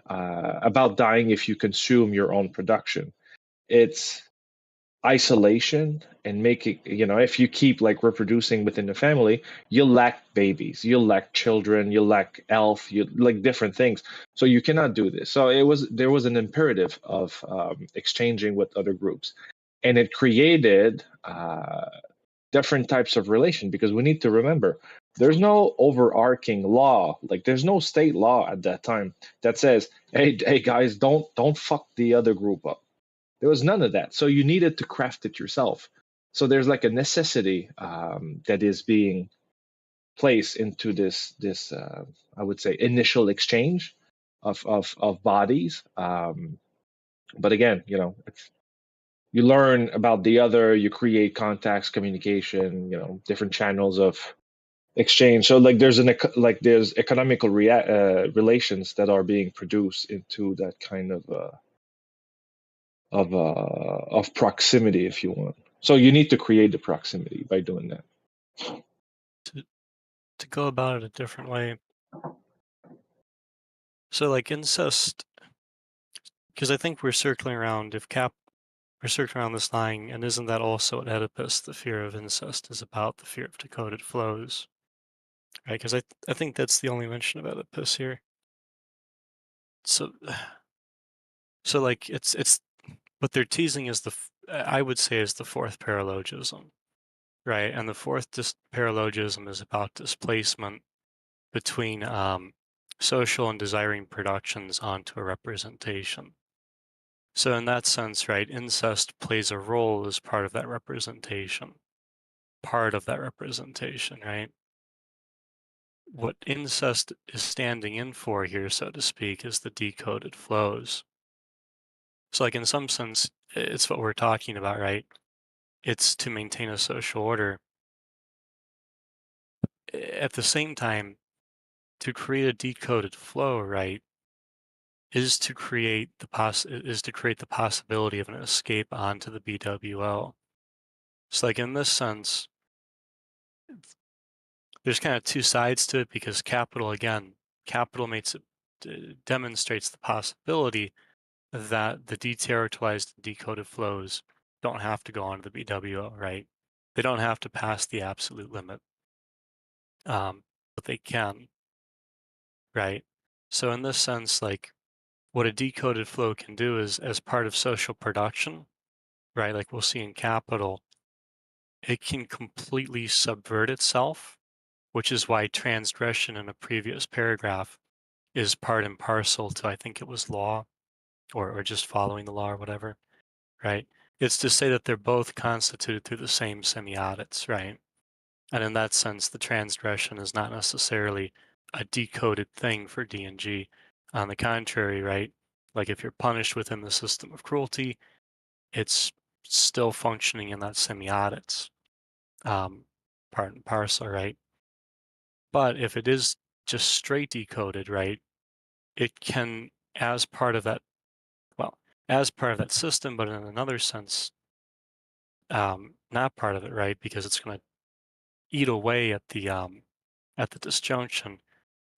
about dying if you consume your own production. It's isolation and making, if you keep like reproducing within the family, you'll lack babies, you'll lack children, you'll lack health, you like different things. So you cannot do this. So there was an imperative of exchanging with other groups, and it created different types of relation, because we need to remember there's no overarching law, like there's no state law at that time that says, hey guys, don't fuck the other group up. There was none of that. So you needed to craft it yourself. So there's like a necessity that is being placed into this I would say initial exchange of bodies. But again, you learn about the other, you create contacts, communication, different channels of exchange. So like there's there's economical relations that are being produced into that kind of proximity, if you want. So you need to create the proximity by doing that. To go about it a different way. So like incest, because I think we're circling around we're circling around this line, and isn't that also what Oedipus, the fear of incest, is about, the fear of decoded flows? Right? Because I think that's the only mention of Oedipus here. So like it's what they're teasing is I would say is the fourth paralogism, right? And the fourth paralogism is about displacement between social and desiring productions onto a representation. So in that sense, right, incest plays a role as part of that representation. Right? What incest is standing in for here, so to speak, is the decoded flows. So like in some sense, it's what we're talking about, right? It's to maintain a social order. At the same time, to create a decoded flow, right, is to create the possibility of an escape onto the BWO. So like in this sense, there's kind of two sides to it, because capital demonstrates the possibility that the deterritorialized and decoded flows don't have to go onto the BWO, right? They don't have to pass the absolute limit, but they can, right? So in this sense, like what a decoded flow can do is, as part of social production, right? Like we'll see in capital, it can completely subvert itself, which is why transgression in a previous paragraph is part and parcel to, I think it was law, or just following the law or whatever, right? It's to say that they're both constituted through the same semiotics, right? And in that sense, the transgression is not necessarily a decoded thing for D&G. On the contrary, right? Like if you're punished within the system of cruelty, it's still functioning in that semiotics, part and parcel, right? But if it is just straight decoded, right, it can, as part of that system, but in another sense, not part of it, right? Because it's going to eat away at the disjunction.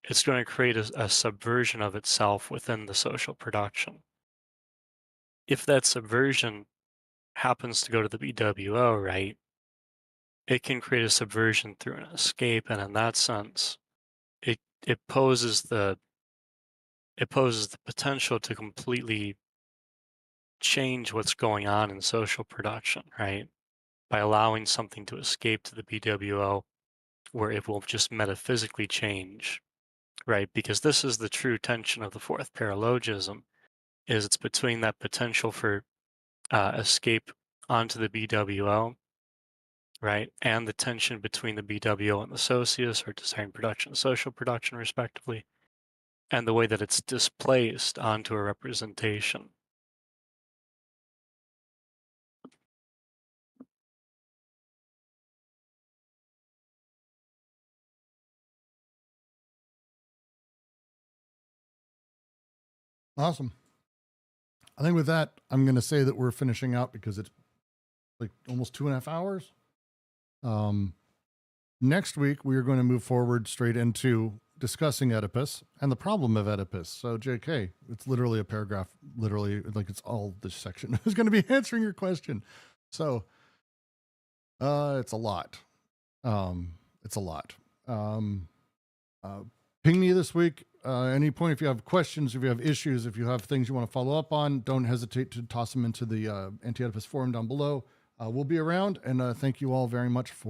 It's going to create a subversion of itself within the social production. If that subversion happens to go to the BWO, right, it can create a subversion through an escape, and in that sense, it poses the potential to completely change what's going on in social production, right? By allowing something to escape to the BWO, where it will just metaphysically change, right? Because this is the true tension of the fourth paralogism, is it's between that potential for escape onto the BWO, right? And the tension between the BWO and the socius, or desiring production, social production, respectively, and the way that it's displaced onto a representation. Awesome. I think with that, I'm going to say that we're finishing out because it's like almost 2.5 hours. Next week, we are going to move forward straight into discussing Oedipus and the problem of Oedipus. So, JK, it's literally a paragraph, literally, like it's all this section is going to be answering your question. So, it's a lot. It's a lot. Ping me this week. Any point, if you have questions, if you have issues, if you have things you want to follow up on, don't hesitate to toss them into the Anti-Oedipus forum down below. We'll be around, and thank you all very much for